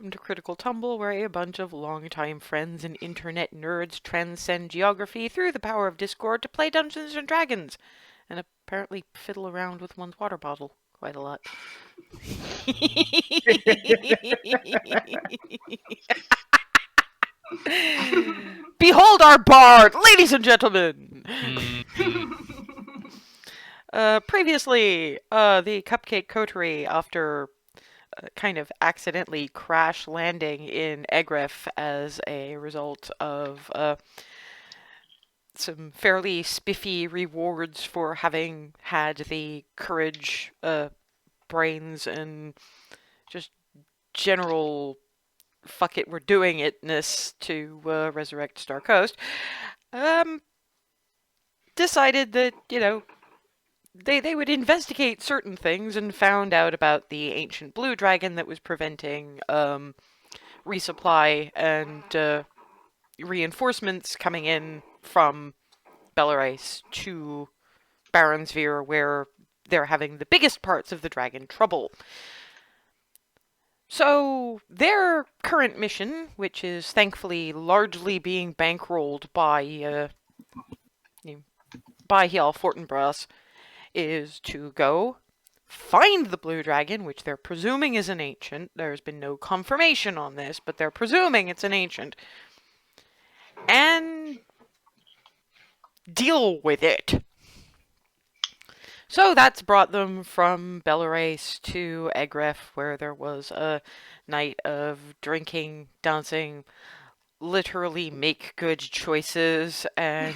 welcome to Critical Tumble, where a bunch of longtime friends and internet nerds transcend geography through the power of Discord to play Dungeons and Dragons, and apparently fiddle around with one's water bottle quite a lot. Behold our bard, ladies and gentlemen! Previously, the Cupcake Coterie, after kind of accidentally crash landing in Egref as a result of some fairly spiffy rewards for having had the courage, brains, and just general fuck it, we're doing itness to resurrect Star Coast, decided that, they would investigate certain things and found out about the ancient blue dragon that was preventing resupply and reinforcements coming in from Belarus to Baronsphere, where they're having the biggest parts of the dragon trouble. So their current mission, which is thankfully largely being bankrolled by Hjal Fortinbras, is to go find the blue dragon, which they're presuming is an ancient. There's been no confirmation on this, but they're presuming it's an ancient. And deal with it. So that's brought them from Belarus to Egref, where there was a night of drinking, dancing, literally make good choices, and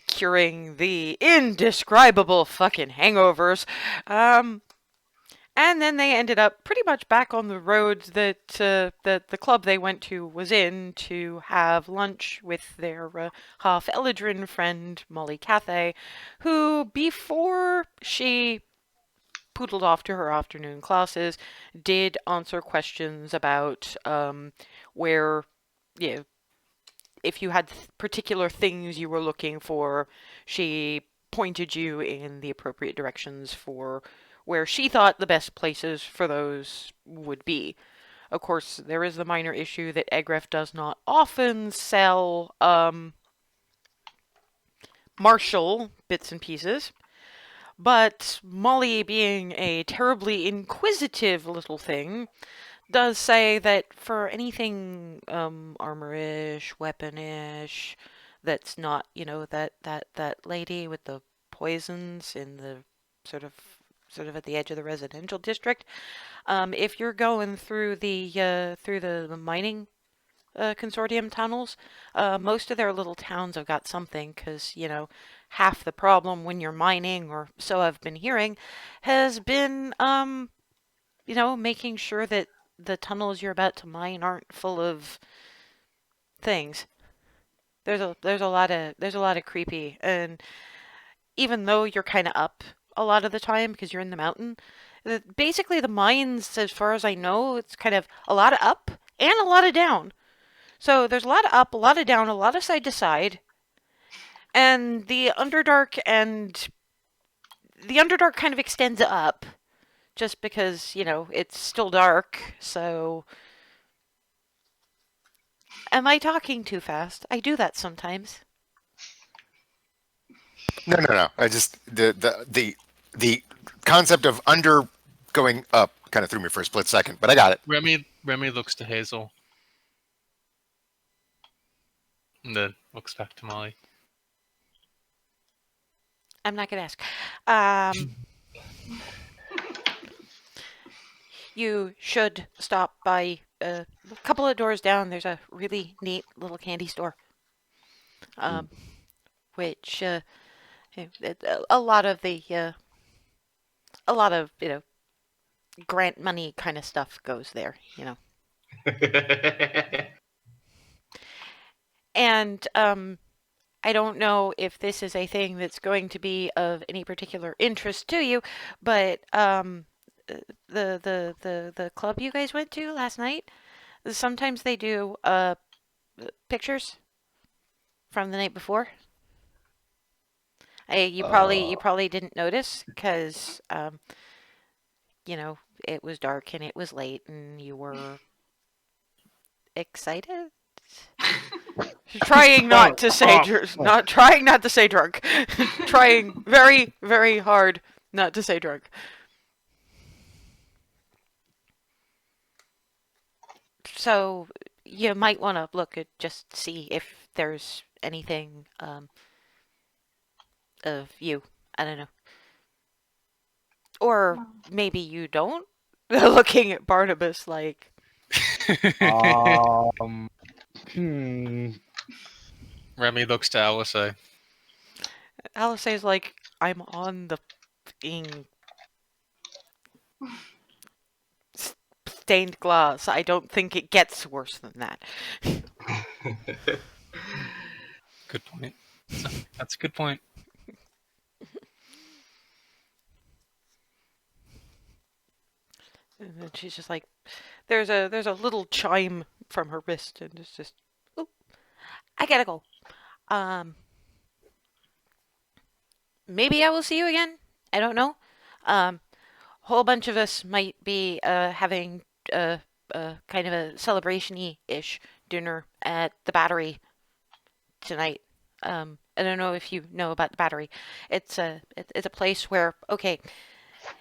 curing the indescribable fucking hangovers. And then they ended up pretty much back on the road that the club they went to was in, to have lunch with their half Eladrin friend, Molly Cathay, who, before she poodled off to her afternoon classes, did answer questions about where, if you had particular things you were looking for. She pointed you in the appropriate directions for where she thought the best places for those would be. Of course, there is the minor issue that Egref does not often sell martial bits and pieces, but Molly, being a terribly inquisitive little thing, does say that for anything armor-ish, weapon-ish, that's not, that lady with the poisons in the sort of at the edge of the residential district. If you're going through the mining consortium tunnels, most of their little towns have got something, because, half the problem when you're mining, or so I've been hearing, has been, making sure that the tunnels you're about to mine aren't full of things. There's a lot of creepy, and even though you're kind of up a lot of the time because you're in the mountain, basically the mines, as far as I know, it's kind of a lot of up and a lot of down. So there's a lot of up, a lot of down, a lot of side to side, and the Underdark kind of extends up, just because, it's still dark. So am I talking too fast? I do that sometimes. No. I just the concept of under going up kind of threw me for a split second, but I got it. Remy looks to Hazel, and then looks back to Molly. I'm not gonna ask. You should stop by a couple of doors down. There's a really neat little candy store, which a lot of grant money kind of stuff goes there, And I don't know if this is a thing that's going to be of any particular interest to you, but the club you guys went to last night, sometimes they do pictures from the night before. You probably didn't notice, because you know, it was dark and it was late and you were excited? Trying not to say not trying not to say drunk. Trying very, very hard not to say drunk. So you might want to look at just see if there's anything of you. I don't know. Or maybe you don't. Looking at Barnabas like, Um, hmm. Remy looks to Alice. Alice's like, I'm on the f***ing stained glass. I don't think it gets worse than that. Good point. That's a good point. And then she's just like, there's a little chime from her wrist, and it's just, oh, I gotta go. Maybe I will see you again. I don't know. Whole bunch of us might be having kind of a celebration-y ish dinner at the Battery tonight. I don't know if you know about the Battery. It's a place where, okay,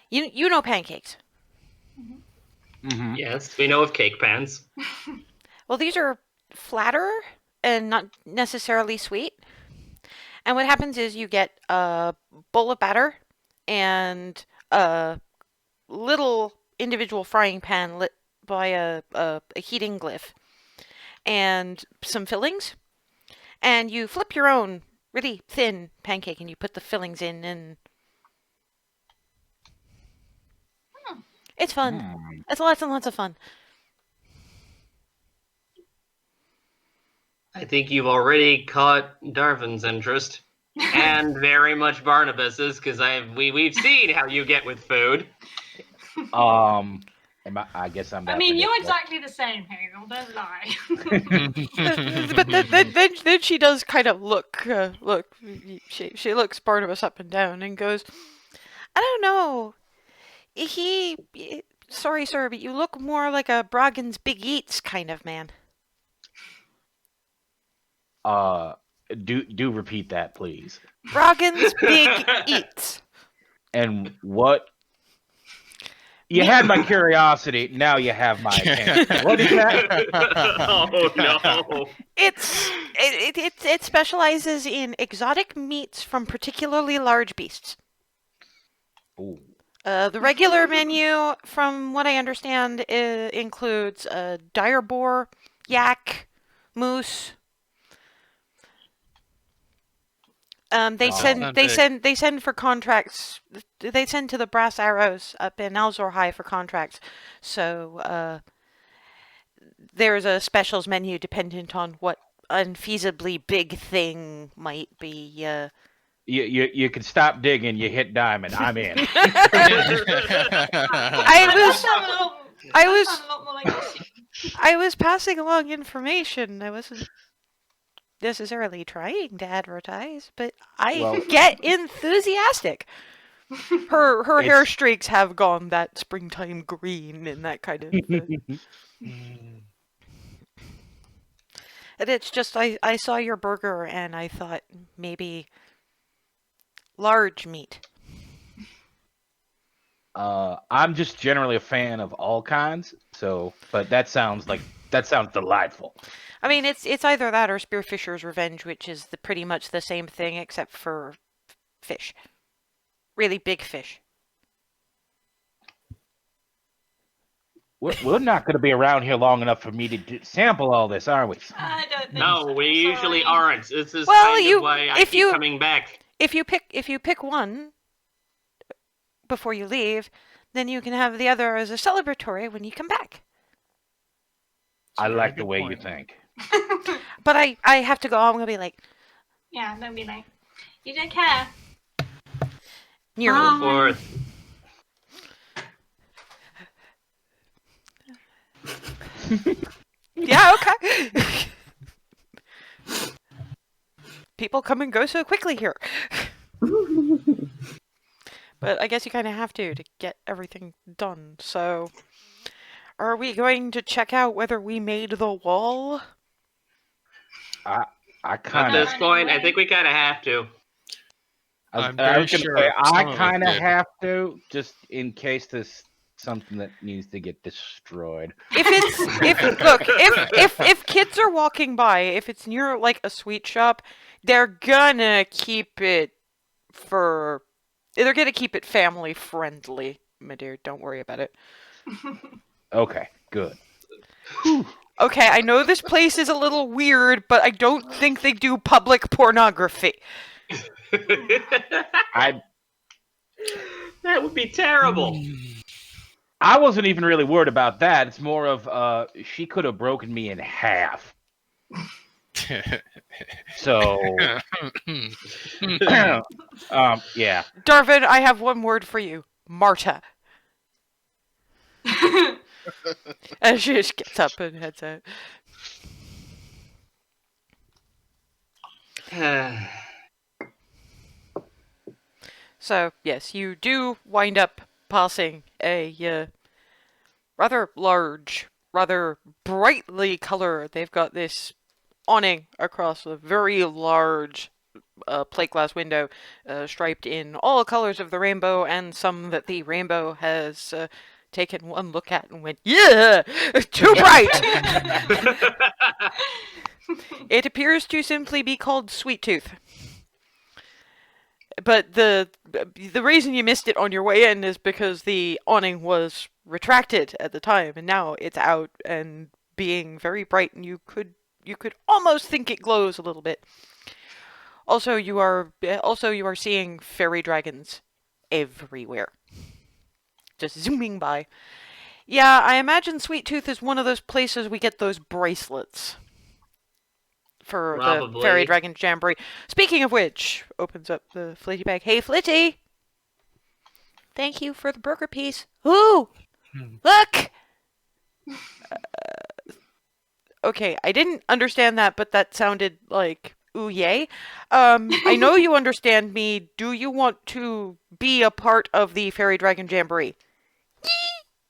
you know pancakes. Mhm. Yes, we know of cake pans. Well, these are flatter and not necessarily sweet. And what happens is you get a bowl of batter and a little individual frying pan lit by a heating glyph and some fillings. And you flip your own really thin pancake and you put the fillings in, and it's fun. Hmm. It's lots and lots of fun. I think you've already caught Darvin's interest, and very much Barnabas's, because we've seen how you get with food. I guess I'm. I mean, you're exactly the same, Hagel. Don't lie. But then she does kind of look. She looks Barnabas up and down and goes, I don't know. Sorry, sir, but you look more like a Broggin's Big Eats kind of man. Do repeat that, please. Broggin's Big Eats. And what? You had my curiosity. Now you have my attention. What is that? Oh no! It specializes in exotic meats from particularly large beasts. Ooh. The regular menu, from what I understand, includes dire boar, yak, moose. They send for contracts. They send to the Brass Arrows up in Alzor High for contracts. So there's a specials menu dependent on what unfeasibly big thing might be. You can stop digging. You hit diamond. I'm in. I was passing along information. I wasn't necessarily trying to advertise, but I get enthusiastic. Her hair streaks have gone that springtime green and that kind of. And it's just I saw your burger and I thought maybe large meat. I'm just generally a fan of all kinds. But that sounds delightful. I mean, it's either that or Spearfisher's Revenge, which is pretty much the same thing except for fish. Really big fish. We're not going to be around here long enough for me to sample all this, are we? I don't think No, so. we usually Sorry. aren't. This is Well, kind of why I keep coming back. If you pick one before you leave, then you can have the other as a celebratory when you come back. I like the way you think. But I have to go. I'm gonna be like, Yeah, don't be late. You don't care. near Bye. Forth. Yeah, okay. People come and go so quickly here. But I guess you kind of have to get everything done. So, are we going to check out whether we made the wall? I At kind this of. point, I think we kind of have to. I'm I very was gonna sure say I some of it kind of did. have to, just in case this something that needs to get destroyed. If it's if kids are walking by, if it's near like a sweet shop, they're gonna keep it for they're gonna keep it family friendly, my dear. Don't worry about it. Okay, good. Okay, I know this place is a little weird, but I don't think they do public pornography. I That would be terrible. I wasn't even really worried about that. It's more of she could have broken me in half. So yeah. Darvin, I have one word for you. Marta. And she just gets up and heads out. So, yes, you do wind up passing a rather large, rather brightly colored. They've got this awning across a very large plate glass window, striped in all colors of the rainbow, and some that the rainbow has taken one look at and went, yeah, too bright! It appears to simply be called Sweet Tooth. But the reason you missed it on your way in is because the awning was retracted at the time, and now it's out and being very bright, and you could almost think it glows a little bit. Also, you are seeing fairy dragons everywhere, just zooming by. Yeah, I imagine Sweet Tooth is one of those places we get those bracelets for the Fairy Probably. Dragon Jamboree. Speaking of which, opens up the Flitty bag. Hey, Flitty! Thank you for the burger piece. Ooh! Look! Okay, I didn't understand that, but that sounded like ooh yay. I know you understand me. Do you want to be a part of the Fairy Dragon Jamboree?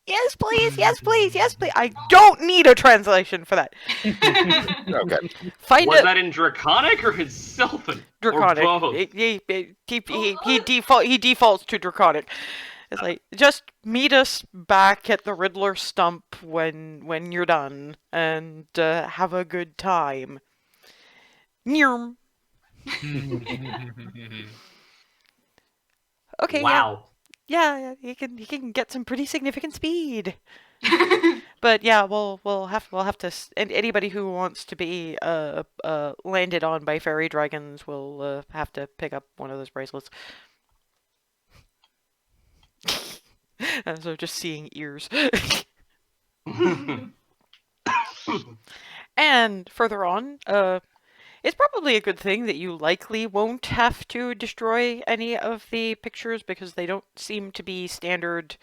Yes, please. Yes, please. Yes, please. I don't need a translation for that. Okay. Find Was a that in Draconic or in Sylvan? Draconic. Or both? He defaults to Draconic. It's like, just meet us back at the Riddler stump when you're done, and have a good time. Nyerm. Okay, Wow. yeah, he can get some pretty significant speed. But yeah, we'll have to, and anybody who wants to be landed on by fairy dragons will have to pick up one of those bracelets. So just seeing ears. And further on, it's probably a good thing that you likely won't have to destroy any of the pictures because they don't seem to be standard,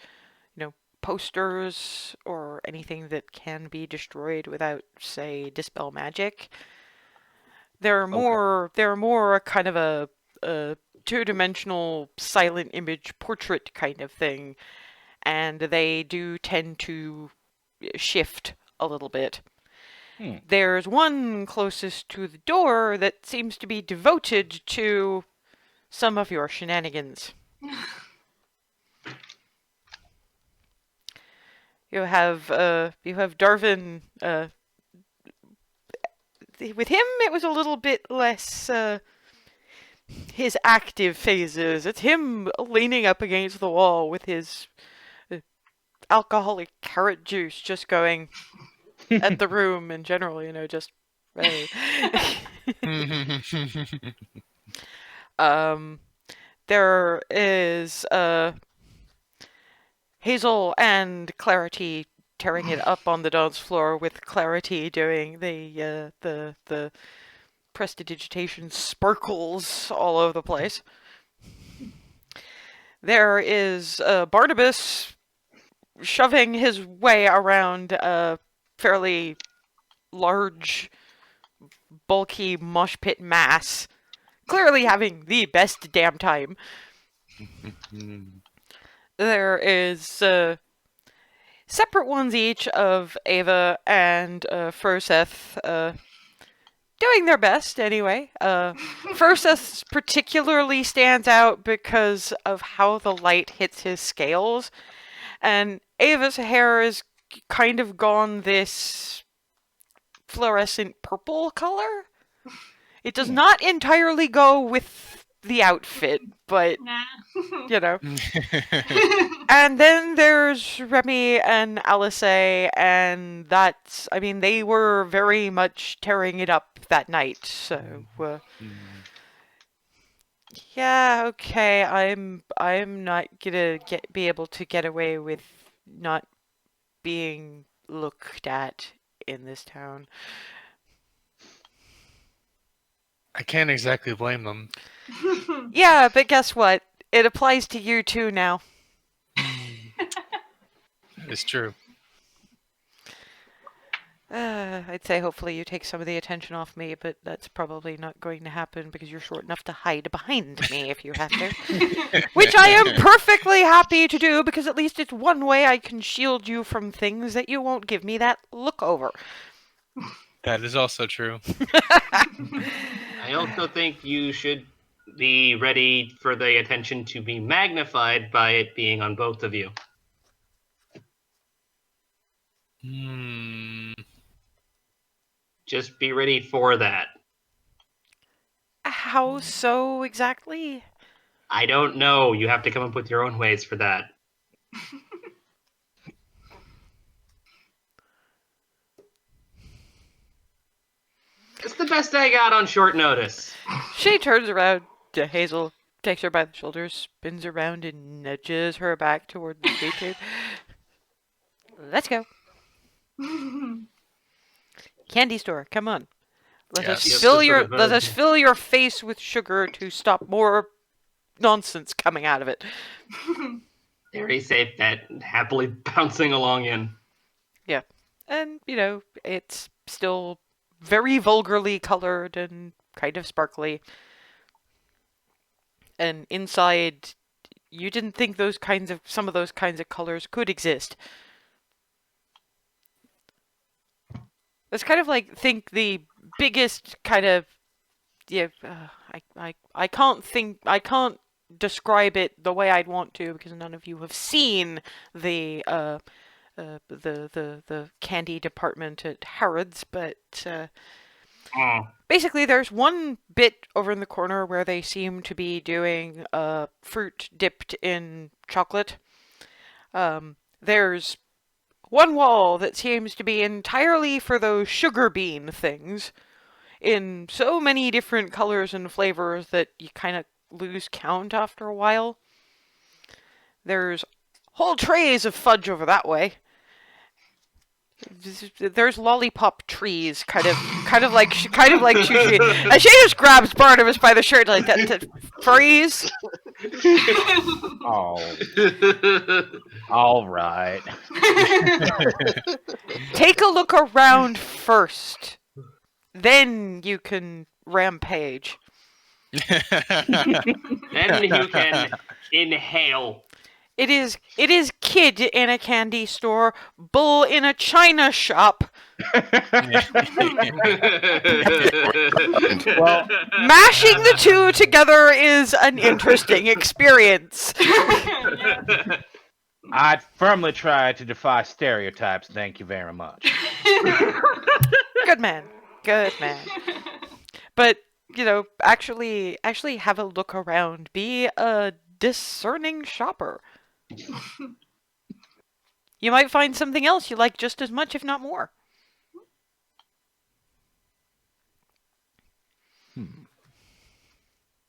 posters or anything that can be destroyed without, say, dispel magic. They're more a kind of a two-dimensional silent image portrait kind of thing, and they do tend to shift a little bit. There's one closest to the door that seems to be devoted to some of your shenanigans. You have Darvin. With him, it was a little bit less his active phases. It's him leaning up against the wall with his alcoholic carrot juice, just going at the room in general. Just right. There is Hazel and Clarity tearing it up on the dance floor, with Clarity doing the prestidigitation sparkles all over the place. There is Barnabas shoving his way around a fairly large, bulky mosh pit mass, clearly having the best damn time. There is separate ones each of Ava and Furseth doing their best anyway. Furseth particularly stands out because of how the light hits his scales, and Ava's hair is kind of gone this fluorescent purple color. It does not entirely go with the outfit, but Nah. you know. And then there's Remy and Alice, and that's, I mean, they were very much tearing it up that night, so, yeah, okay, I'm not gonna be able to get away with not being looked at in this town. I can't exactly blame them. Yeah, but guess what? It applies to you too now. It's true. I'd say hopefully you take some of the attention off me, but that's probably not going to happen because you're short enough to hide behind me if you have to. Which I am perfectly happy to do because at least it's one way I can shield you from things that you won't give me that look over. That is also true. I also think you should be ready for the attention to be magnified by it being on both of you. Just be ready for that. How so exactly? I don't know. You have to come up with your own ways for that. It's the best I got on short notice. She turns around to Hazel, takes her by the shoulders, spins around and nudges her back toward the street tube. Let's go. Candy store, come on. Let us Yes. let us fill your face with sugar to stop more nonsense coming out of it. Very safe bet. Happily bouncing along in. Yeah. And, you know, it's still very vulgarly colored and kind of sparkly. And inside, you didn't think some of those kinds of colors could exist. It's kind of like, think the biggest kind of, yeah, I can't describe it the way I'd want to because none of you have seen the candy department at Harrods, but basically there's one bit over in the corner where they seem to be doing fruit dipped in chocolate. There's one wall that seems to be entirely for those sugar bean things in so many different colors and flavors that you kind of lose count after a while. There's whole trays of fudge over that way. There's lollipop trees, kind of like Shushi, and she just grabs Barnabas by the shirt like that. Freeze. Oh, all right. Take a look around first, then you can rampage. Then you can inhale. It is kid in a candy store, bull in a china shop. Well, Mashing the two together is an interesting experience. I'd firmly try to defy stereotypes. Thank you very much. Good man. Good man. But, you know, actually have a look around. Be a discerning shopper. You might find something else you like just as much, if not more.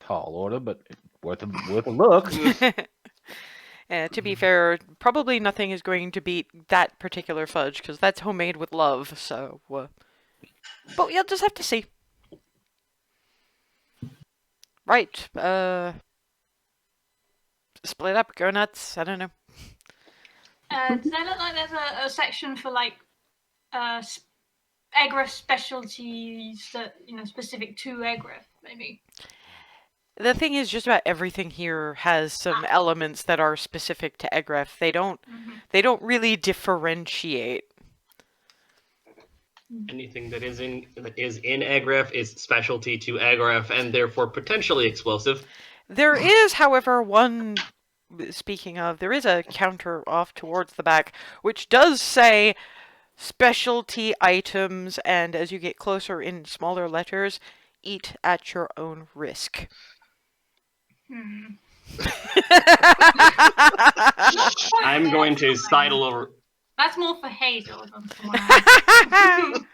Tall order, but worth a look. To be fair, probably nothing is going to beat that particular fudge, because that's homemade with love, so... But you'll just have to see. Right, split up, go nuts, I don't know. Does that look like there's a section for, like, Egref specialties that, you know, specific to Egref, maybe? The thing is, just about everything here has some elements that are specific to Egref. They don't really differentiate. Anything that is in Egref is specialty to Egref and therefore potentially explosive. There is, however, one. Speaking of, there is a counter off towards the back, which does say specialty items, and as you get closer in smaller letters, eat at your own risk. I'm going to sidle over. That's more for Hazel than for mine.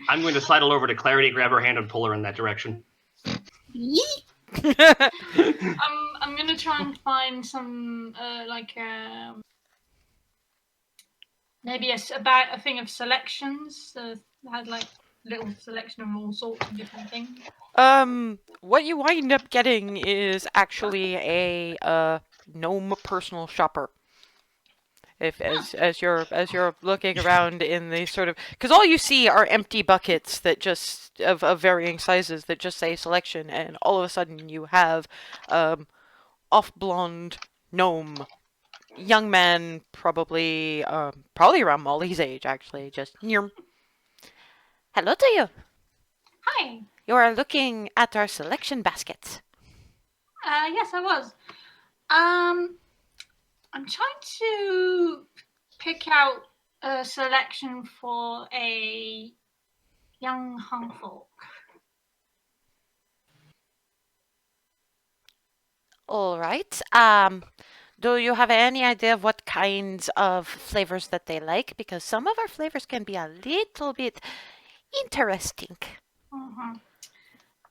I'm going to sidle over to Clarity, grab her hand, and pull her in that direction. I'm gonna try and find some maybe a thing of selections. Had like little selection of all sorts of different things. What you wind up getting is actually a gnome personal shopper. As you're looking around in the sort of, because all you see are empty buckets that just of varying sizes that just say selection, and all of a sudden you have off blonde gnome, young man, probably around Molly's age actually, just hello to you. Hi. You are looking at our selection baskets. Yes, I was. I'm trying to pick out a selection for a young hung folk. All right. Do you have any idea of what kinds of flavors that they like? Because some of our flavors can be a little bit interesting. Mm-hmm.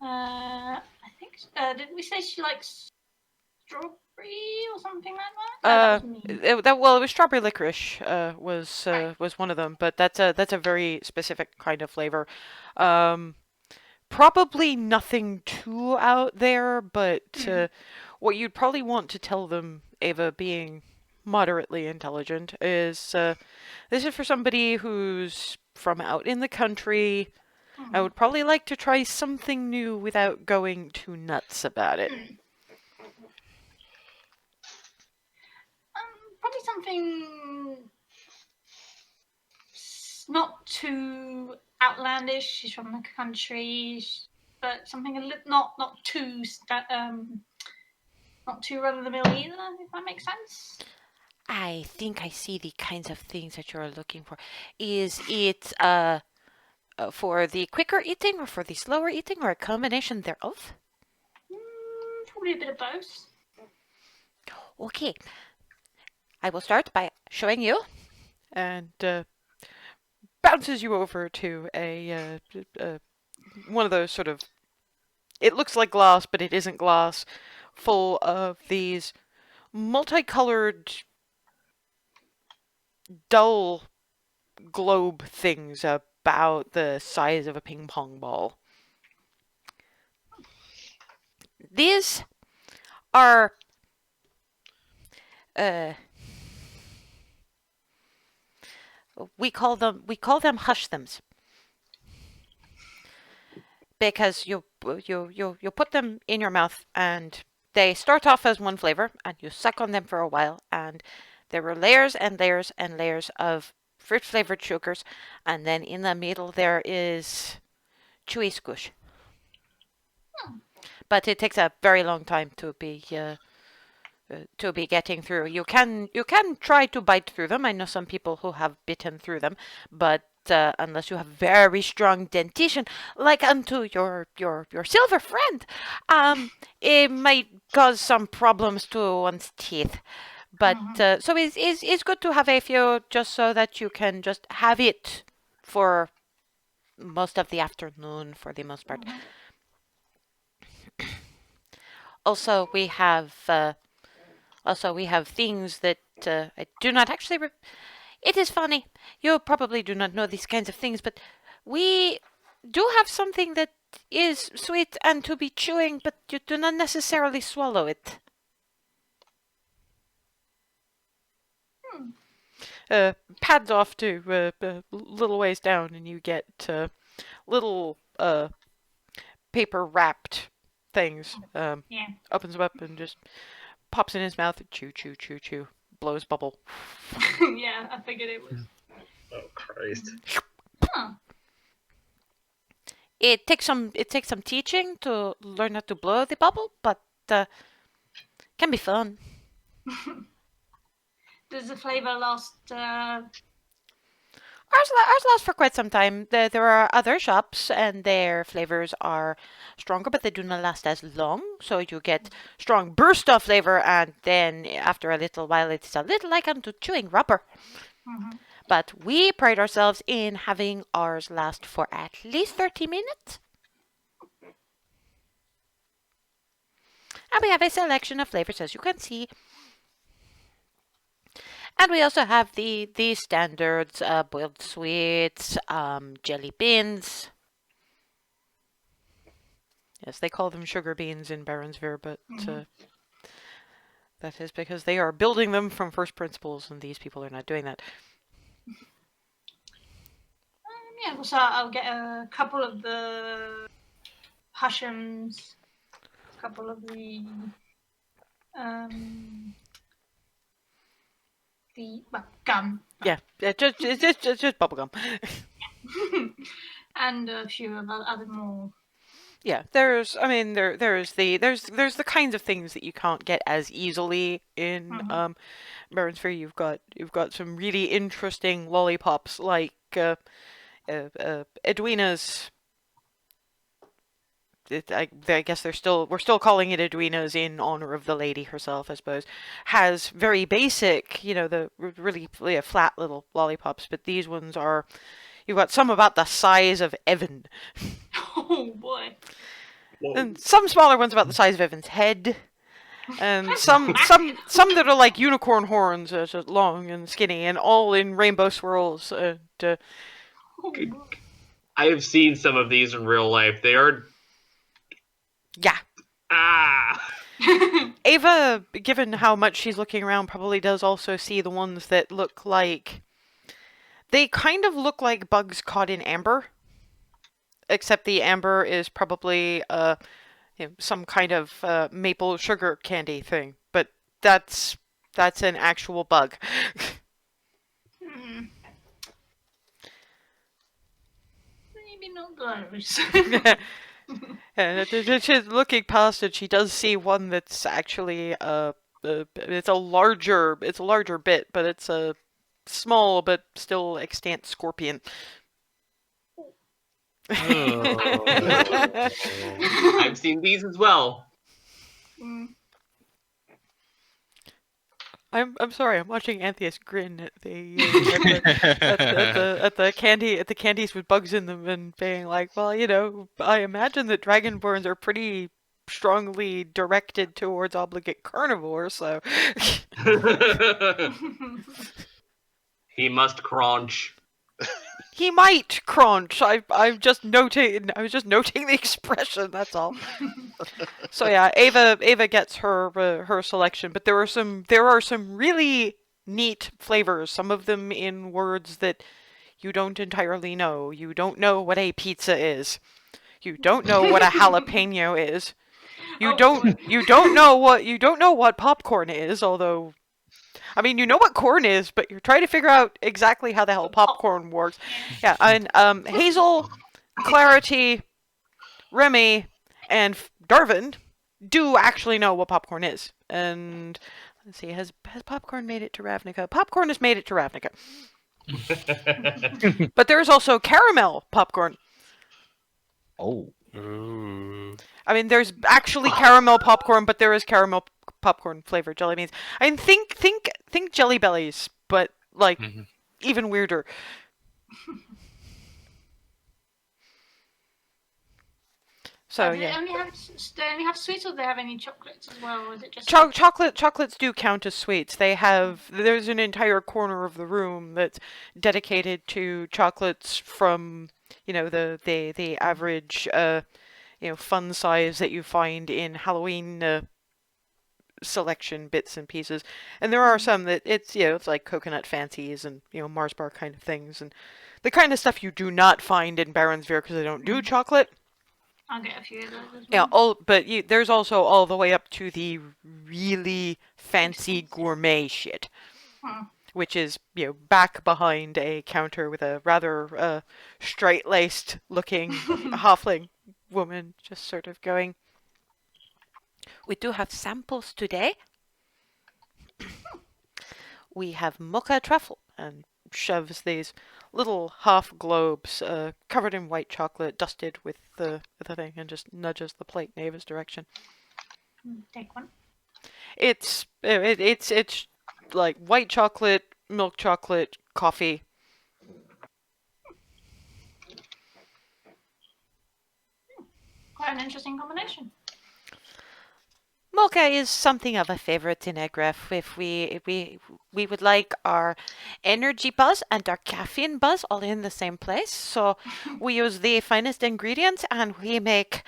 I think. Did we say she likes strawberry or something like that? It was strawberry licorice. Was one of them, but that's a very specific kind of flavor. Probably nothing too out there, but what you'd probably want to tell them, Ava, being moderately intelligent, is this is for somebody who's from out in the country. I would probably like to try something new without going too nuts about it. Probably something not too outlandish. She's from the country, but something not too run of the mill either. If that makes sense. I think I see the kinds of things that you're looking for. Is it for the quicker eating or for the slower eating or a combination thereof? Probably a bit of both. Okay. I will start by showing you, and bounces you over to a one of those sort of, it looks like glass, but it isn't glass, full of these multicolored, dull globe things about the size of a ping pong ball. These are we call them hush thems, because you put them in your mouth and they start off as one flavor and you suck on them for a while, and there were layers and layers and layers of fruit flavored sugars, and then in the middle there is chewy squish. But it takes a very long time to be getting through. You can try to bite through them. I know some people who have bitten through them, but unless you have very strong dentition, like unto your silver friend, it might cause some problems to one's teeth. But so it's good to have a few, just so that you can just have it for most of the afternoon for the most part. Also, we have things that I do not actually. It is funny. You probably do not know these kinds of things, but we do have something that is sweet and to be chewing, but you do not necessarily swallow it. Pads off to a little ways down, and you get little paper wrapped things. Yeah. Opens them up and just pops in his mouth. Chew, chew, chew, chew. Blows bubble. Yeah, I figured it was. Oh Christ! Huh. It takes some teaching to learn how to blow the bubble, but can be fun. Does the flavor last? Ours last for quite some time. There are other shops, and their flavors are stronger, but they do not last as long. So you get strong burst of flavor, and then after a little while, it's a little like unto chewing rubber. Mhm. But we pride ourselves in having ours last for at least 30 minutes. And we have a selection of flavors, as you can see. And we also have the standards, boiled sweets, jelly beans. Yes, they call them sugar beans in Baronsville, but that is because they are building them from first principles, and these people are not doing that. Yeah, well, so I'll get a couple of the Hushams, a couple of the gum, Yeah, just bubblegum. and a few of other more. Yeah, there's the kinds of things that you can't get as easily in Baronsville. You've got some really interesting lollipops like Edwina's. I guess we're still calling it Edwina's in honor of the lady herself, I suppose. Has very basic, the really flat little lollipops, but these ones are. You've got some about the size of Evan. Oh boy! And some smaller ones about the size of Evan's head. And some that are like unicorn horns, just long and skinny, and all in rainbow swirls. Oh, boy. I have seen some of these in real life. They are Yeah. Ava, given how much she's looking around, probably does also see the ones that look like. They kind of look like bugs caught in amber. Except the amber is probably some kind of maple sugar candy thing. But that's an actual bug. Maybe not those. And she's looking past it. She does see one that's actually it's a larger bit, but it's a small but still extant scorpion. I've seen these as well. I'm sorry. I'm watching Antheus grin at the at the candies with bugs in them and being like, well, I imagine that dragonborns are pretty strongly directed towards obligate carnivores, so He must crunch. he might crunch. I was just noting the expression. That's all. So yeah, Ava gets her selection, but there are some really neat flavors. Some of them in words that you don't entirely know. You don't know what a pizza is. You don't know what a jalapeno is. You don't know what popcorn is. Although, I mean, you know what corn is, but you're trying to figure out exactly how the hell popcorn works. Yeah, and Hazel, Clarity, Remy, and Darvin do actually know what popcorn is. And let's see, has popcorn made it to Ravnica? Popcorn has made it to Ravnica. But there's also caramel popcorn. Oh. Ooh. I mean, there's actually caramel popcorn, but there is caramel popcorn flavored jelly beans. I mean, think Jelly Bellies, but like even weirder. So do yeah, they only have sweets, or do they have any chocolates as well, or is it just chocolates do count as sweets. There's an entire corner of the room that's dedicated to chocolates from the average fun size that you find in Halloween selection bits and pieces, and there are some that it's like coconut fancies and Mars bar kind of things, and the kind of stuff you do not find in Baronsville because they don't do chocolate. I'll get a few of those as Yeah, well. there's also all the way up to the really fancy gourmet shit, which is, back behind a counter with a rather straight-laced looking halfling woman just sort of going, "We do have samples today. We have mocha truffle," and shoves these little half globes covered in white chocolate, dusted with the thing, and just nudges the plate in Ava's direction. Take one. It's like white chocolate, milk chocolate, coffee. Quite an interesting combination. Mocha is something of a favorite in Egref. If we would like our energy buzz and our caffeine buzz all in the same place, so we use the finest ingredients and we make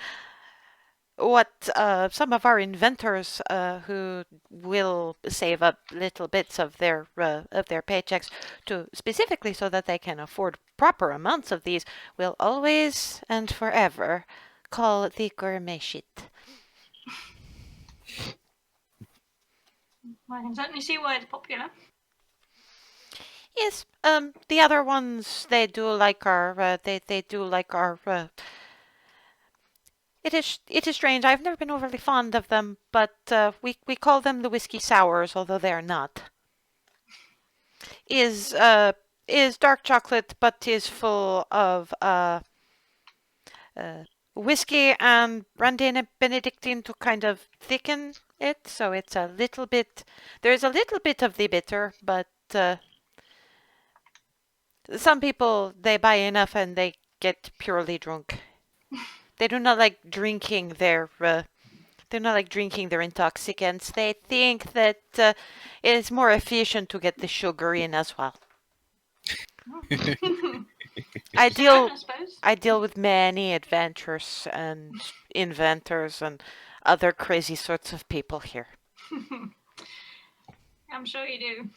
what some of our inventors who will save up little bits of their paychecks to specifically so that they can afford proper amounts of these will always and forever call the gourmet shit. Well, I can certainly see why it's popular. Yes, the other ones they do like our they do like our. It is strange. I've never been overly fond of them, but we call them the whiskey sours, although they are not. Is dark chocolate, but is full of whiskey and brandy and Benedictine to kind of thicken it. So it's a little bit. There's a little bit of the bitter, but some people they buy enough and they get purely drunk. They do not like drinking their. They're not like drinking their intoxicants. They think that it is more efficient to get the sugar in as well. I suppose. deal with many adventurers and inventors and other crazy sorts of people here. I'm sure you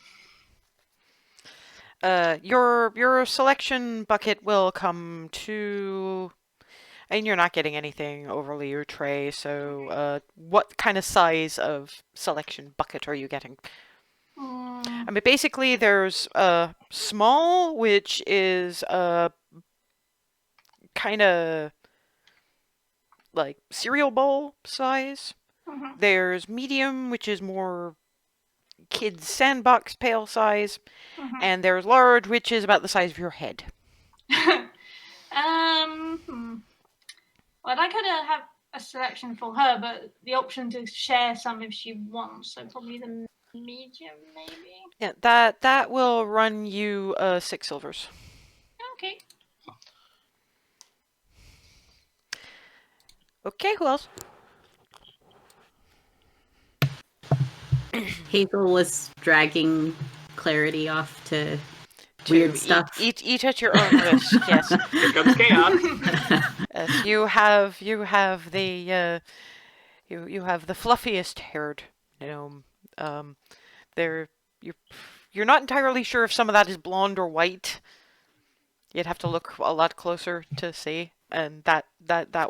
do. Your selection bucket will come to, and you're not getting anything overly outre. So, what kind of size of selection bucket are you getting? I mean, basically, there's a small, which is kind of like cereal bowl size. There's medium, which is more kids' sandbox pail size, and there's large, which is about the size of your head. Well, I'd like her to have a selection for her, but the option to share some if she wants. So probably the medium, maybe. Yeah, that will run you 6 silvers. Okay. Okay, who else? Hazel was dragging Clarity off to weird stuff. Eat at your own risk. Yes. Here comes chaos. You have the you have the fluffiest haired gnome. You're not entirely sure if some of that is blonde or white. You'd have to look a lot closer to see, and that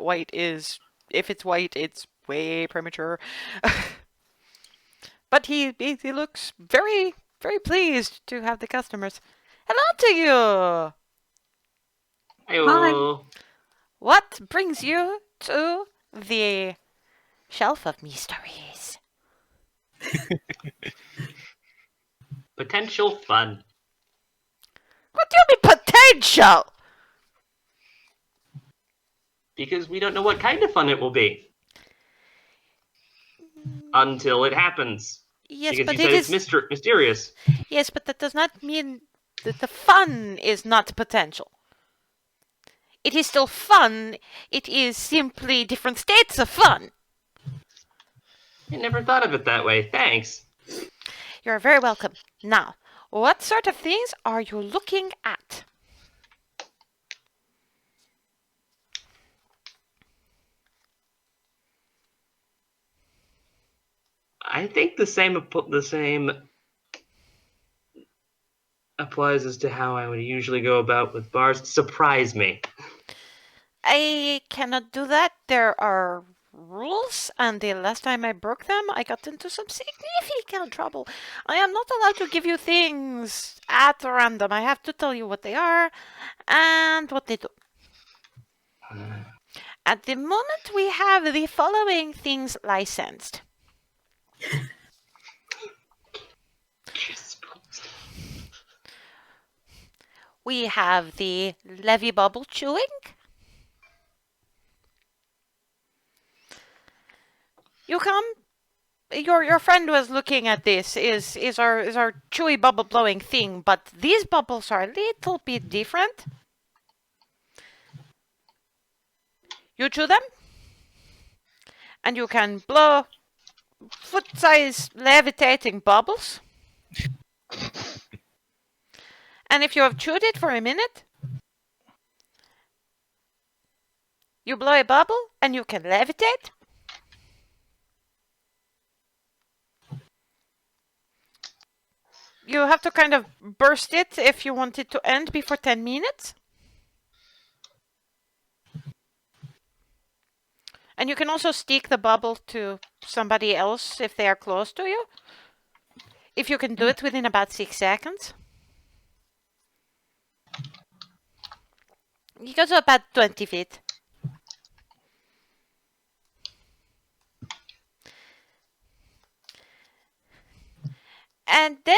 white is, if it's white, it's way premature. But he looks very very pleased to have the customers. Hello to you. Hello. What brings you to the shelf of mysteries? Potential fun. What do you mean potential? Because we don't know what kind of fun it will be. Until it happens. Yes, because but you said it's mysterious. Yes, but that does not mean that the fun is not potential. It is still fun. It is simply different states of fun. I never thought of it that way. Thanks. You're very welcome. Now, what sort of things are you looking at? I think the same applies as to how I would usually go about with bars. Surprise me. I cannot do that. There are rules, and the last time I broke them, I got into some significant trouble. I am not allowed to give you things at random. I have to tell you what they are and what they do. At the moment, we have the following things licensed. We have the levy bubble chewing. You come. Your friend was looking at this. Is our chewy bubble blowing thing, but these bubbles are a little bit different. You chew them, and you can blow foot-size levitating bubbles. And if you have chewed it for a minute, you blow a bubble and you can levitate. You have to kind of burst it if you want it to end before 10 minutes. And you can also stick the bubble to somebody else if they are close to you. If you can do it within about 6 seconds. You go to about 20 feet. And then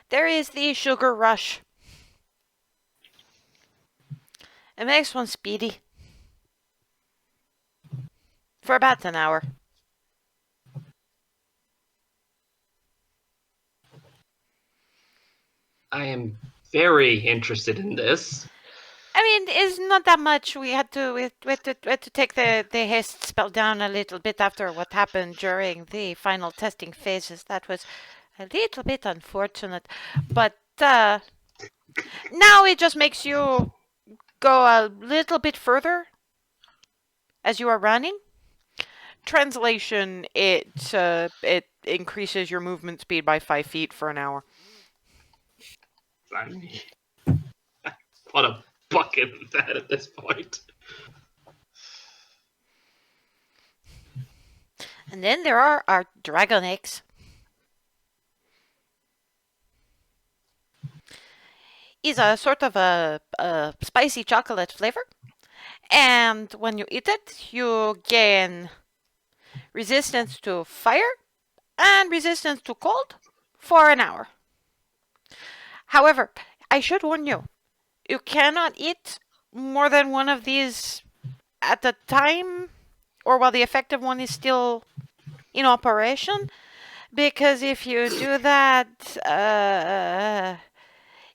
there is the sugar rush. It makes one speedy. For about an hour. I am very interested in this. I mean, it's not that much. We had to take the haste spell down a little bit after what happened during the final testing phases. That was a little bit unfortunate. But now it just makes you go a little bit further as you are running. Translation, it increases your movement speed by 5 feet for an hour. I mean, what a bucket of that at this point. And then there are our dragon eggs. Is a sort of a spicy chocolate flavor. And when you eat it, you gain resistance to fire and resistance to cold for an hour. However, I should warn you, you cannot eat more than one of these at a time or while the effective one is still in operation, because if you do that,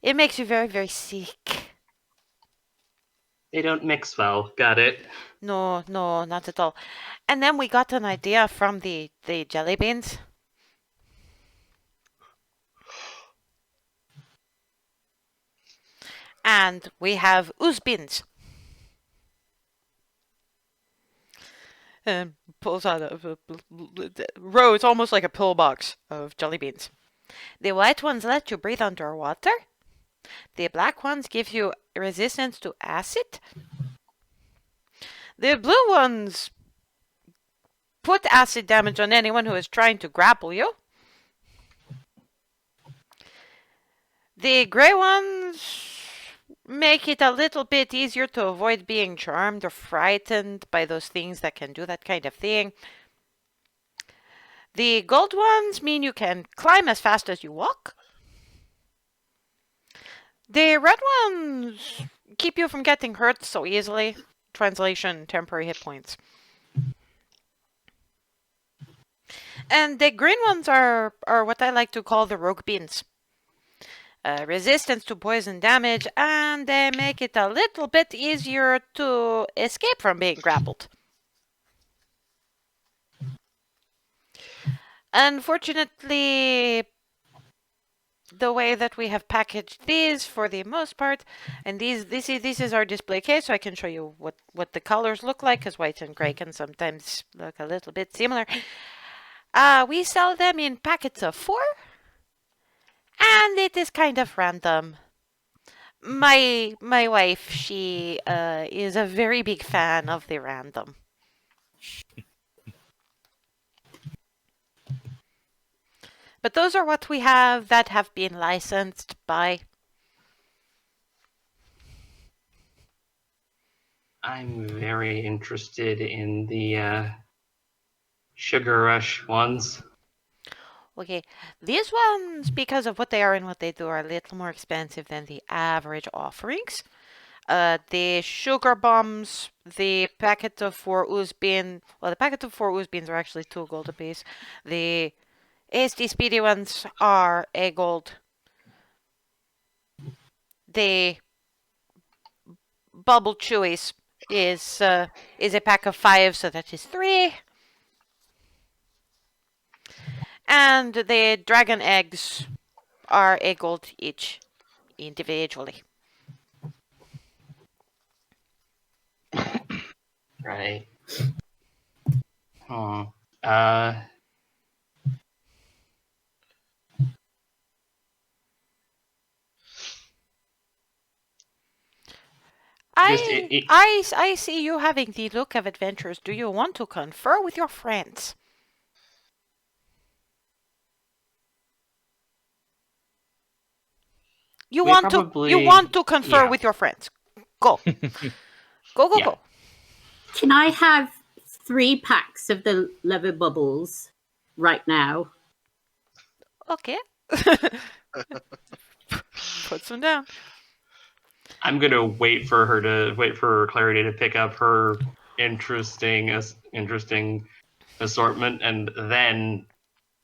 it makes you very, very sick. They don't mix well. Got it. No, not at all. And then we got an idea from the jelly beans. And we have ooze beans. And pulls out a row. It's almost like a pillbox of jelly beans. The white ones let you breathe underwater. The black ones give you resistance to acid. The blue ones put acid damage on anyone who is trying to grapple you. The gray ones make it a little bit easier to avoid being charmed or frightened by those things that can do that kind of thing. The gold ones mean you can climb as fast as you walk. The red ones keep you from getting hurt so easily. Translation, temporary hit points. And the green ones are what I like to call the rogue beans. Resistance to poison damage, and they make it a little bit easier to escape from being grappled. Unfortunately, the way that we have packaged these for the most part, and this is our display case, so I can show you what the colors look like, because white and gray can sometimes look a little bit similar. We sell them in packets of 4. And it is kind of random My wife, she is a very big fan of the random. But those are what we have that have been licensed by. I'm very interested in the Sugar Rush ones. Okay, these ones, because of what they are and what they do, are a little more expensive than the average offerings. The sugar bombs, the packet of 4 ooze bean, well, the packet of 4 ooze beans are actually 2 gold apiece. The hasty speedy ones are a gold. The bubble chewies is a pack of 5, so that is 3. And the dragon eggs are a gold each, individually. Right. Uh, I see you having the look of adventures. Do you want to confer with your friends? You want to confer with your friends. Go. Go, Yeah. go. Can I have 3 packs of the leather bubbles right now? Okay. Put some down. I'm gonna wait for Clarity to pick up her interesting assortment, and then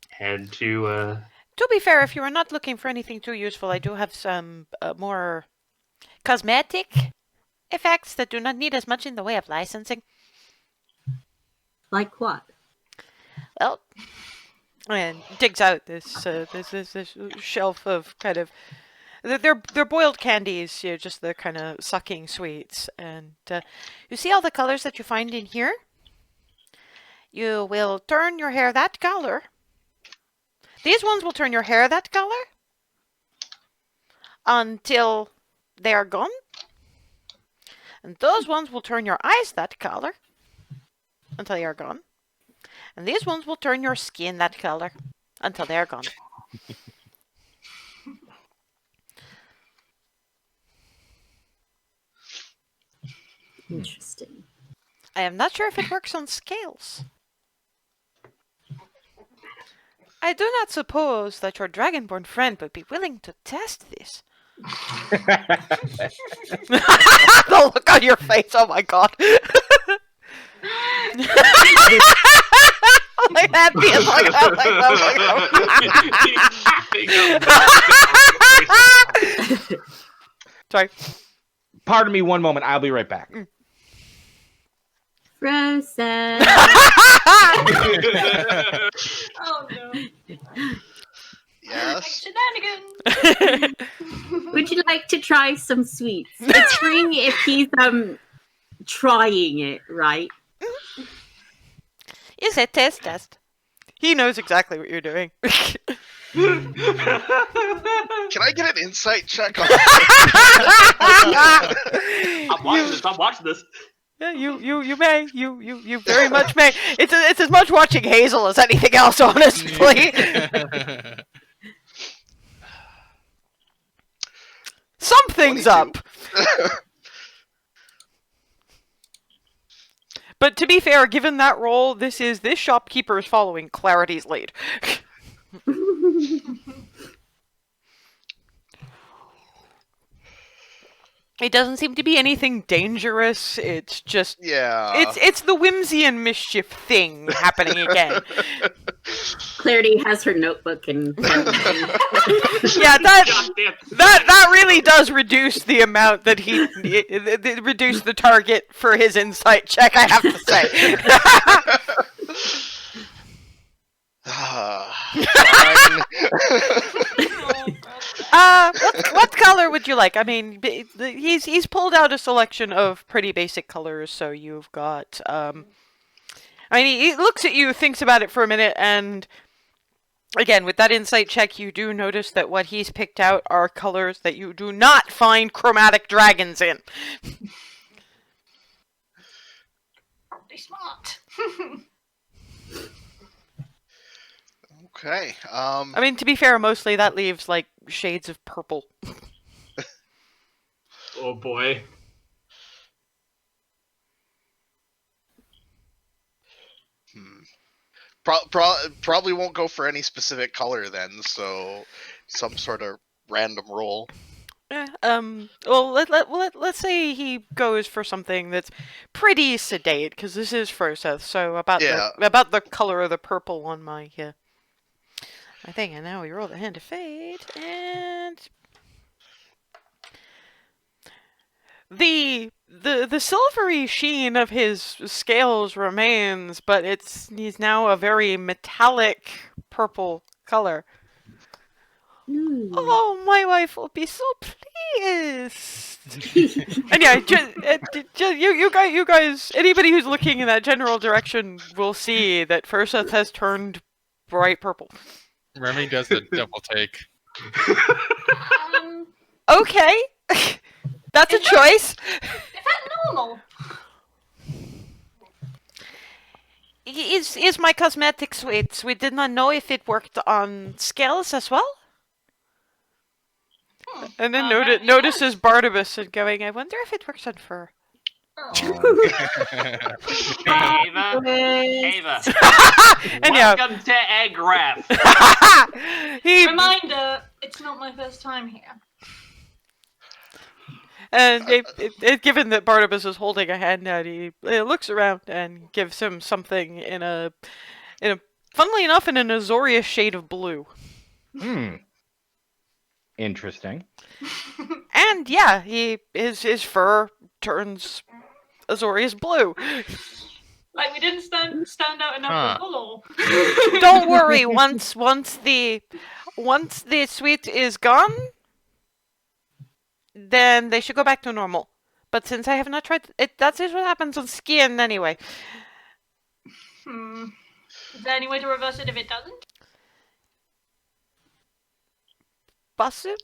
head to. To be fair, if you are not looking for anything too useful, I do have some more cosmetic effects that do not need as much in the way of licensing. Like what? Well, and digs out this shelf of kind of they're boiled candies, you know, just the kind of sucking sweets, and you see all the colors that you find in here. You will turn your hair that color. These ones will turn your hair that color until they are gone. And those ones will turn your eyes that color until they are gone. And these ones will turn your skin that color until they are gone. Interesting. I am not sure if it works on scales. I do not suppose that your dragonborn friend would be willing to test this. The look on your face, oh my god. Like that being like, oh my god. Sorry. Pardon me one moment. I'll be right back. Frozen. Oh no. Yes. Shenanigans. Would you like to try some sweets? It's free if he's trying it, right? It's a test. He knows exactly what you're doing. Can I get an insight check on I'm watching this. Yeah, you may. You very much may. It's as much watching Hazel as anything else, honestly. Something's 22. up. But to be fair, given that role, this shopkeeper is following Clarity's lead. It doesn't seem to be anything dangerous. It's just it's the whimsy and mischief thing happening again. Clarity has her notebook and Yeah, that really does reduce the amount that reduce the target for his insight check, I have to say. What color would you like? I mean, he's pulled out a selection of pretty basic colors. So you've got, I mean, he looks at you, thinks about it for a minute, and Again, with that insight check, you do notice that what he's picked out are colors that you do not find chromatic dragons in. Probably smart. Okay. I mean, to be fair, mostly that leaves, like, shades of purple. Oh boy. Probably won't go for any specific color then. So some sort of random roll. Well, let's say he goes for something that's pretty sedate, because this is Froseth, so about the color of the purple on my thing, and now we roll the hand of fate, and the silvery sheen of his scales remains, but he's now a very metallic purple color. Ooh. Oh, my wife will be so pleased. And yeah, you guys, anybody who's looking in that general direction will see that Furseth has turned bright purple. Remy does a double take. Okay, that's a choice. Is that normal? Is my cosmetic sweet? We did not know if it worked on scales as well. And then notices Barnabas and going, I wonder if it works on fur. Ava. And yeah. Welcome to Egref. Reminder, it's not my first time here. And given that Barnabas is holding a hand out, he looks around and gives him something in a funnily enough, in an azorius shade of blue. Interesting. And yeah, his fur turns azorius blue. Like we didn't stand out enough for color. Don't worry. Once the sweet is gone, then they should go back to normal. But since I have not tried it, that's just what happens on skin anyway. Is there any way to reverse it if it doesn't? Possibly.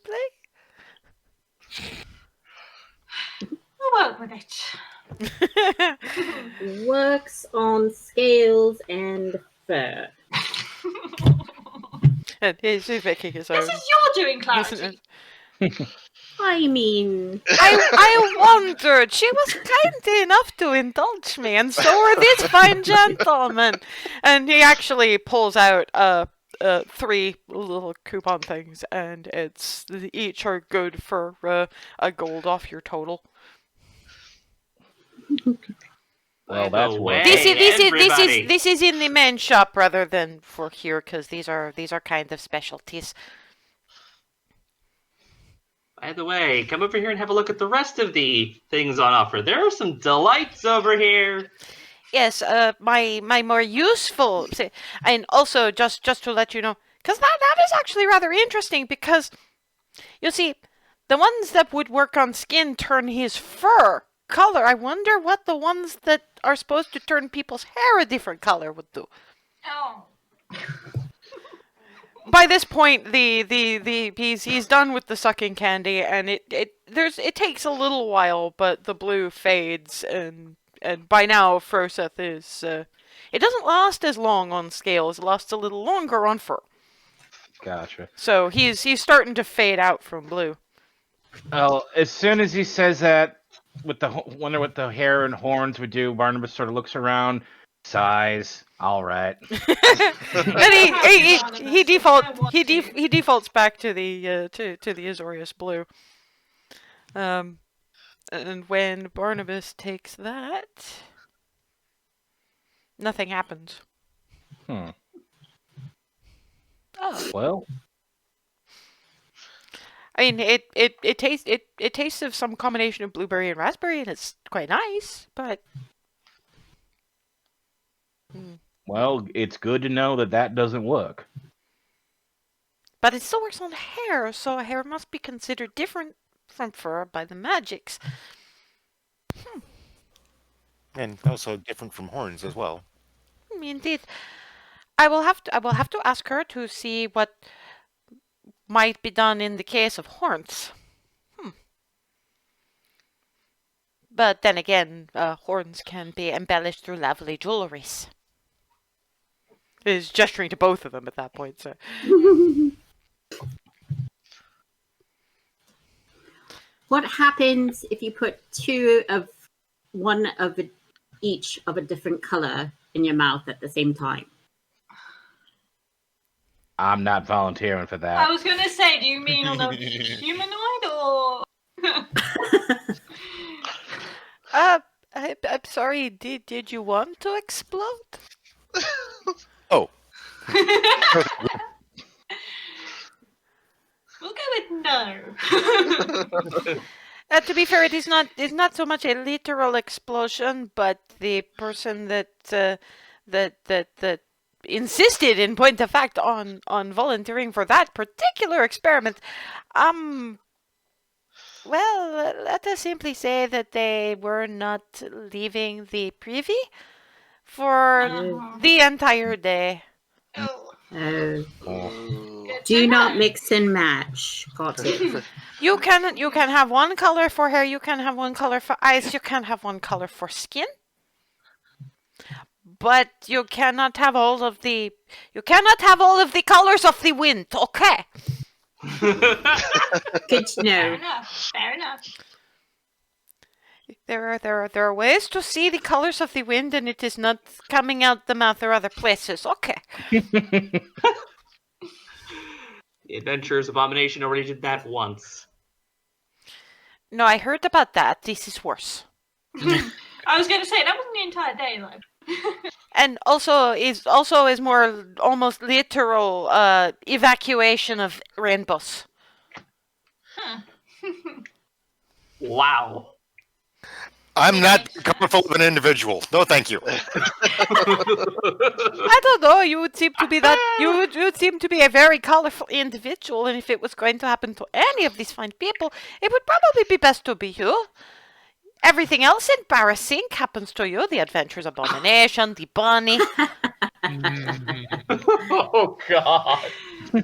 We'll work with it. Works on scales and fur. And he's making his own. This is your doing, Clarity. I mean, I wondered. She was kind enough to indulge me, and so were these fine gentlemen. And he actually pulls out 3 little coupon things, and each are good for a gold off your total. Well, that's worth This is in the main shop rather than for here, because these are kind of specialties. By the way, come over here and have a look at the rest of the things on offer. There are some delights over here. Yes, my more useful, and also just to let you know, because that is actually rather interesting, because you see, the ones that would work on skin turn his fur color. I wonder what the ones that are supposed to turn people's hair a different color would do. Oh. By this point, he's done with the sucking candy, and it takes a little while, but the blue fades, and by now Froseth is it doesn't last as long on scales. It lasts a little longer on fur. Gotcha. So he's starting to fade out from blue. Well, as soon as he says that, wonder what the hair and horns would do. Barnabas sort of looks around, sighs. All right. And he defaults back to the azorius blue. And when Barnabas takes that, nothing happens. Oh. Oh. Well. I mean, it tastes of some combination of blueberry and raspberry, and it's quite nice, but. Well, it's good to know that doesn't work. But it still works on hair, so hair must be considered different from fur by the magics. And also different from horns as well. Indeed. I will have to ask her to see what might be done in the case of horns. But then again, horns can be embellished through lovely jewelries. He's gesturing to both of them at that point, so. What happens if you put one of each of a different color in your mouth at the same time? I'm not volunteering for I that. was gonna say, do you mean on a humanoid or? I'm sorry, did you want to explode? Oh, We'll go with no. To be fair, it's not so much a literal explosion, but the person that insisted, in point of fact, on volunteering for that particular experiment, well, let us simply say that they were not leaving the privy for the entire day. Oh, Oh. good Do to not know. mix and match. Got it. You can have one color for hair, you can have one color for eyes, you can have one color for skin. But you cannot have all of the colors of the wind, okay? Good to Fair know. enough. Fair enough. There are ways to see the colors of the wind and it is not coming out the mouth or other places, okay? The Adventurers Abomination already did that once. No, I heard about that. This is worse. I was gonna say that wasn't the entire day though. And also is more almost literal evacuation of rainbows. Huh. Wow. I'm not colorful of an individual. No, thank you. I don't know. You would seem to be you would seem to be a very colorful individual, and if it was going to happen to any of these fine people, it would probably be best to be you. Everything else embarrassing happens to you: the Adventures Abomination, the bunny. Oh God.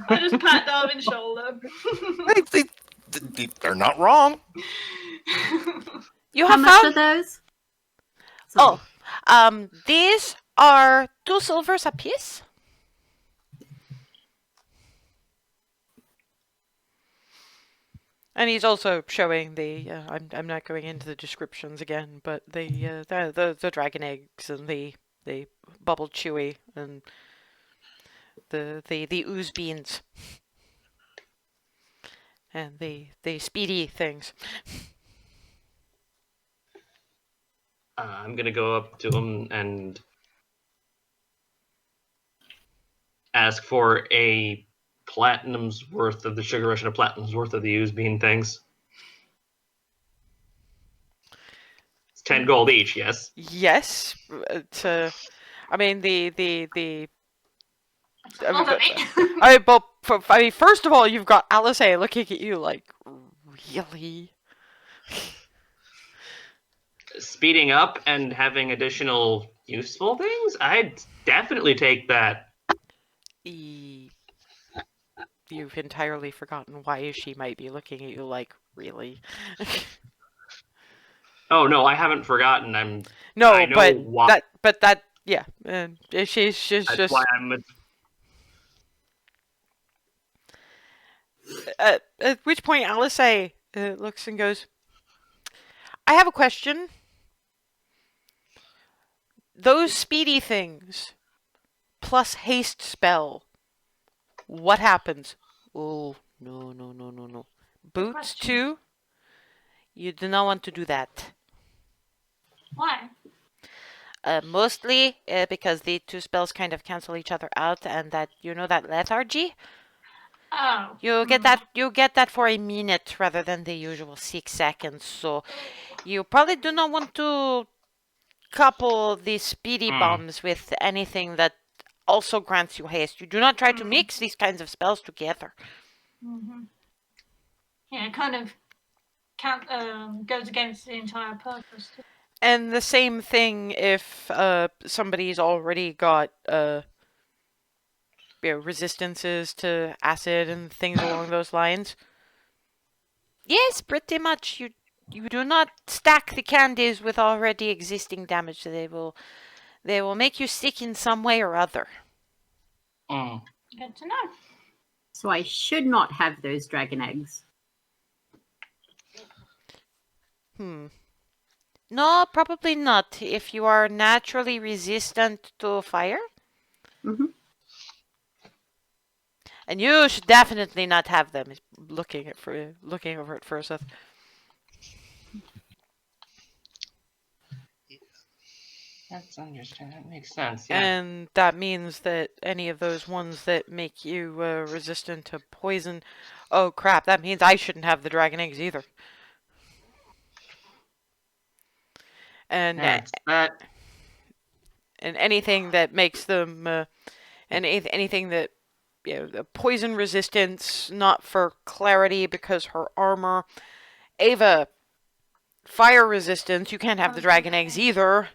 I just pat Darwin's shoulder. They're not wrong. You How have much are found. those? Oh, Sorry. these are 2 silvers apiece. And he's also showing the. I'm not going into the descriptions again, but the dragon eggs and the bubble chewy and the ooze beans and the speedy things. I'm gonna go up to him and ask for a platinum's worth of the sugar rush and a platinum's worth of the ooze bean things. It's 10 gold each, yes. Yes, I mean the That's a lot of it. I mean, first of all, you've got Alice looking at you like, really? Speeding up and having additional useful things? I'd definitely take that. You've entirely forgotten why she might be looking at you like, really? Oh no, I haven't forgotten. No, I know why. yeah. She's That's just. why I'm. At which point Alice looks and goes, I have a question. Those speedy things plus haste spell, what happens? Oh, no. Boots question. too? You do not want to do that. Why? Mostly because the 2 spells kind of cancel each other out, and that that lethargy. Oh. You get that for a minute rather than the usual 6 seconds. So you probably do not want to couple these speedy bombs with anything that also grants you haste. You do not try to mix these kinds of spells together. Mm-hmm. Yeah, it kind of goes against the entire purpose. And the same thing if somebody's already got resistances to acid and things along those lines? Yes, pretty much. You do not stack the candies with already existing damage. They will make you sick in some way or other. Mm. Good to know. So I should not have those dragon eggs. No, probably not. If you are naturally resistant to fire. Mm-hmm. And you should definitely not have them. Looking over at Furseth. That's understandable. That makes sense. Yeah. And that means that any of those ones that make you resistant to poison. Oh crap! That means I shouldn't have the dragon eggs either. And That's that. and anything that makes them anything that the poison resistance, not for clarity because her armor. Ava, fire resistance. You can't have the dragon eggs either.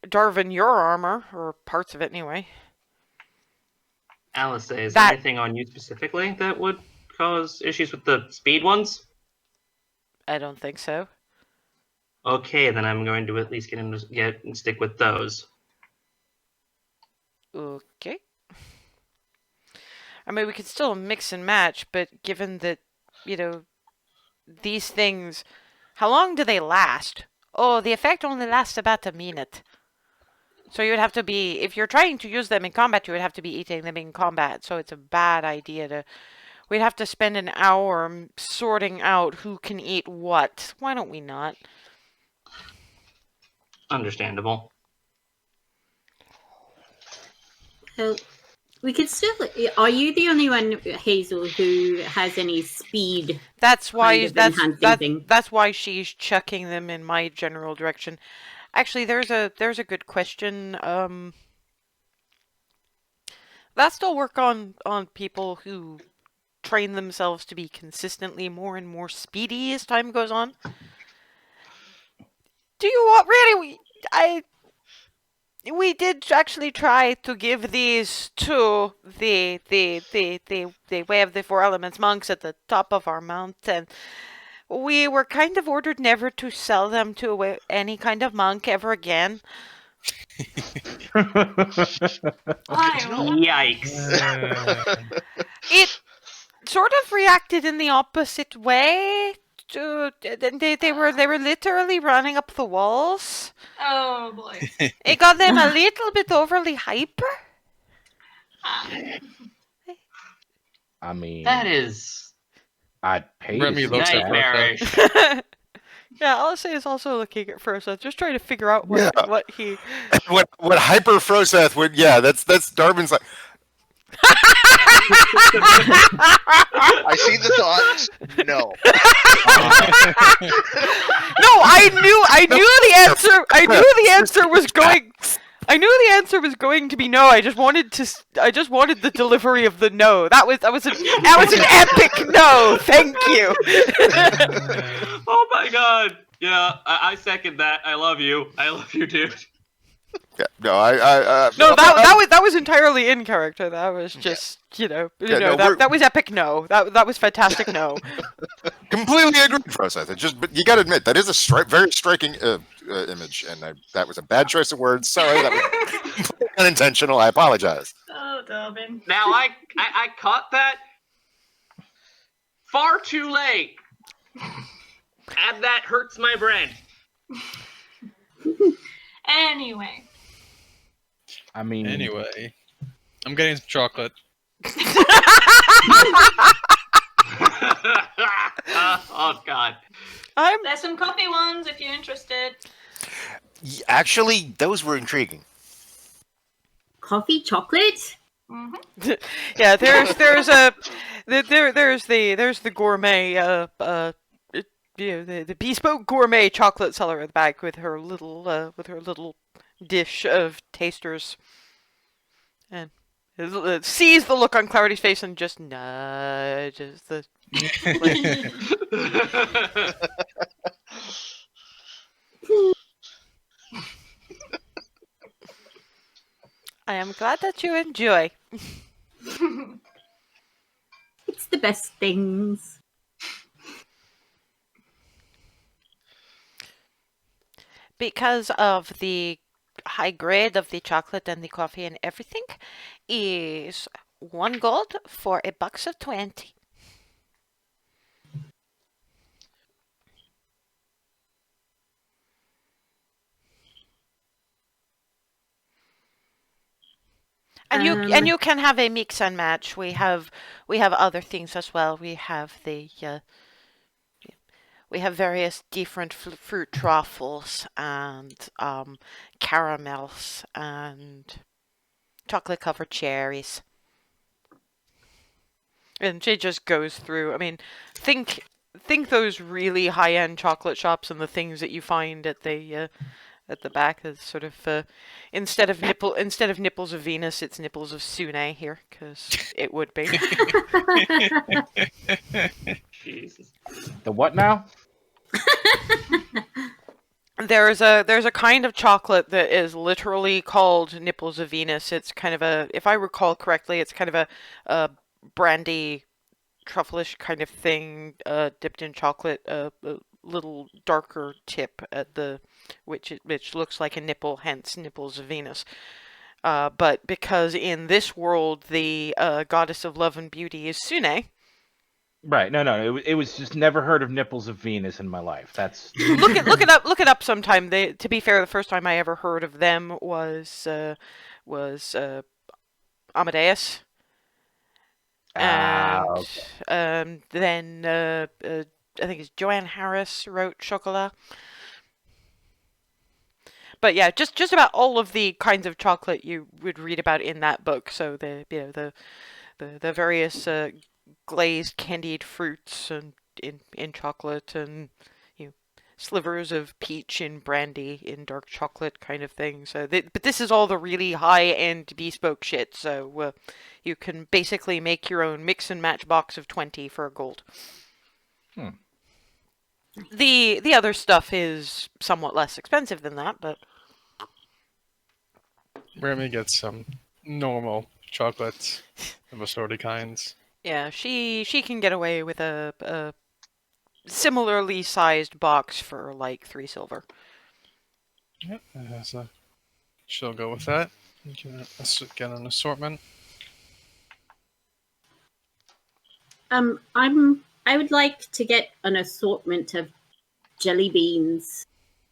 Darvin, your armor, or parts of it anyway. Alice, is there anything on you specifically that would cause issues with the speed ones? I don't think so. Okay, then I'm going to at least get and stick with those. Okay. I mean, we could still mix and match, but given that, these things, how long do they last? Oh, the effect only lasts about a minute. So you would have to be, if you're trying to use them in combat, you would have to be eating them in combat. So it's a bad idea to, we'd have to spend an hour sorting out who can eat what. Why don't we not? Understandable. We could still. Are you the only one, Hazel, who has any speed? That's why that's why she's chucking them in my general direction. Actually, there's a good question. That still work on people who train themselves to be consistently more and more speedy as time goes on. Do you want really? We did actually try to give these to the Way of the Four Elements monks at the top of our mountain. We were kind of ordered never to sell them to any kind of monk ever again. Yikes. It sort of reacted in the opposite way. They were literally running up the walls. Oh boy. It got them a little bit overly hyper. I mean, That is I'd pay Remy to looks see at that. nightmarish. Yeah, Alice is also looking at Furseth, just trying to figure out what he. What hyper Froseth would? Yeah, that's Darwin's like. I see the thoughts. No. No, I knew the answer. I knew the answer was going. I knew the answer was going to be no. I just wanted the delivery of the no. That was an epic no. Thank you. Oh my god. Yeah, I second that. I love you. I love you, dude. Yeah, no, No, that was entirely in character. That was just that was epic no. That was fantastic no. completely agree, Froseth. But you got to admit that is a very striking image, and that was a bad choice of words. Sorry, that was completely unintentional. I apologize. Oh, Darwin. Now I caught that far too late. And that hurts my brain. Anyway. I mean, Anyway, I'm getting some chocolate. Oh god. There's some coffee ones if you're interested. Actually, those were intriguing. Coffee, chocolate. Mm-hmm. Yeah, there's the gourmet the bespoke gourmet chocolate seller in the back with her little dish of tasters, and sees the look on Clarity's face and just nudges the. glad that you enjoy. It's the best things. Because of the high grade of the chocolate and the coffee and everything, is 1 gold for a box of 20. And you can have a mix and match. We have other things as well. We have various different fruit truffles and caramels and chocolate covered cherries. And she just goes through. I mean, think those really high end chocolate shops and the things that you find at the back is sort of instead of nipples of Venus, it's nipples of Sune here, because it would be. Jesus. The what now? There's a kind of chocolate that is literally called nipples of Venus. It's kind of if I recall correctly, it's kind of a brandy truffleish kind of thing, dipped in chocolate, a little darker tip at the which looks like a nipple, hence nipples of Venus. But because in this world the goddess of love and beauty is Sune. Right. No. It was just never heard of nipples of Venus in my life. That's Look it up sometime. To be fair, the first time I ever heard of them was Amadeus. And okay. then I think it's Joanne Harris wrote Chocolat. But yeah, just about all of the kinds of chocolate you would read about in that book. So the various glazed candied fruits and in chocolate, and slivers of peach in brandy in dark chocolate kind of thing. So but this is all the really high end bespoke shit. So you can basically make your own mix and match box of 20 for a gold. The other stuff is somewhat less expensive than that, but Remy gets some normal chocolates of assorted kinds. yeah, she can get away with a similarly sized box for like 3 silver. Yep, she'll go with that. You can get an assortment. I would like to get an assortment of jelly beans.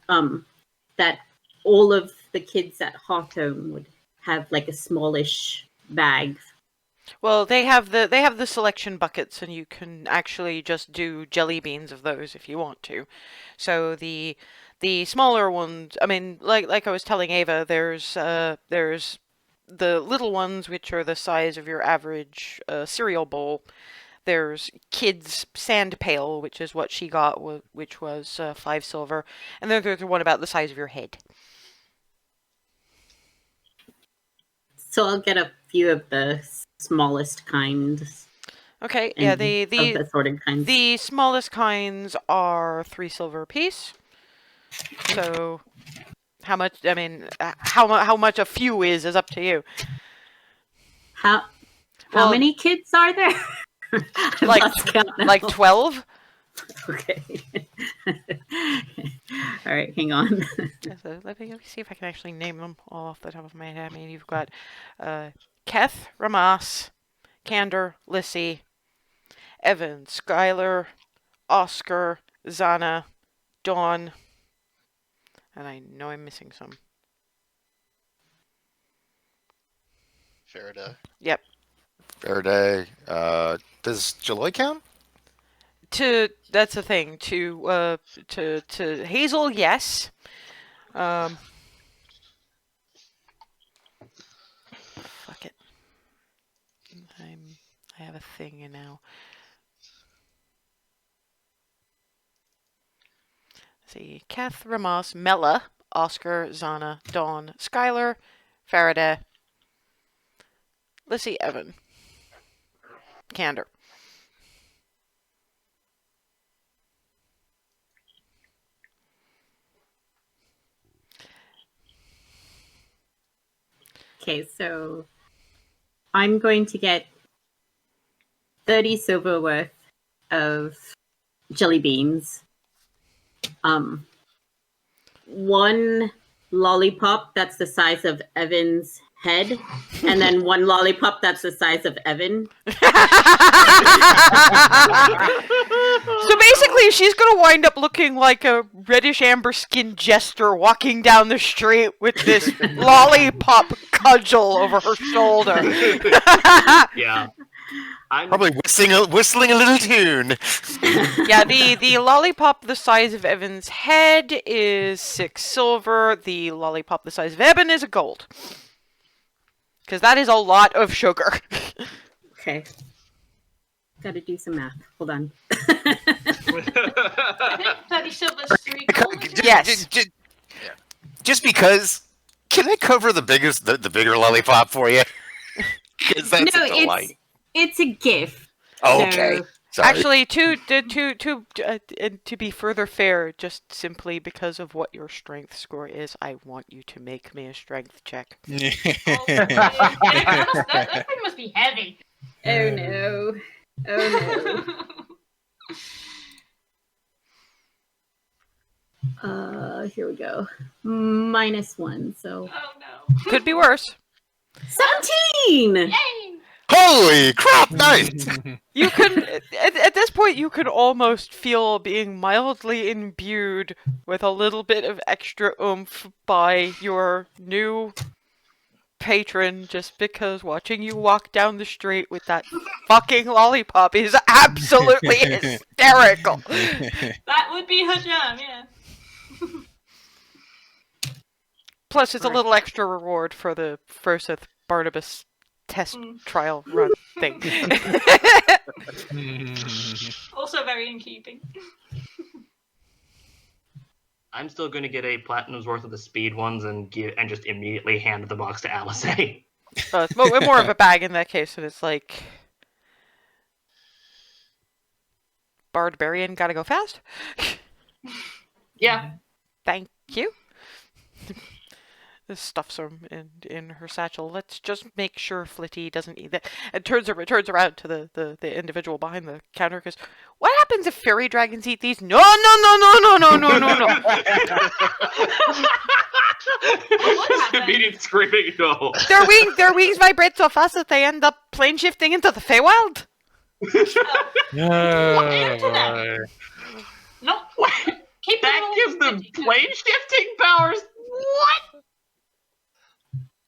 That all of the kids at Hawthorne would have like a smallish bag. Well, they have the selection buckets, and you can actually just do jelly beans of those if you want to. So the smaller ones, I mean, like I was telling Ava, there's the little ones, which are the size of your average cereal bowl. There's kids sand pail, which is what she got, which was 5 silver, and then there's the one about the size of your head. So I'll get a few of the smallest kinds. Okay, yeah, Of the assorted kinds. The smallest kinds are 3 silver apiece. So, how much? I mean, how much a few is up to you. How Well, many kids are there? I've like lost count now. like 12. Okay. All right, hang on. So let me see if I can actually name them all off the top of my head. I mean, you've got Keth, Ramas, Candor, Lissy, Evan, Skylar, Oscar, Zana, Dawn, and I know I'm missing some. Faraday. Yep. Faraday. Does Jaloy count? That's the thing. To Hazel, yes. Fuck it. I have a thing now. Let's see, Kath, Ramos, Mella, Oscar, Zana, Dawn, Skylar, Faraday, Lissy, Evan, Candor. Okay, so I'm going to get 30 silver worth of jelly beans. One lollipop that's the size of Evan's head, and then one lollipop that's the size of Evan. So basically, she's gonna wind up looking like a reddish amber skinned jester walking down the street with this lollipop cudgel over her shoulder. Yeah. I'm Probably whistling a little tune. Yeah, the lollipop the size of Evan's head is 6 silver. The lollipop the size of Evan is a gold. Because that is a lot of sugar. Okay. Gotta do some math. Hold on. I think 30 silver's 3 gold. isn't it? Yes. Just because, can I cover the bigger lollipop for you? Because that's No, a delight. it's a gift. Okay. So, Sorry. Actually, to be further fair, just simply because of what your strength score is, I want you to make me a strength check. Oh, yeah, that thing must be heavy. oh no. Oh no. Here we go. -1, so Oh no. Could be worse. 17! Yay! Holy crap! Nice. You can, at this point, you could almost feel being mildly imbued with a little bit of extra oomph by your new patron, just because watching you walk down the street with that fucking lollipop is absolutely hysterical. That would be her jam, yeah. Plus, it's a little extra reward for the Froseth Barnabas test trial run thing. Also very in keeping. I'm still going to get a platinum's worth of the speed ones and just immediately hand the box to Alice. Hey. It's more of a bag in that case, and it's like Barbarian gotta go fast. Yeah. Thank you. This stuffs them in her satchel. Let's just make sure Flitty doesn't eat that. And turns around to the individual behind the counter because what happens if fairy dragons eat these? No. Immediate screaming no. Their wings vibrate so fast that they end up plane shifting into the Feywild. Oh, No. Keep That them gives them plane shifting powers? What?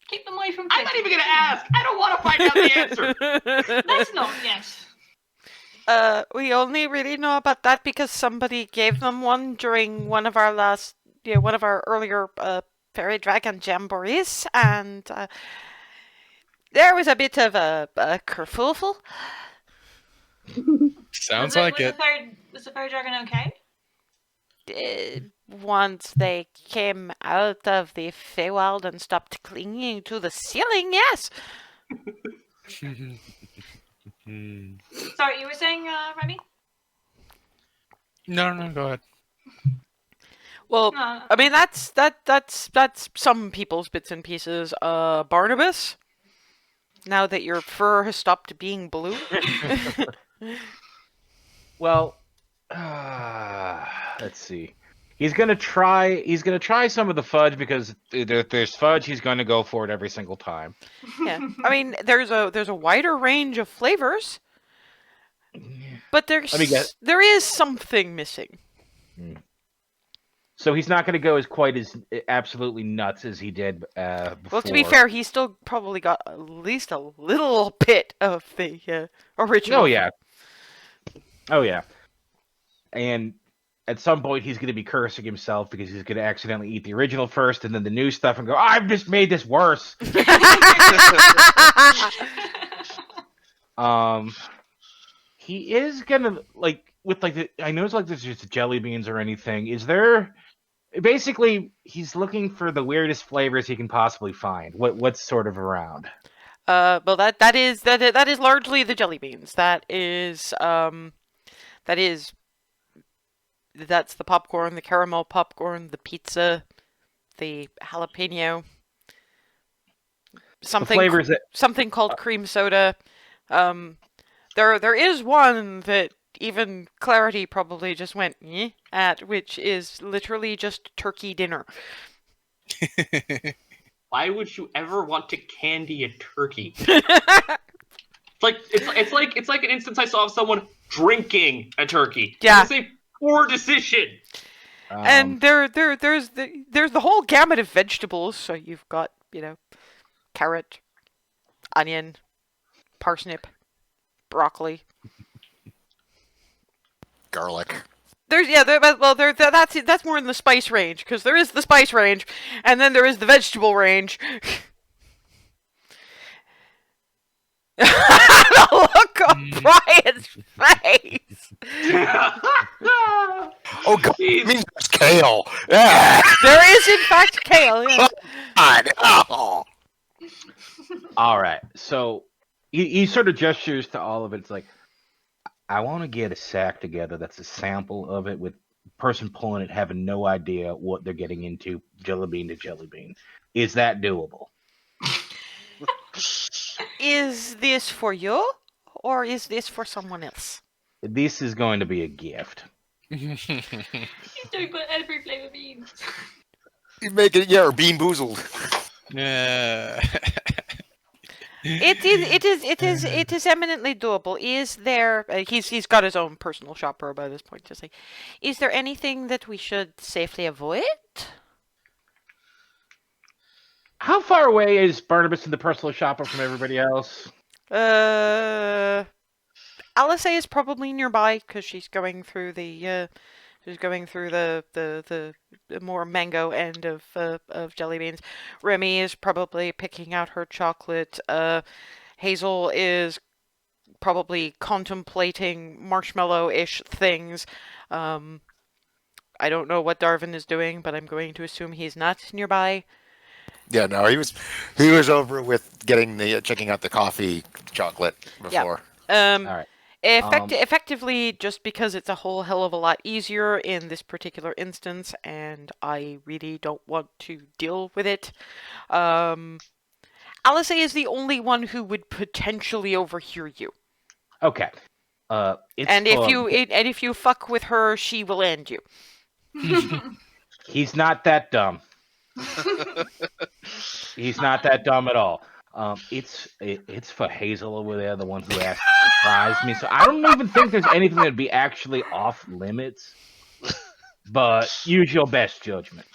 Keep them away from I'm not even going to ask. I don't want to find out the answer. Let's not, yes. We only really know about that because somebody gave them one during one of our earlier fairy dragon jamborees, and there was a bit of a kerfuffle. sounds like it. Was the fairy dragon okay? Once they came out of the Feywild and stopped clinging to the ceiling, yes. Sorry, you were saying, Remy? No, go ahead. Well, No. I mean that's some people's bits and pieces. Barnabas, now that your fur has stopped being blue. Well, let's see. He's gonna try some of the fudge because there's fudge. He's gonna go for it every single time. Yeah, I mean there's a wider range of flavors, but there is something missing. So he's not gonna go as quite as absolutely nuts as he did before. Well, to be fair, he still probably got at least a little bit of the original. Oh yeah. And at some point, he's going to be cursing himself because he's going to accidentally eat the original first and then the new stuff and go, I've just made this worse. He is going to, I know it's like there's just jelly beans or anything. Is there, basically, he's looking for the weirdest flavors he can possibly find. What's sort of around? Well, that is largely the jelly beans. That's the popcorn, the caramel popcorn, the pizza, the jalapeno. something flavors that something called cream soda. There is one that even Clarity probably just went at, which is literally just turkey dinner. Why would you ever want to candy a turkey? It's like an instance I saw of someone drinking a turkey. Yeah. It's a poor decision. And there's the whole gamut of vegetables. So you've got, carrot, onion, parsnip, broccoli. Garlic. That's more in the spice range, because there is the spice range, and then there is the vegetable range. The look on Brian's face. Oh God! It means there's kale. Yeah. There is, in fact, kale. Yeah. God. Oh. All right. So he sort of gestures to all of it. It's like, I want to get a sack together that's a sample of it with the person pulling it having no idea what they're getting into, jelly bean to jelly bean. Is that doable? Is this for you, or is this for someone else? This is going to be a gift. He's doing got every flavour beans. You make it, or bean boozled. Yeah. It is eminently doable. Is there? He's got his own personal shopper by this point. Just like, is there anything that we should safely avoid? How far away is Barnabas and the personal shopper from everybody else? Alice is probably nearby because she's going through the the more mango end of jelly beans. Remy is probably picking out her chocolate. Hazel is probably contemplating marshmallow-ish things. I don't know what Darvin is doing, but I'm going to assume he's not nearby. Yeah, no, he was over with getting checking out the coffee chocolate before. All right. Effectively, just because it's a whole hell of a lot easier in this particular instance, and I really don't want to deal with it. Alice is the only one who would potentially overhear you. Okay. If you fuck with her, she will end you. He's not that dumb. He's not that dumb at all. It's for Hazel over there, the one who asked to surprise me. So I don't even think there's anything that'd be actually off limits. But use your best judgment.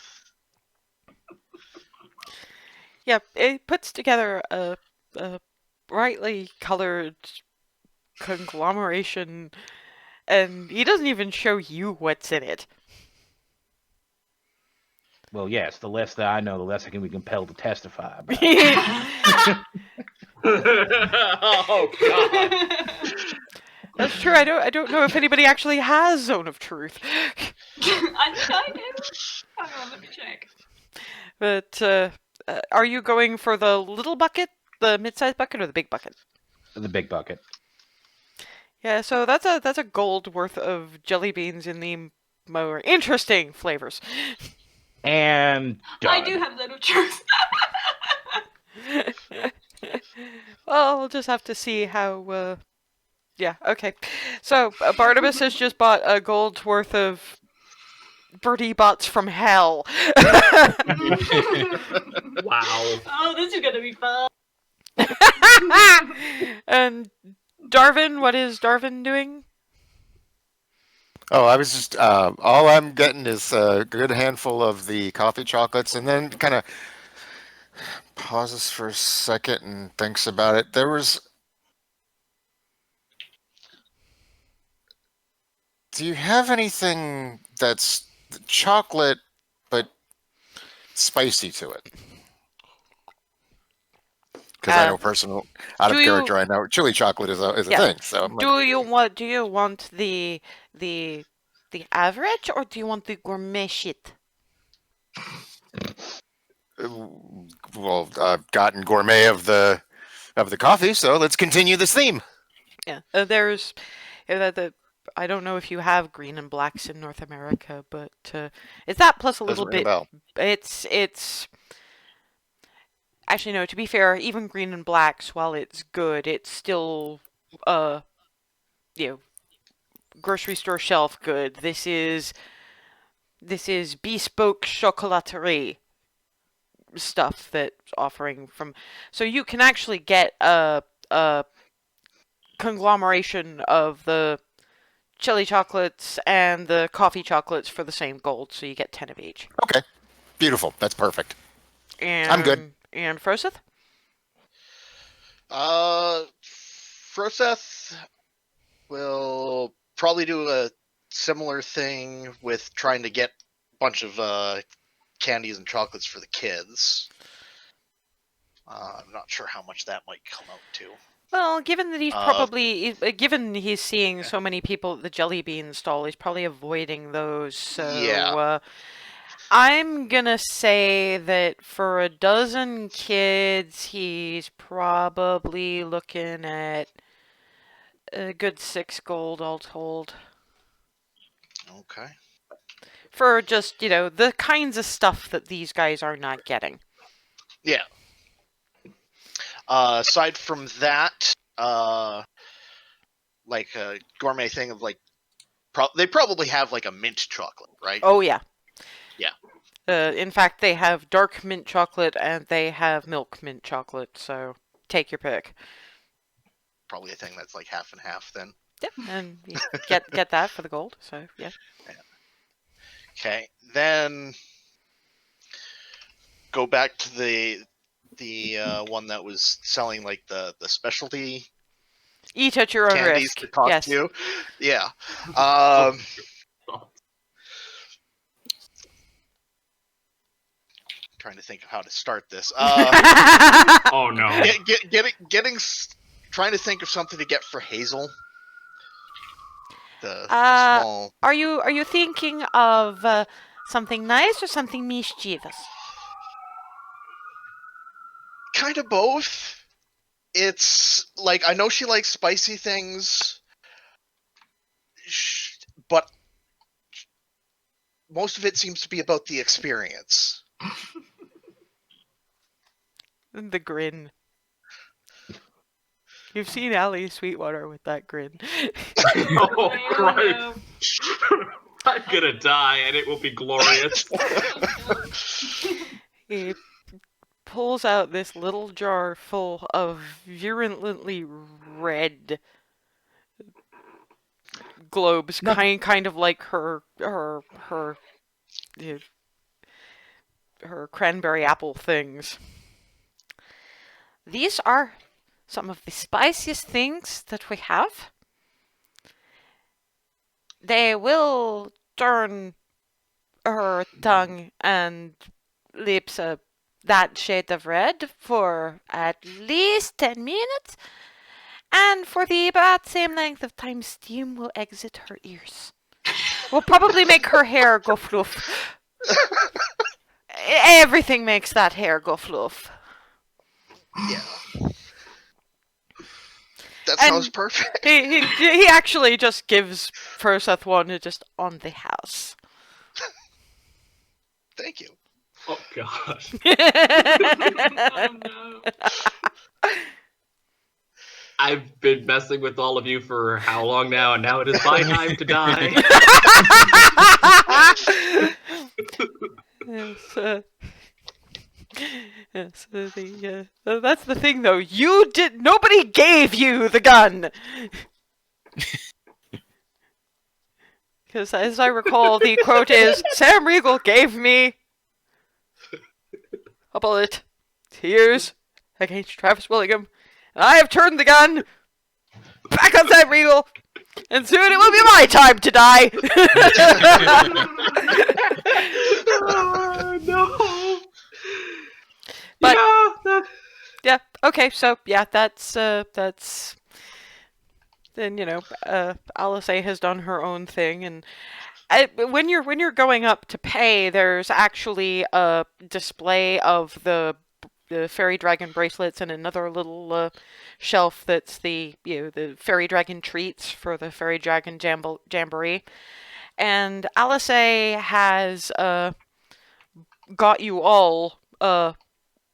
Yeah, it puts together a brightly colored conglomeration, and he doesn't even show you what's in it. Well, yes, the less that I know, the less I can be compelled to testify about. Oh God. That's true. I don't know if anybody actually has Zone of Truth. I think I do. Hang on, let me check. But are you going for the little bucket, the mid-sized bucket, or the big bucket? The big bucket. Yeah, so that's a gold worth of jelly beans in the more interesting flavors. And done. I do have Zone of Truth. Well, we'll just have to see how. Yeah, okay. So Barnabas has just bought a gold's worth of birdie bots from hell. Wow. Oh, this is gonna be fun. And Darvin, what is Darvin doing? Oh, I was just all I'm getting is a good handful of the coffee chocolates, and then kind of pauses for a second and thinks about it. Do you have anything that's chocolate but spicy to it? Because I know out of character, I know chili chocolate is a thing. So I'm do you want the average, or do you want the gourmet shit? Well, I've gotten gourmet of the coffee, so let's continue this theme. Yeah, there's I don't know if you have green and blacks in North America, but it's that plus a little Doesn't ring a bit. bell. It's actually, no, to be fair, even green and blacks, while it's good, it's still, uh, you know, grocery store shelf good. This is bespoke chocolaterie stuff that's offering from. So you can actually get a conglomeration of the chili chocolates and the coffee chocolates for the same gold, so you get 10 of each. Okay. Beautiful. That's perfect. And I'm good. And Froseth? Froseth will probably do a similar thing with trying to get a bunch of candies and chocolates for the kids. I'm not sure how much that might come out to. Well, given that given he's seeing so many people at the jelly bean stall, he's probably avoiding those. So Yeah. I'm gonna say that for a dozen kids, he's probably looking at a good 6 gold all told. Okay. For just, the kinds of stuff that these guys are not getting. Yeah. Aside from that, like a gourmet thing of like, they probably have like a mint chocolate, right? Oh, yeah. Yeah. In fact, they have dark mint chocolate and they have milk mint chocolate, so take your pick. Probably a thing that's like half and half then. Yep, and you get that for the gold, so yeah. Okay, then go back to the one that was selling like the specialty Eat at your own candies risk. that cost Yes. you. Yeah. Trying to think of how to start this. Oh no. Trying to think of something to get for Hazel. The Uh, small. Are you thinking of something nice or something mischievous? Kind of both. It's like, I know she likes spicy things, but most of it seems to be about the experience. The grin. You've seen Allie Sweetwater with that grin. Oh Christ. I'm gonna die and it will be glorious. He pulls out this little jar full of virulently red globes, kind of like her cranberry apple things. These are some of the spiciest things that we have. They will turn her tongue and lips that shade of red for at least 10 minutes, and for the about same length of time, steam will exit her ears. Will probably make her hair go fluff. Everything makes that hair go fluff. Yeah. That sounds perfect. He actually just gives Froseth one just on the house. Thank you. Oh god. Oh no. I've been messing with all of you for how long now, and now it is my time to die. That's the thing, though. Nobody gave you the gun. Because as I recall, the quote is, Sam Riegel gave me a bullet to use against Travis Willingham, and I have turned the gun back on Sam Riegel, and soon it will be my time to die. Oh, no. But yeah. yeah, okay, so yeah, that's then Alice A has done her own thing, and when you're going up to pay, there's actually a display of the fairy dragon bracelets and another little shelf that's the fairy dragon treats for the fairy dragon jamboree, and Alice A has got you all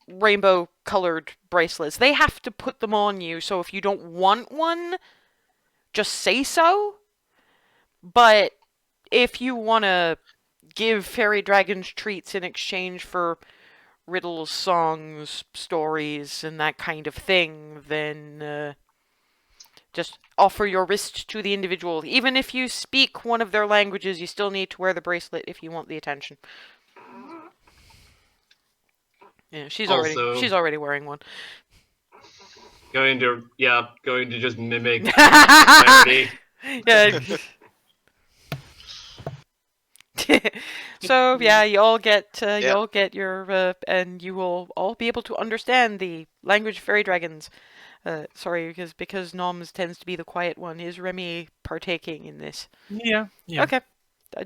rainbow colored bracelets. They have to put them on you, so if you don't want one, just say so. But if you want to give fairy dragons treats in exchange for riddles, songs, stories, and that kind of thing, then just offer your wrist to the individual. Even if you speak one of their languages, you still need to wear the bracelet if you want the attention. Yeah, she's already wearing one. Going to just mimic clarity. Yeah. So yeah, you all get your and you will all be able to understand the language of fairy dragons. Sorry, because Noms tends to be the quiet one. Is Remy partaking in this? Yeah. Okay.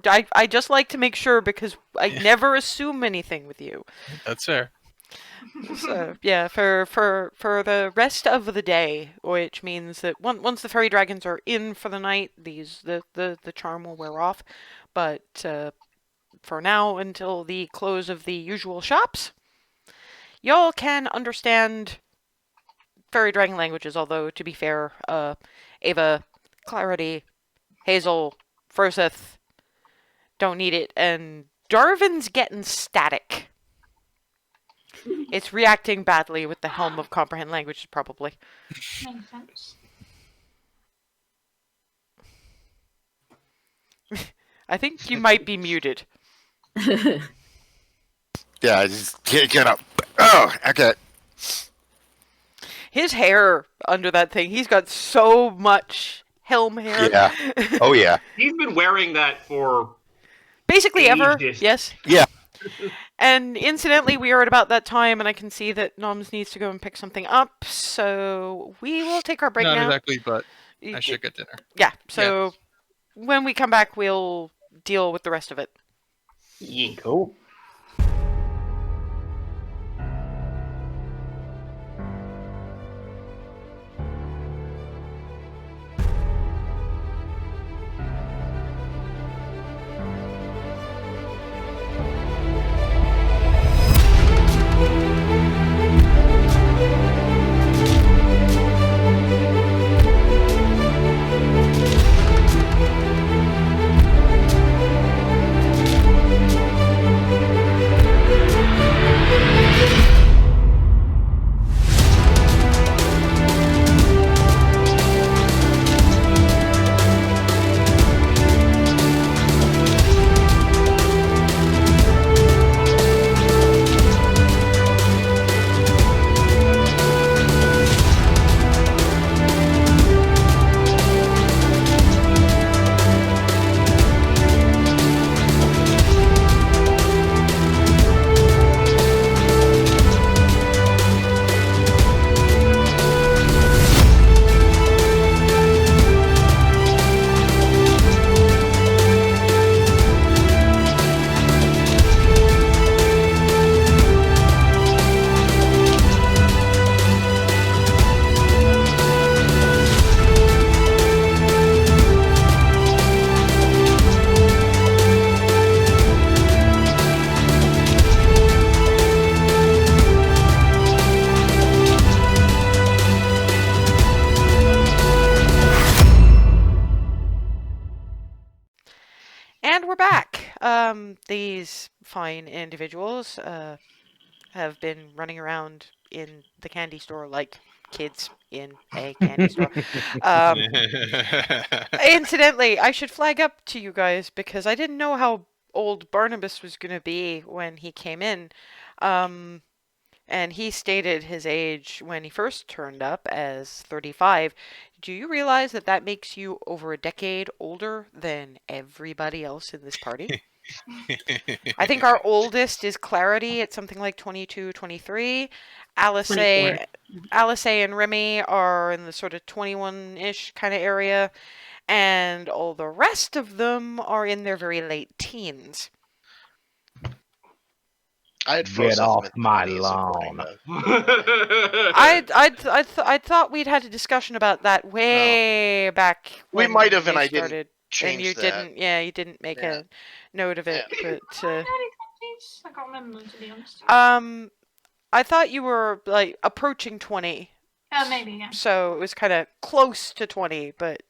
I just like to make sure because I never assume anything with you. That's fair. So yeah, for the rest of the day, which means that once the fairy dragons are in for the night, the charm will wear off. But for now, until the close of the usual shops, y'all can understand fairy dragon languages. Although to be fair, Ava, Clarity, Hazel, Froseth don't need it, and Darvin's getting static. It's reacting badly with the Helm of Comprehend Languages, probably. Makes sense. I think you might be muted. Yeah, I just can't get up. Oh, okay. His hair under that thing, he's got so much helm hair. Yeah. Oh, yeah. He's been wearing that for Basically ever, ages. yes. Yeah. And incidentally, we are at about that time, and I can see that Noms needs to go and pick something up, so we will take our break Not now. exactly, but I should get dinner. Yeah, so when we come back, we'll deal with the rest of it. Yeah. Cool. And we're back. These fine individuals have been running around in the candy store like kids in a candy store. Incidentally, I should flag up to you guys because I didn't know how old Barnabas was going to be when he came in. And he stated his age when he first turned up as 35. Do you realize that that makes you over a decade older than everybody else in this party? I think our oldest is Clarity at something like 22, 23. Alice 24. and Remy are in the sort of 21-ish kind of area. And all the rest of them are in their very late teens. I had Get frozen off my lawn. I thought we'd had a discussion about that way back. We when might have, and we I didn't started, change and you that. didn't. Yeah, you didn't make Yeah. a note of it. Yeah. But I can't remember, to be honest. I thought you were like approaching 20, Maybe, yeah. so it was kind of close to 20, but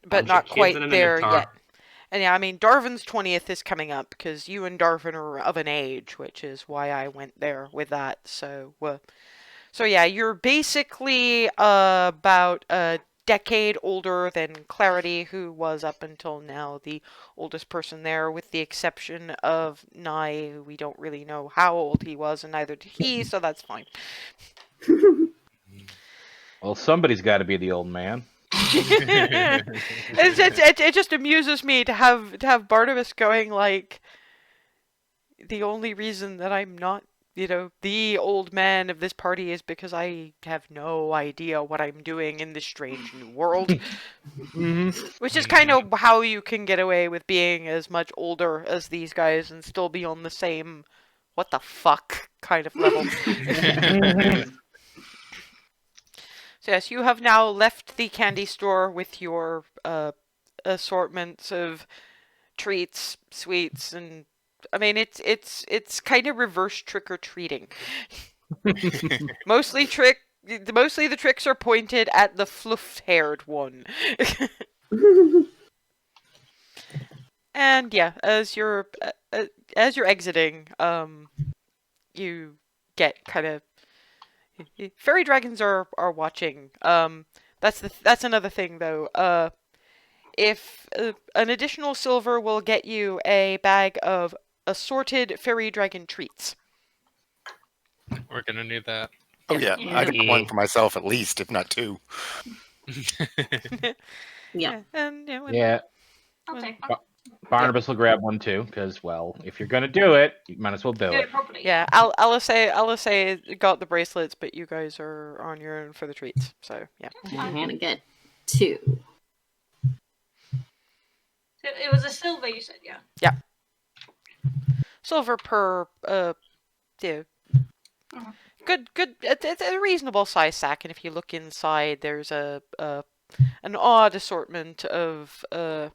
Bunch not of kids quite in a there minotaur. yet. And yeah, I mean, Darvin's 20th is coming up because you and Darvin are of an age, which is why I went there with that. So, so yeah, you're basically about a decade older than Clarity, who was up until now the oldest person there, with the exception of Nye, who we don't really know how old he was, and neither did he, so that's fine. Well, somebody's got to be the old man. It just amuses me to have Barnabas going like, the only reason that I'm not, the old man of this party is because I have no idea what I'm doing in this strange new world. Which is kind of how you can get away with being as much older as these guys and still be on the same what the fuck kind of level. So yes, you have now left the candy store with your assortments of treats, sweets, and I mean it's kind of reverse trick or treating. Mostly the tricks are pointed at the fluff-haired one. And yeah, as you're exiting, you get kind of fairy dragons are watching. That's another thing though. If an additional silver will get you a bag of assorted fairy dragon treats. We're gonna need that. Oh yeah, I got Yeah. one for myself at least, if not two. Yeah. And Yeah, I'll take one. Ba- Barnabas will grab one too, because, well, if you're going to do it, you might as well do Do it. it properly. yeah, Alice got the bracelets, but you guys are on your own for the treats. So yeah. I'm gonna get 2. So it was a silver, you said, yeah. Silver per yeah. Mhm. Good. It's a reasonable size sack, and if you look inside, there's an odd assortment of the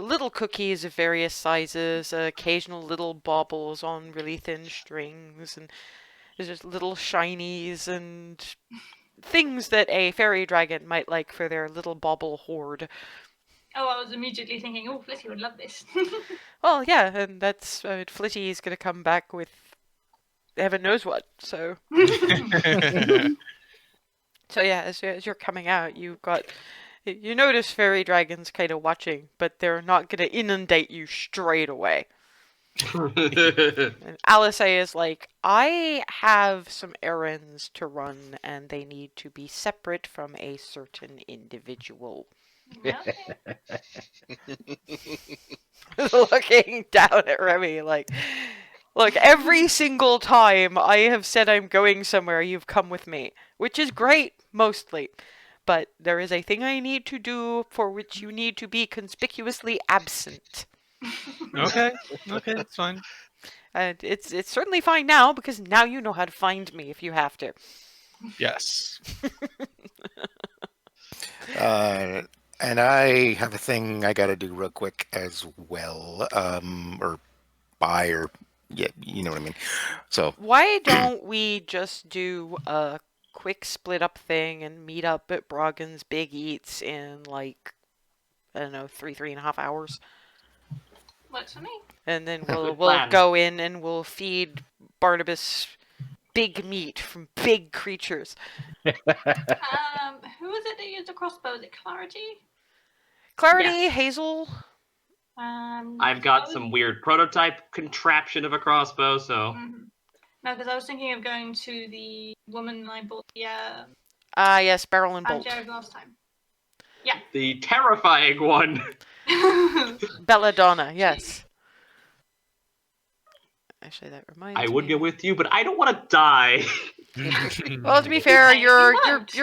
little cookies of various sizes, occasional little baubles on really thin strings, and there's just little shinies and things that a fairy dragon might like for their little bauble hoard. Oh, I was immediately thinking, oh, Flitty would love this. Well, yeah, and that's Flitty's gonna come back with heaven knows what. So yeah, as you're coming out, you notice fairy dragons kind of watching, but they're not gonna inundate you straight away. And Alice is like, I have some errands to run, and they need to be separate from a certain individual. Okay. Looking down at Remy like, look, every single time I have said I'm going somewhere, you've come with me, which is great, mostly. But there is a thing I need to do for which you need to be conspicuously absent. Okay, that's fine. And it's certainly fine now, because now you know how to find me if you have to. Yes. And I have a thing I got to do real quick as well, or buy, or yeah, you know what I mean. So Why don't we just do a quick split up thing and meet up at Broggan's Big Eats in like, I don't know, 3.5 hours? Works for me. And then Good we'll plan. go in and we'll feed Barnabas big meat from big creatures. Who was it that used the crossbow? Was it Clarity? Clarity, Hazel. I've got some weird prototype contraption of a crossbow, so Mhm. No, because I was thinking of going to the woman I bought the Yes, Barrel and Bolt. Jared last time. the terrifying one. Belladonna, yes. Actually, that reminds me. I would go with you, but I don't want to die. Well, to be fair, You you're won't.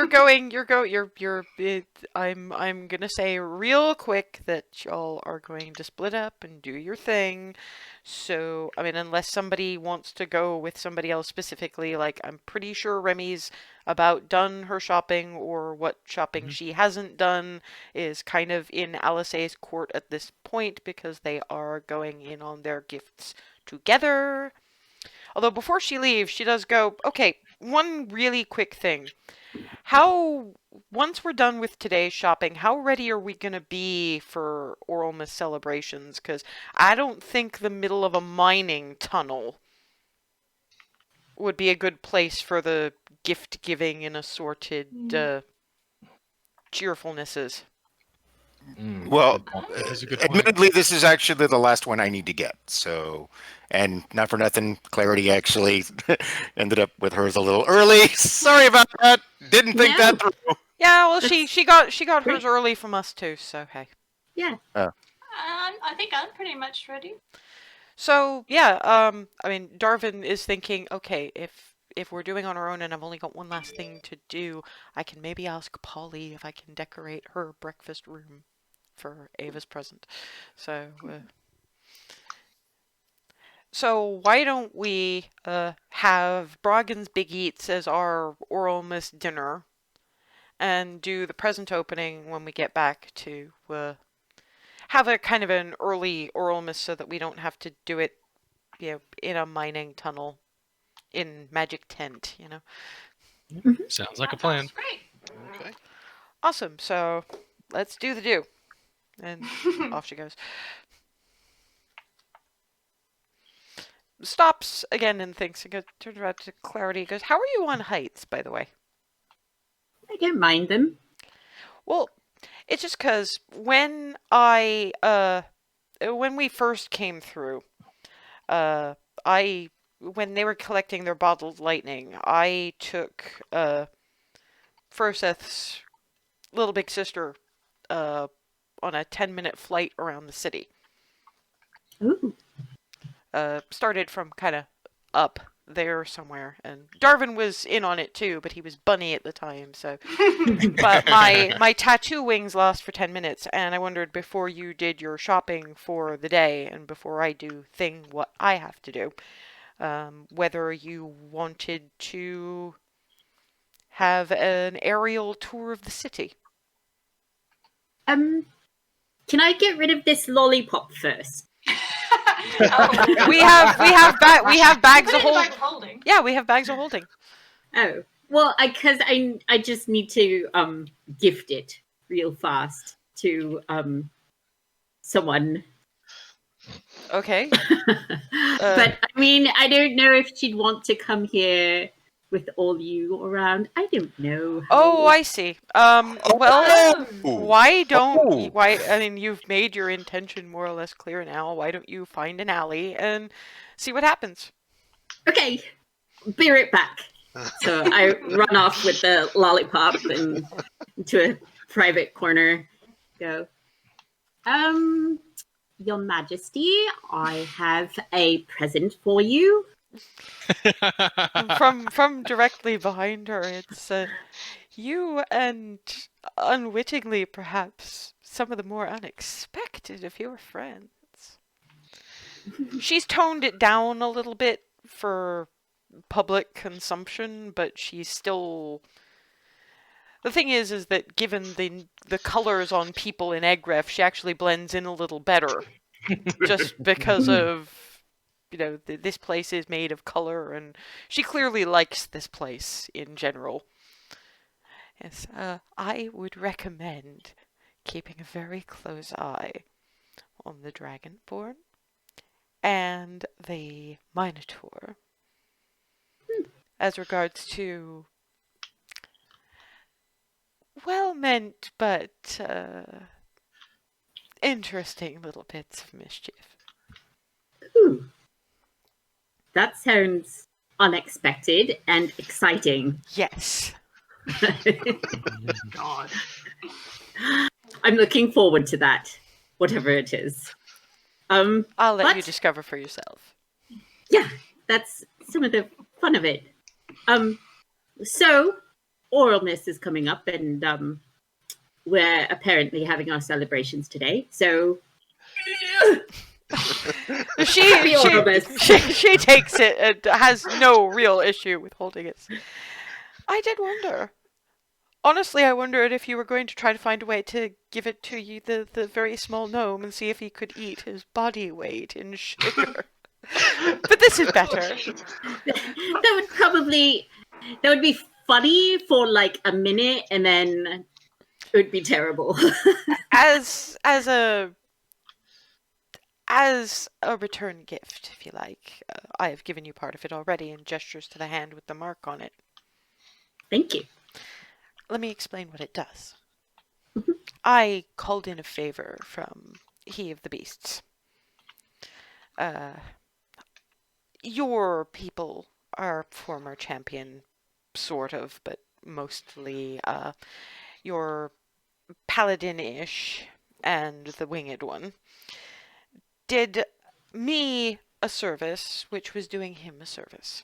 I'm gonna say real quick that y'all are going to split up and do your thing. So, I mean, unless somebody wants to go with somebody else specifically, like I'm pretty sure Remy's about done her shopping, or what shopping she hasn't done is kind of in Alice's court at this point, because they are going in on their gifts together. Although before she leaves, she does go, okay, one really quick thing. Once we're done with today's shopping, how ready are we going to be for Oral Miss celebrations? Because I don't think the middle of a mining tunnel would be a good place for the gift giving and assorted cheerfulnesses. Well, That's a good point. admittedly, this is actually the last one I need to get. So, and not for nothing, Clarity actually ended up with hers a little early. Sorry about that. Didn't think No. that through. Yeah, well, That's she got great. hers early from us too. So hey. Yeah. I think I'm pretty much ready. So yeah, I mean, Darvin is thinking, okay, if we're doing on our own and I've only got one last thing to do, I can maybe ask Polly if I can decorate her breakfast room for Ava's present. So, so why don't we have Broggin's Big Eats as our Oral Miss dinner, and do the present opening when we get back to have a kind of an early Oral Miss so that we don't have to do it, in a mining tunnel in Magic Tent, Sounds like a That plan. sounds great. Okay. Awesome. So let's do the do. And off she goes. Stops again and thinks and turns around to Clarity and goes, how are you on heights, by the way? I don't mind them. Well, it's just because when we first came through, when they were collecting their bottled lightning, I took Froseth's little big sister on a 10-minute flight around the city. Ooh. Started from kind of up there somewhere, and Darvin was in on it too, but he was bunny at the time, so but my tattoo wings last for 10 minutes, and I wondered, before you did your shopping for the day and before I do what I have to do, whether you wanted to have an aerial tour of the city. Can I get rid of this lollipop first? Oh. We have bags of Put it in the holding. bag of holding. Yeah, we have bags of holding. Oh, well, because I just need to gift it real fast to someone. Okay. But I mean, I don't know if she'd want to come here with all you around. I don't know. Oh, I see. Well, Ooh. why don't Oh. why? I mean, you've made your intention more or less clear now. Why don't you find an alley and see what happens? Okay, be right back. So I run off with the lollipop and into a private corner. Go. Your Majesty, I have a present for you. From directly behind her, it's you and, unwittingly perhaps, some of the more unexpected of your friends. She's toned it down a little bit for public consumption, but she's still... The thing is that given the colors on people in Egref, she actually blends in a little better. Just because of, this place is made of color, and she clearly likes this place in general. Yes, I would recommend keeping a very close eye on the Dragonborn and the Minotaur. As regards to well-meant but interesting little bits of mischief. Ooh. That sounds unexpected and exciting. Yes. God. I'm looking forward to that, whatever it is. I'll let you but- discover for yourself. Yeah, that's some of the fun of it. So Oral Miss is coming up, and we're apparently having our celebrations today. So Happy Oral Miss. she takes it and has no real issue with holding it. I did wonder. Honestly, I wondered if you were going to try to find a way to give it to you, the very small gnome, and see if he could eat his body weight in sugar. But this is better. That would be funny for like a minute, and then it would be terrible. As a return gift, if you like, I have given you part of it already and gestures to the hand with the mark on it. Thank you. Let me explain what it does. I called in a favor from He of the Beasts. Your people are former champion, sort of, but mostly your paladin-ish and the winged one did me a service, which was doing him a service.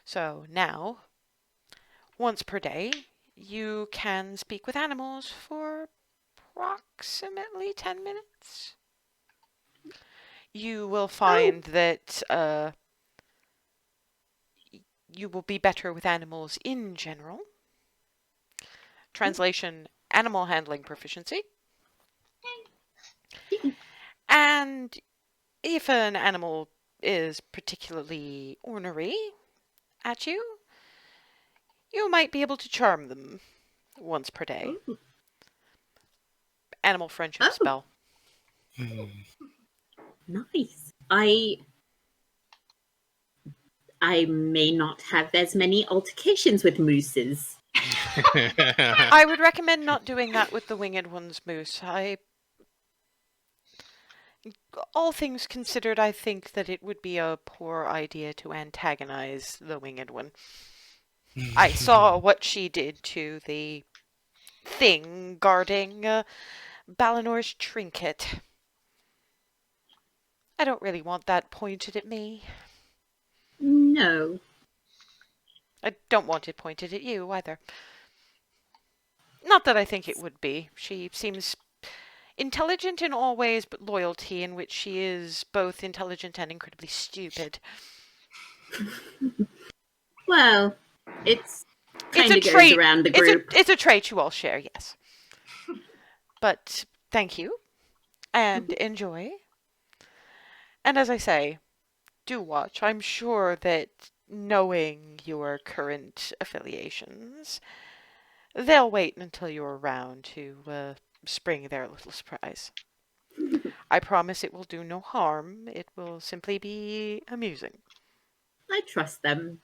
So now, once per day, you can speak with animals for approximately 10 minutes. You will find that you will be better with animals in general. Translation, animal handling proficiency. And if an animal is particularly ornery at you, you might be able to charm them once per day. Ooh. Animal friendship spell. Nice. I may not have as many altercations with mooses. I would recommend not doing that with the winged one's moose. All things considered, I think that it would be a poor idea to antagonize the winged one. I saw what she did to the thing guarding Balinor's trinket. I don't really want that pointed at me. No. I don't want it pointed at you either. Not that I think it would be. She seems intelligent in all ways but loyalty, in which she is both intelligent and incredibly stupid. Well, it's It's kind a of goes trait. around the group. It's a trait you all share, yes. But thank you, and enjoy. And as I say, do watch. I'm sure that knowing your current affiliations, they'll wait until you're around to spring their little surprise. I promise it will do no harm. It will simply be amusing. I trust them.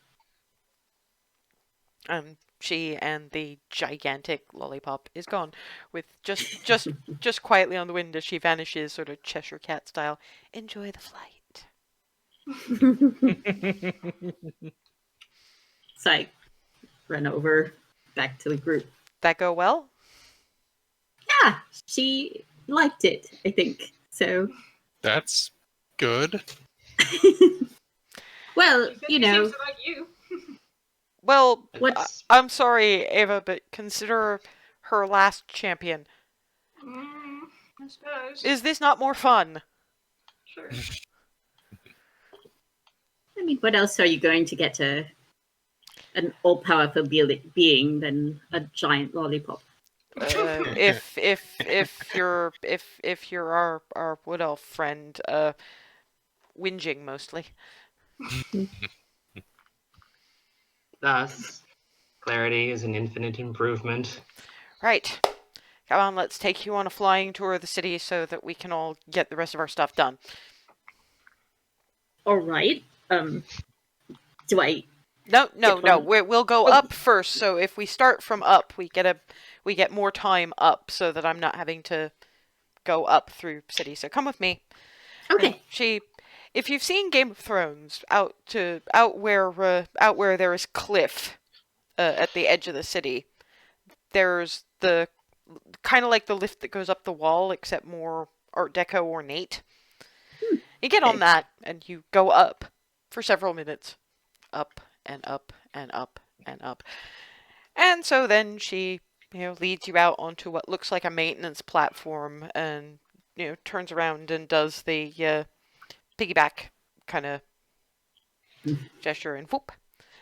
She and the gigantic lollipop is gone, with just quietly on the wind as she vanishes, sort of Cheshire Cat style. Enjoy the flight. So I run over back to the group. That go well? Yeah, she liked it, I think. So, That's good. well, He seems to like you. Well, What's- I'm sorry, Ava, but consider her last champion. I suppose. Is this not more fun? Sure. I mean, what else are you going to get to an all-powerful being than a giant lollipop? If you're our wood elf friend, whinging mostly. Thus, clarity is an infinite improvement. Right. Come on, let's take you on a flying tour of the city so that we can all get the rest of our stuff done. All right. Do I? No. one? We'll go up first. So if we start from up, we get more time up, so that I'm not having to go up through city. So come with me. Okay. And if you've seen Game of Thrones, out where there is cliff at the edge of the city, there's the kind of like the lift that goes up the wall, except more Art Deco ornate. You get on that, and you go up for several minutes. Up and up and up and up. And so then she, leads you out onto what looks like a maintenance platform, and, turns around and does the piggyback kind of gesture, and whoop.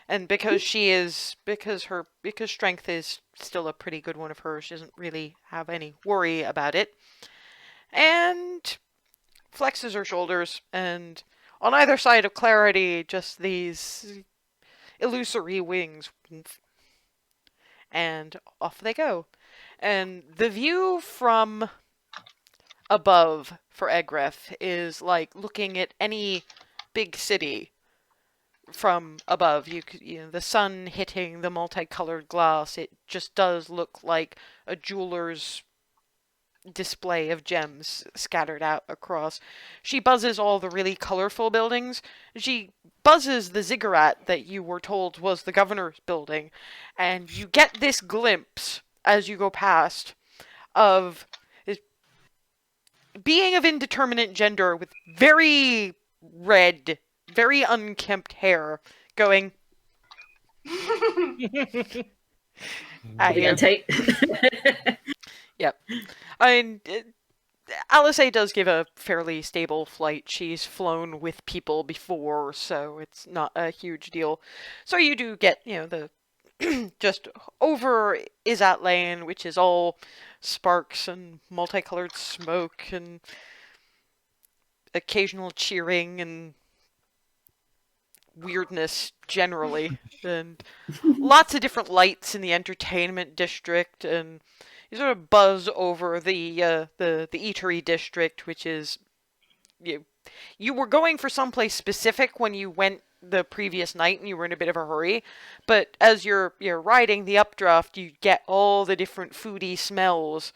And because strength is still a pretty good one of hers, she doesn't really have any worry about it. And flexes her shoulders and on either side of Clarity, just these illusory wings. And off they go. And the view from above for Egref is like looking at any big city from above. The sun hitting the multicolored glass. It just does look like a jeweler's display of gems scattered out across. She buzzes all the really colorful buildings. She buzzes the ziggurat that you were told was the governor's building, and you get this glimpse as you go past of this being of indeterminate gender with very red, very unkempt hair going at you. Yep. I mean, Alice A does give a fairly stable flight. She's flown with people before, so it's not a huge deal. So you do get, the just over Izat Lane, which is all sparks and multicolored smoke and occasional cheering and weirdness generally, and lots of different lights in the entertainment district, and you sort of buzz over the eatery district, which is you were going for someplace specific when you went the previous night and you were in a bit of a hurry, but as you're riding the updraft, you get all the different foodie smells.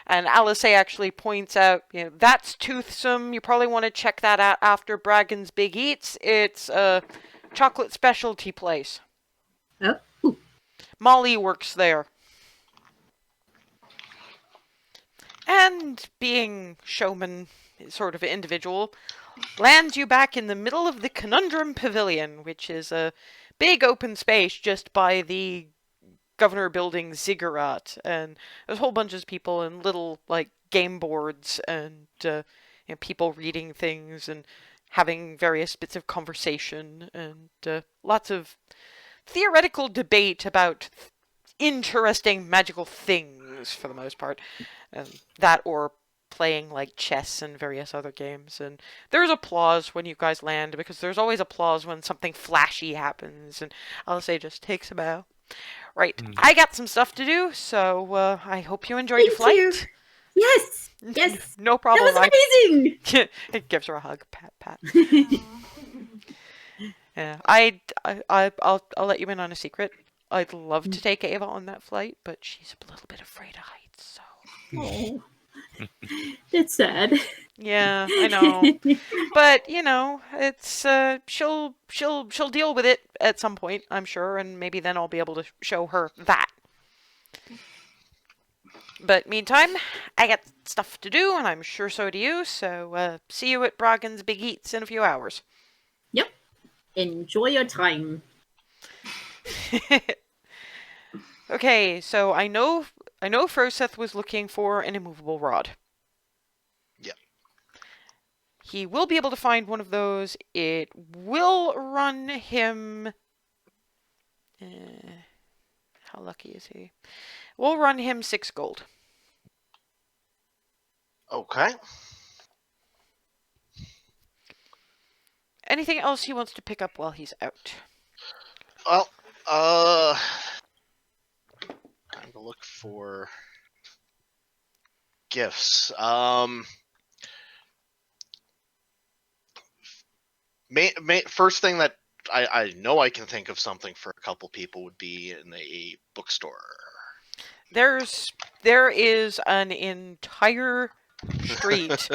And Alice A actually points out, that's toothsome. You probably want to check that out after Bragan's Big Eats. It's a chocolate specialty place. Oh. Molly works there. And being showman sort of individual, lands you back in the middle of the Conundrum Pavilion, which is a big open space just by the Governor Building ziggurat, and there's a whole bunch of people and little game boards and people reading things and having various bits of conversation and lots of theoretical debate about interesting magical things for the most part, and that or playing chess and various other games. And there's applause when you guys land, because there's always applause when something flashy happens, and I'll say just takes a bow. Right, I got some stuff to do, so I hope you enjoyed your flight. You. Yes, no problem. That was amazing. It gives her a hug, pat. Yeah, I'll let you in on a secret. I'd love to take Ava on that flight, but she's a little bit afraid of heights, so. Oh, that's sad. Yeah, I know, but it's she'll deal with it at some point, I'm sure, and maybe then I'll be able to show her that. But meantime, I got stuff to do, and I'm sure so do you. So see you at Bragan's Big Eats in a few hours. Yep. Enjoy your time. Okay, so I know Froseth was looking for an immovable rod. Yep. He will be able to find one of those. It will run him... how lucky is he? We'll run him 6 gold. Okay. Anything else he wants to pick up while he's out? Well, time to look for gifts. First thing that I know I can think of something for a couple people would be in a bookstore. There is an entire street.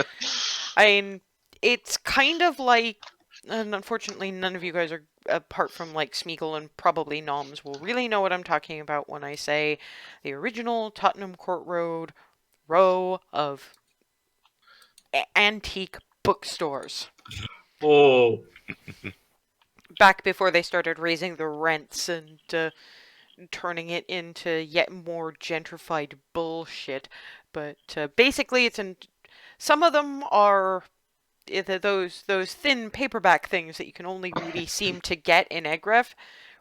I mean, it's kind of like, and unfortunately none of you guys are, apart from Smeagol and probably Noms, will really know what I'm talking about when I say the original Tottenham Court Road row of antique bookstores. Oh. Back before they started raising the rents and turning it into yet more gentrified bullshit. But basically, some of them are those thin paperback things that you can only really seem to get in Egref,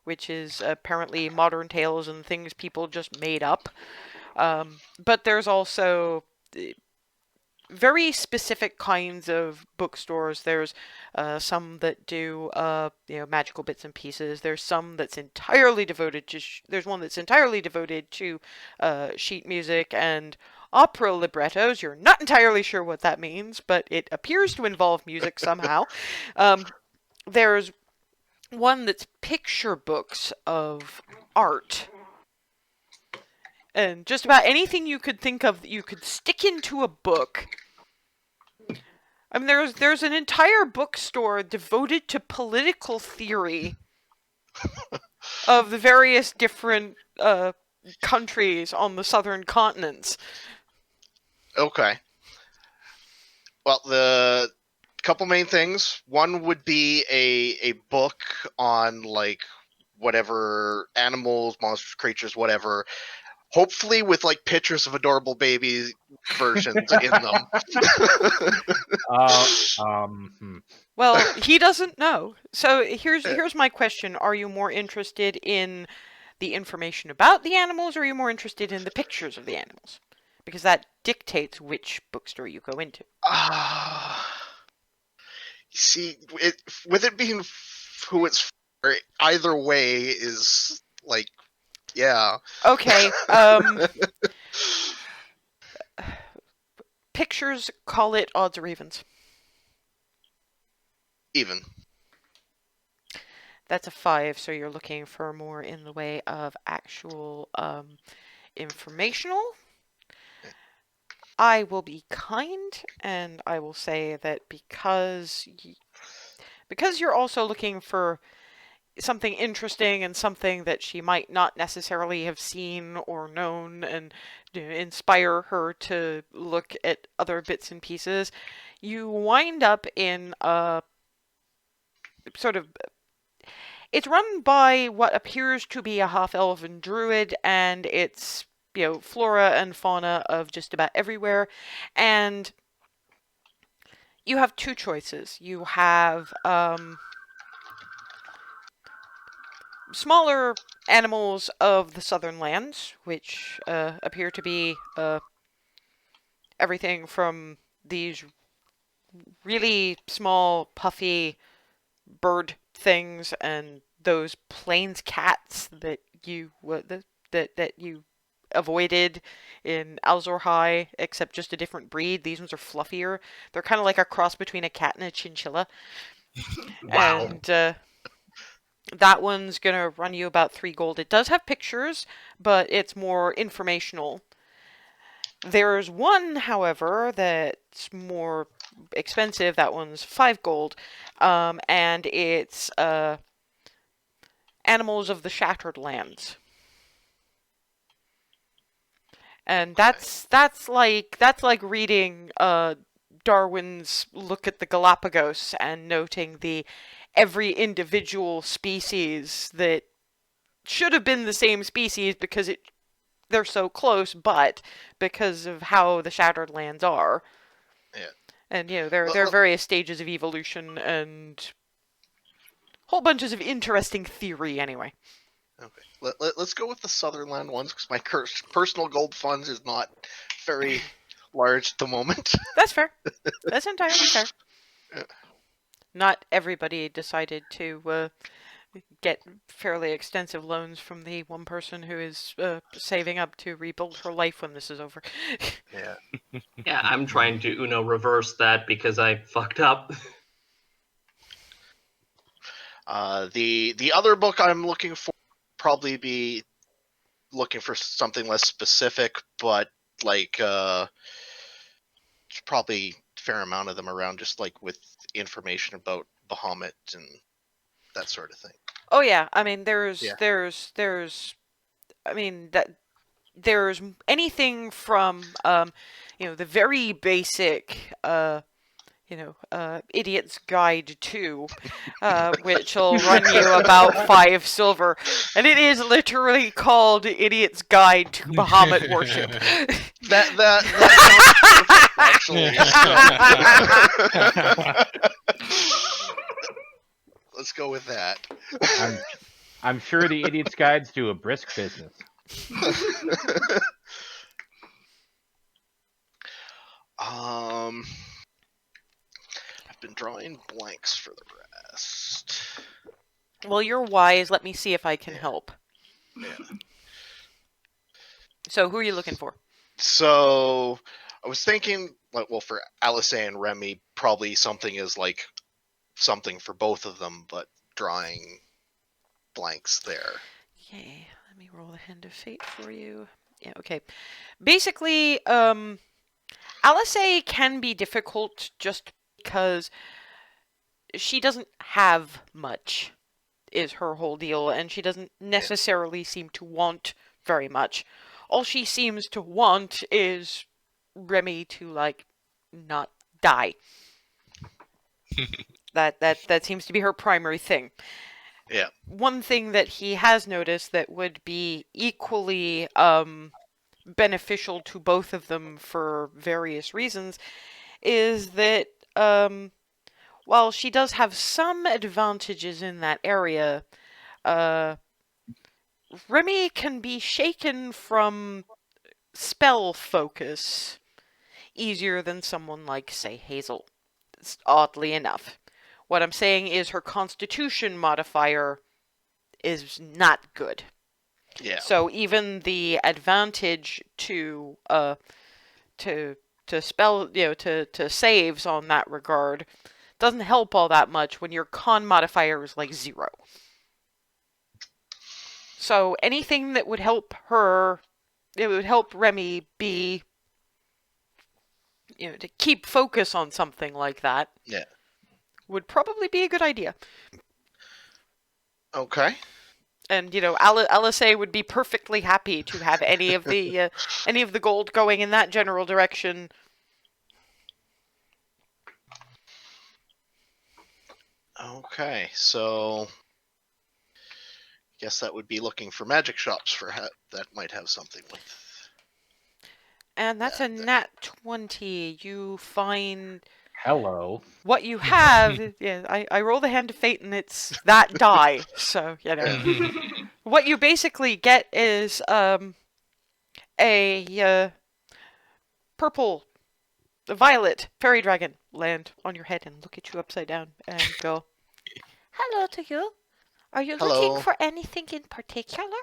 which is apparently modern tales and things people just made up. But there's also very specific kinds of bookstores. There's some that do magical bits and pieces. There's some that's entirely devoted to. There's one that's entirely devoted to sheet music and opera librettos. You're not entirely sure what that means, but it appears to involve music somehow. There's one that's picture books of art. And just about anything you could think of that you could stick into a book. I mean, there's an entire bookstore devoted to political theory of the various different countries on the southern continents. Okay. Well, the couple main things. One would be a book on like whatever animals, monsters, creatures, whatever. Hopefully with like pictures of adorable baby versions in them. Well, he doesn't know. So here's my question. Are you more interested in the information about the animals, or are you more interested in the pictures of the animals? Because that dictates which bookstore you go into. See, with it being who it's for, either way is like, yeah. Okay. Pictures, call it odds or evens. Even. That's a 5, so you're looking for more in the way of actual informational. I will be kind, and I will say that because you're also looking for something interesting and something that she might not necessarily have seen or known, and inspire her to look at other bits and pieces, you wind up in a sort of... It's run by what appears to be a half-elven druid, and it's, flora and fauna of just about everywhere. And you have two choices. You have smaller animals of the southern lands, which appear to be everything from these really small, puffy bird things and those plains cats that you that you avoided in Alzor High, except just a different breed. These ones are fluffier. They're kind of like a cross between a cat and a chinchilla. Wow. And that one's gonna run you about 3 gold. It does have pictures, but it's more informational. There's one, however, that's more expensive. That one's 5 gold, and it's Animals of the Shattered Lands. And that's like reading Darwin's Look at the Galapagos and noting the every individual species that should have been the same species because they're so close, but because of how the Shattered Lands are. Yeah. And there are various stages of evolution and whole bunches of interesting theory anyway. Okay. Let's go with the Sutherland ones because my personal gold funds is not very large at the moment. That's fair. That's entirely fair. Not everybody decided to get fairly extensive loans from the one person who is saving up to rebuild her life when this is over. Yeah. Yeah, I'm trying to Uno reverse that because I fucked up. The other book I'm looking for probably be looking for something less specific, but like there's probably a fair amount of them around, just like with information about Bahamut and that sort of thing. Oh yeah, I mean there's anything from the very basic Idiot's Guide to, which will run you about 5 silver, and it is literally called Idiot's Guide to Bahamut Worship. That sounds perfect, actually. Let's go with that. I'm sure the Idiot's Guides do a brisk business. drawing blanks for the rest. Well, you're wise. Let me see if I can Yeah. help. Yeah. So, who are you looking for? So I was thinking, like, well, for Alice and Remy, probably something is like something for both of them, but drawing blanks there. Okay, let me roll the hand of fate for you. Yeah, okay. Basically, Alice can be difficult just because she doesn't have much, is her whole deal, and she doesn't necessarily seem to want very much. All she seems to want is Remy to, like, not die. That seems to be her primary thing. Yeah. One thing that he has noticed that would be equally beneficial to both of them for various reasons is that while she does have some advantages in that area, Remy can be shaken from spell focus easier than someone like, say, Hazel. Oddly enough. What I'm saying is her constitution modifier is not good. Yeah. So even the advantage to spell, to saves on that regard doesn't help all that much when your con modifier is like 0. So anything that would help her, it would help Remy be, to keep focus on something like that. Yeah. Would probably be a good idea. Okay. And LSA would be perfectly happy to have any of the gold going in that general direction. Okay, so guess that would be looking for magic shops for that might have something with. And that's a nat 20. You find Hello. what you have. Yeah, I roll the hand of fate, and it's that die. So what you basically get is a purple, violet fairy dragon land on your head and look at you upside down and go, "Hello to you. Are you Hello. looking for anything in particular?"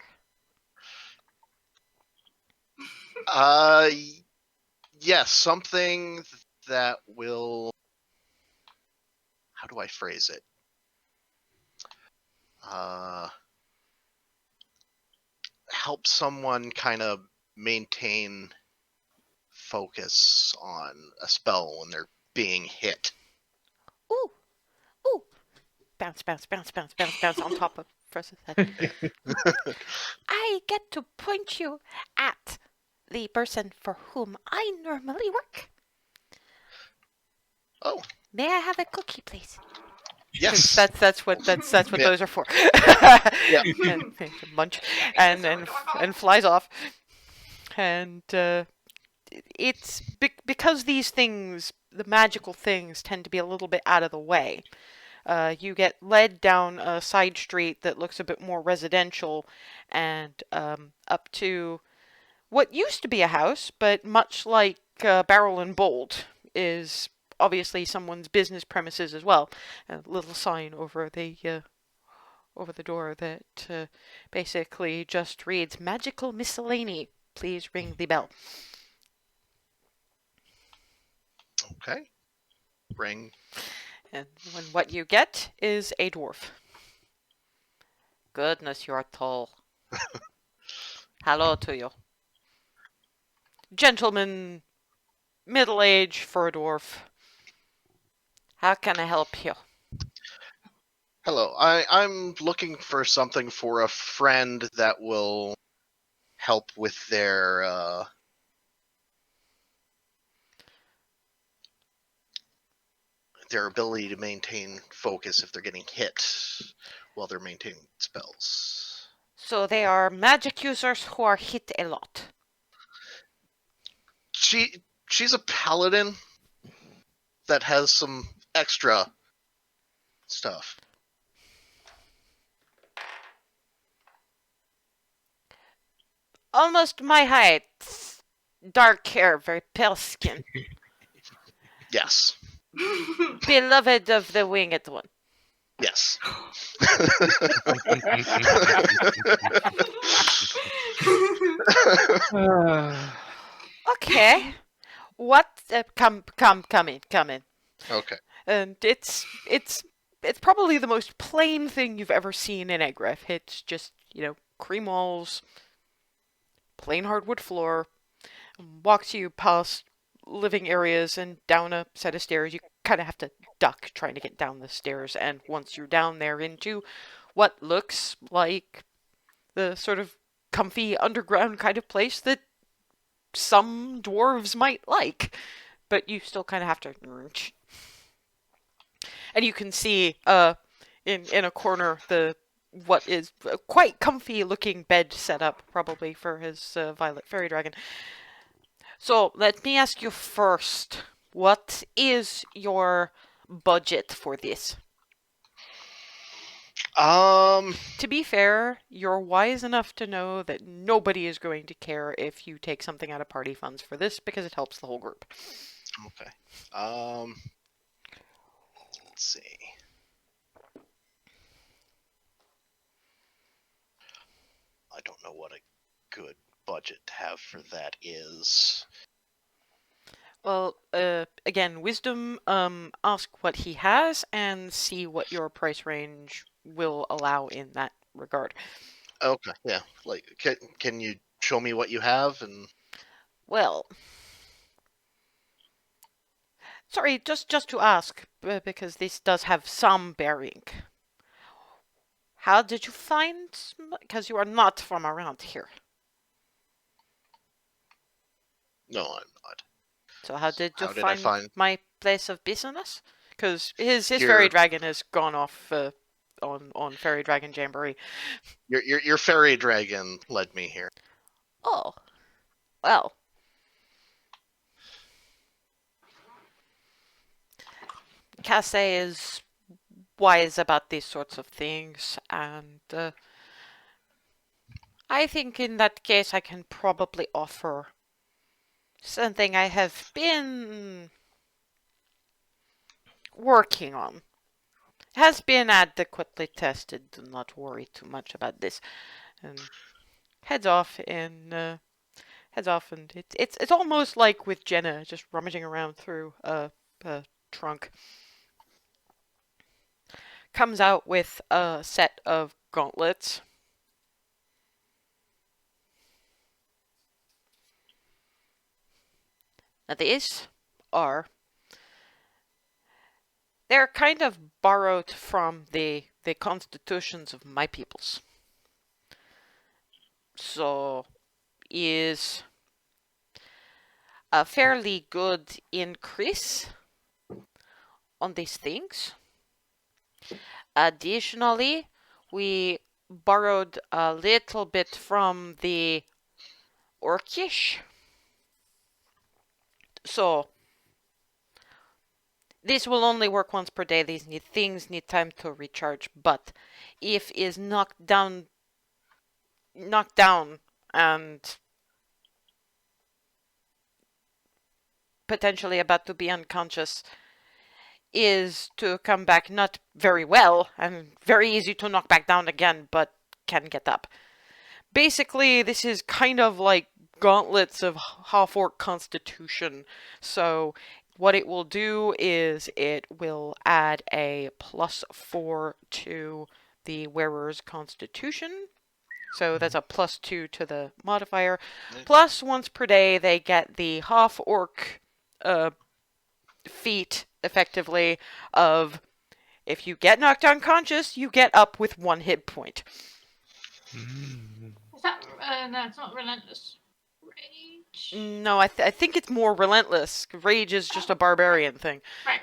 Yes, something that will. How do I phrase it? Help someone kind of maintain focus on a spell when they're being hit. Ooh, ooh. Bounce, bounce, bounce, bounce, bounce, bounce on top of Froza's head. I get to point you at the person for whom I normally work. Oh, May I have a cookie, please? yes. That's what those are for. Yeah. And munch and flies off. And it's because these things, the magical things, tend to be a little bit out of the way. You get led down a side street that looks a bit more residential, and up to what used to be a house, but much like Barrel and Bolt, is obviously someone's business premises as well. A little sign over the door that basically just reads "Magical Miscellany. Please ring the bell." Okay. Ring. And what you get is a dwarf. Goodness, you're tall. Hello to you. Gentleman, middle age for a dwarf. How can I help you? Hello. I'm looking for something for a friend that will help with their ability to maintain focus if they're getting hit while they're maintaining spells. So they are magic users who are hit a lot. She's a paladin that has some extra stuff. Almost my height. Dark hair, very pale skin. Yes. beloved of the winged one. Yes. Okay. What? Come in. Okay. And it's probably the most plain thing you've ever seen in Egref. It's just, cream walls, plain hardwood floor, walks you past living areas and down a set of stairs. You kind of have to duck trying to get down the stairs, and once you're down there into what looks like the sort of comfy underground kind of place that some dwarves might like, but you still kind of have to. And you can see in a corner what is a quite comfy looking bed set up, probably for his violet fairy dragon. So let me ask you first, what is your budget for this? To be fair, you're wise enough to know that nobody is going to care if you take something out of party funds for this because it helps the whole group. Okay. Let's see. I don't know what a good budget to have for that is. Well, again, wisdom, ask what he has and see what your price range will allow in that regard. Okay, yeah. Like, can you show me what you have? And well, sorry, just to ask, because this does have some bearing. How did you find? Because you are not from around here. No, I'm not. So how did you I find my place of business? Because his Your- fairy dragon has gone off on fairy dragon jamboree. Your fairy dragon led me here. Oh, well. Cassie is wise about these sorts of things, and I think in that case I can probably offer something I have been working on. Has been adequately tested. Do not worry too much about this. And heads off, and it's almost like with Jenna just rummaging around through a trunk. Comes out with a set of gauntlets. Now these are they're kind of borrowed from the constitutions of my peoples. So is a fairly good increase on these things. Additionally, we borrowed a little bit from the Orcish. So this will only work once per day. These things need time to recharge, but if is knocked down and potentially about to be unconscious, is to come back not very well and very easy to knock back down again, but can get up. Basically, this is kind of like gauntlets of half-orc constitution. So what it will do is it will add a +4 to the wearer's constitution. So that's a +2 to the modifier. Plus, once per day, they get the half-orc feat, effectively, of if you get knocked unconscious, you get up with 1 hit point. Is that no? It's not relentless rage. No, I think it's more relentless. Rage is just a barbarian thing. Right.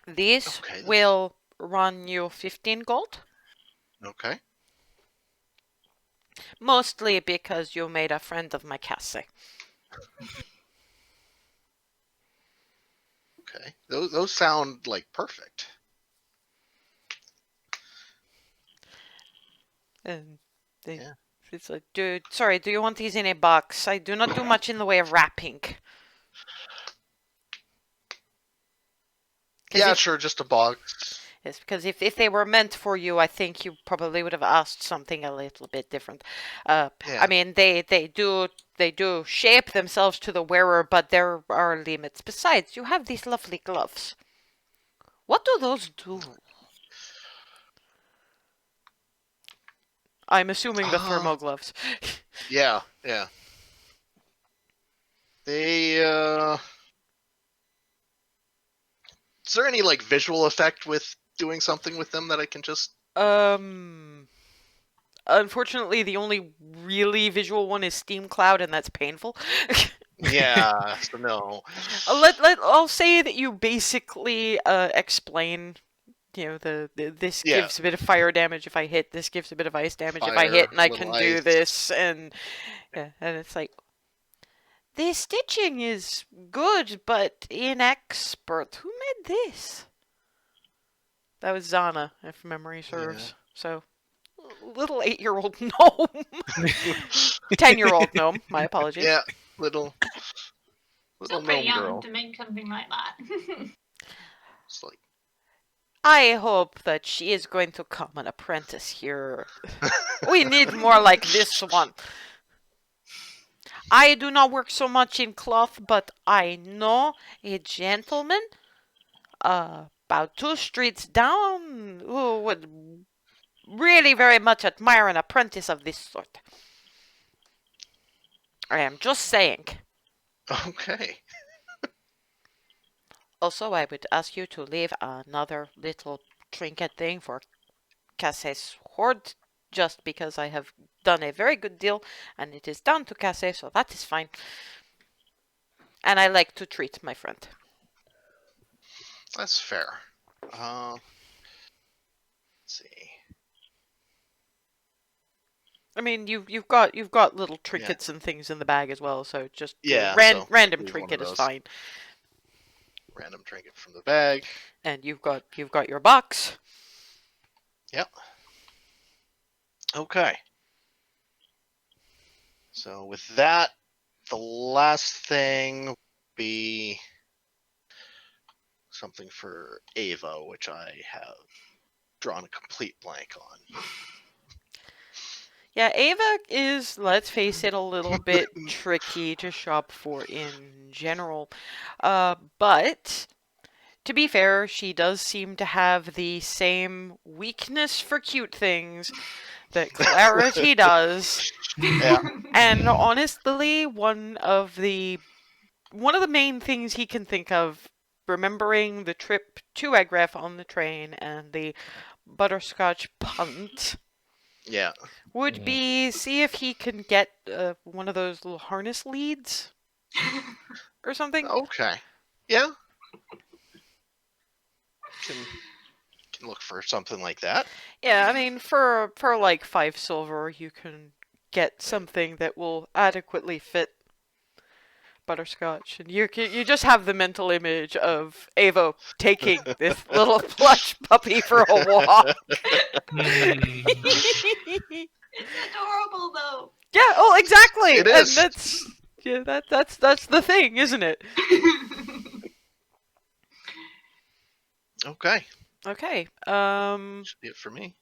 These will run you 15 gold. Okay. Mostly because you made a friend of my Cassie. Okay. Those sound like perfect. And Yeah. it's like, dude, sorry, do you want these in a box? I do not do much in the way of wrapping. Yeah, sure, just a box. Yes, because if they were meant for you, I think you probably would have asked something a little bit different. I Yeah. mean, they do shape themselves to the wearer, but there are limits. Besides, you have these lovely gloves. What do those do? I'm assuming the thermal gloves. Yeah, yeah. They is there any like visual effect with doing something with them that I can just Unfortunately, the only really visual one is Steam Cloud, and that's painful. Yeah, so no. I'll say that you basically explain. This Yeah. gives a bit of fire damage if I hit. This gives a bit of ice damage if I hit, Fire, and I little can do ice. this, and it's like the stitching is good, but inexpert. Who made this? That was Zana, if memory serves. So, little 8-year-old gnome. 10-year-old gnome, my apologies. Yeah, little Still pretty gnome young girl. to make something like that. It's like I hope that she is going to come an apprentice here. We need more like this one. I do not work so much in cloth, but I know a gentleman about 2 streets down who would really very much admire an apprentice of this sort. I am just saying. okay. Also, I would ask you to leave another little trinket thing for Casse's hoard, just because I have done a very good deal, and it is down to Casse, so that is fine. And I like to treat my friend. That's fair. Let's see. I mean, you've got little trinkets and things in the bag as well, so just Yeah, so random leave one trinket of is those. fine. Random trinket from the bag. And you've got your box. Yep. Okay. So with that, the last thing would be something for Ava, which I have drawn a complete blank on. Yeah, Ava is, let's face it, a little bit tricky to shop for in general. But to be fair, she does seem to have the same weakness for cute things that Clarity does. Yeah. And honestly, one of the main things he can think of, remembering the trip to Egref on the train and the butterscotch punt, Yeah. would be see if he can get one of those little harness leads or something. Okay. Yeah. Can look for something like that. Yeah, I mean, for like 5 silver, you can get something that will adequately fit butterscotch, and you just have the mental image of Ava taking this little plush puppy for a walk. It's adorable though. Yeah. Oh, exactly. It And is. that's the thing, isn't it? Okay. Okay. Should be it for me.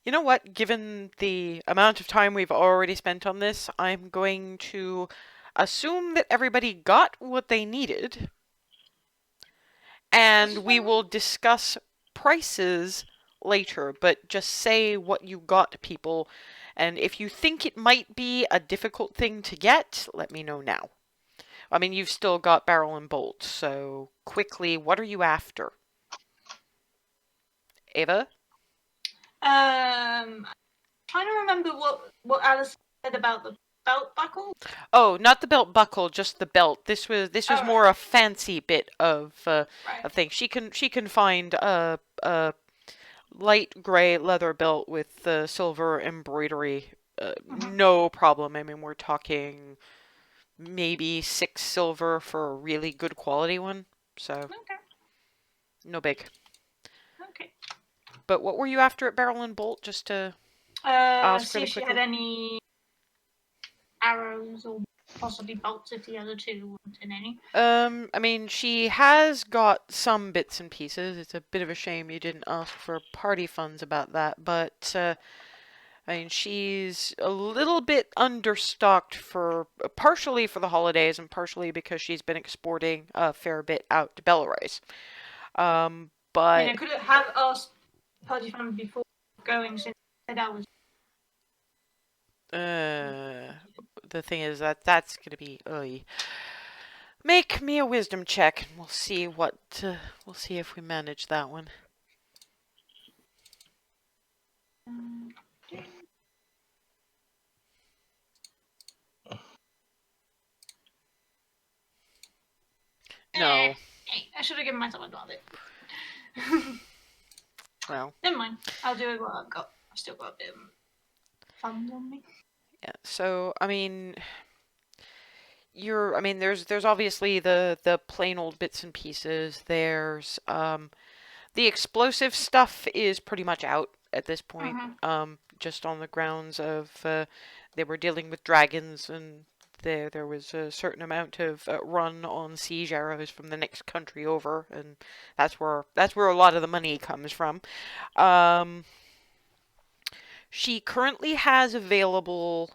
You know what? Given the amount of time we've already spent on this, I'm going to assume that everybody got what they needed, and we will discuss prices later, but just say what you got, people. And if you think it might be a difficult thing to get, let me know now. I mean, you've still got barrel and bolt, so quickly, what are you after? Ava? I'm trying to remember what Alice said about the belt buckle. Oh, not the belt buckle, just the belt. This was Oh, more a fancy bit of right. things. She can find a light gray leather belt with silver embroidery. No problem. I mean, we're talking maybe 6 silver for a really good quality one. So Okay. no big. Okay. But what were you after at Barrel and Bolt? Just to ask See really if she quickly. had any arrows or possibly bolts if the other two weren't in any. I mean, she has got some bits and pieces. It's a bit of a shame you didn't ask for party funds about that, but I mean, she's a little bit understocked for partially for the holidays and partially because she's been exporting a fair bit out to Belarus. But I could have asked party fund before going, since that was. the thing is that that's gonna be make me a wisdom check, and we'll see we'll see if we manage that one. No. Hey, I should have given myself a advantage. Well. Never mind. I'll do it what I've got. I've still got a bit of funds on me. Yeah. So I mean, there's obviously the plain old bits and pieces. There's the explosive stuff is pretty much out at this point. Just on the grounds of they were dealing with dragons, and there was a certain amount of run on siege arrows from the next country over, and that's where a lot of the money comes from. She currently has available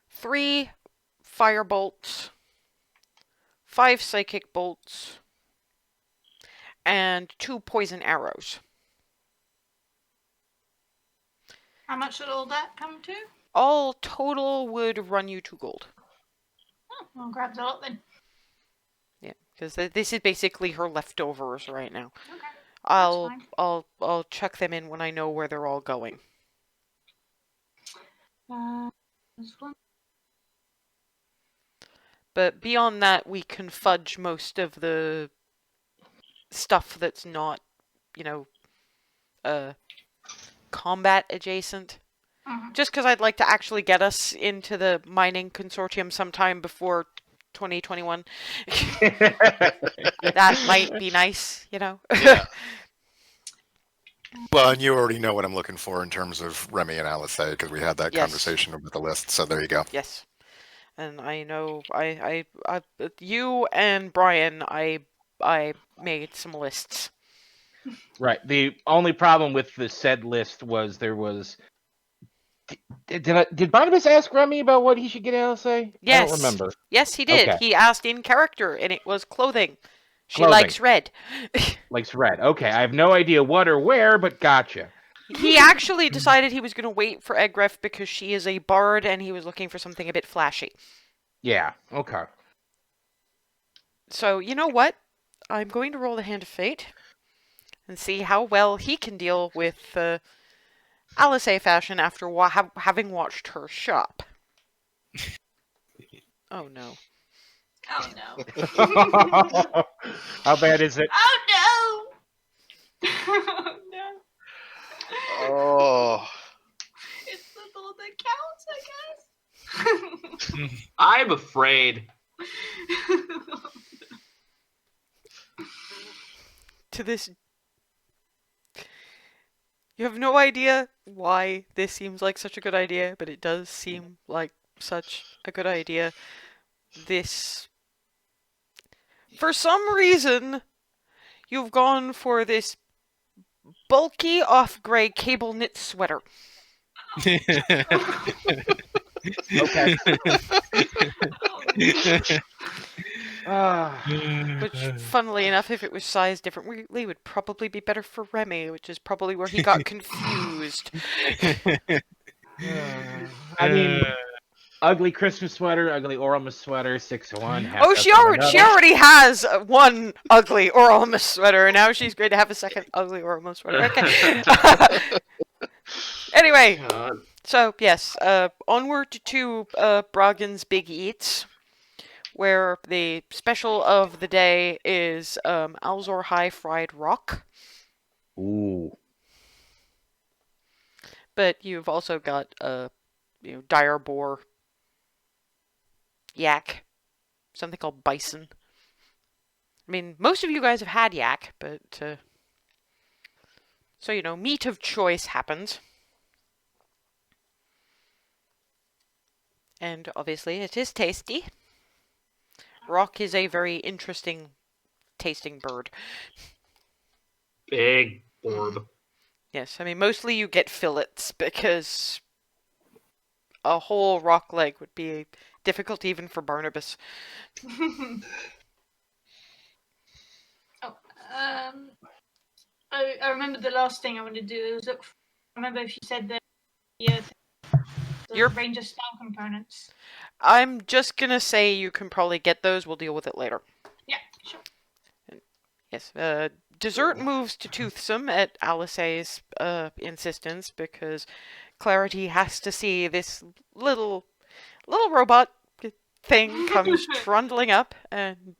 3 fire bolts, 5 psychic bolts, and 2 poison arrows. How much would all that come to? All total would run you 2 gold. Oh, I'll grab that lot then. Yeah, because this is basically her leftovers right now. Okay. I'll chuck them in when I know where they're all going. This one. But beyond that, we can fudge most of the stuff that's not, combat adjacent. Just because I'd like to actually get us into the mining consortium sometime before 2021. That might be nice, Yeah. Well, and you already know what I'm looking for in terms of Remy and Alice, because we had that Yes. conversation about the list. So there you go. Yes. And I know you and Brian, I made some lists. Right. The only problem with the said list was there was. Did Barnabas ask Remy about what he should get LSA? Yes. I don't remember. Yes, he did. Okay. He asked in character, and it was clothing. She Clothing. likes red. Likes red. Okay, I have no idea what or where, but gotcha. He actually decided he was going to wait for Egref because she is a bard, and he was looking for something a bit flashy. Yeah, okay. So, you know what? I'm going to roll the Hand of Fate and see how well he can deal with Alice fashion after having watched her shop. Oh no. Oh no. How bad is it? Oh no! Oh no. Oh. It's the thought that counts, I guess. I'm afraid. To this... You have no idea why this seems like such a good idea, but it does seem like such a good idea. This... For some reason, you've gone for this bulky off-gray cable knit sweater. Okay. Which, funnily enough, if it was sized differently, would probably be better for Remy, which is probably where he got confused. I mean, ugly Christmas sweater, ugly Oramus sweater, 6-1. Oh, she already has one ugly Oramus sweater, and now she's going to have a second ugly Oramus sweater. Okay. Anyway, so yes, onward to Broggen's Big Eats, where the special of the day is Alzor High Fried Rock. Ooh. But you've also got dire boar, yak, something called bison. I mean, most of you guys have had yak, but so meat of choice happens. And obviously it is tasty. Rock is a very interesting tasting bird. Big orb. Yes, I mean, mostly you get fillets because a whole rock leg would be difficult even for Barnabas. Oh, I remember the last thing I wanted to do was look. I remember if you said the Your- range of style components. I'm just gonna say you can probably get those. We'll deal with it later. Yeah, sure. Yes, dessert moves to Toothsome at Alice's insistence because Clarity has to see this little robot thing comes trundling up, and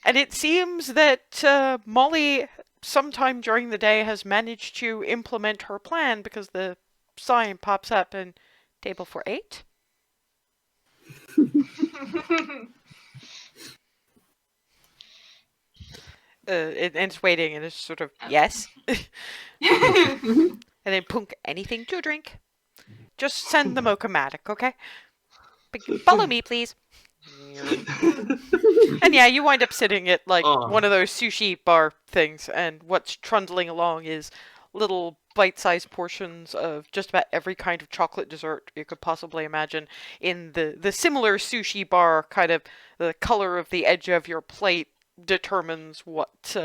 it seems that Molly sometime during the day has managed to implement her plan because the sign pops up and table for 8. And it's waiting, and it's sort of, yes. And then Punk, anything to drink? Just send the Mocha-matic, okay? Follow me, please. And yeah, you wind up sitting at, like, one of those sushi bar things, and what's trundling along is little bite-sized portions of just about every kind of chocolate dessert you could possibly imagine in the similar sushi bar. Kind of the color of the edge of your plate determines what,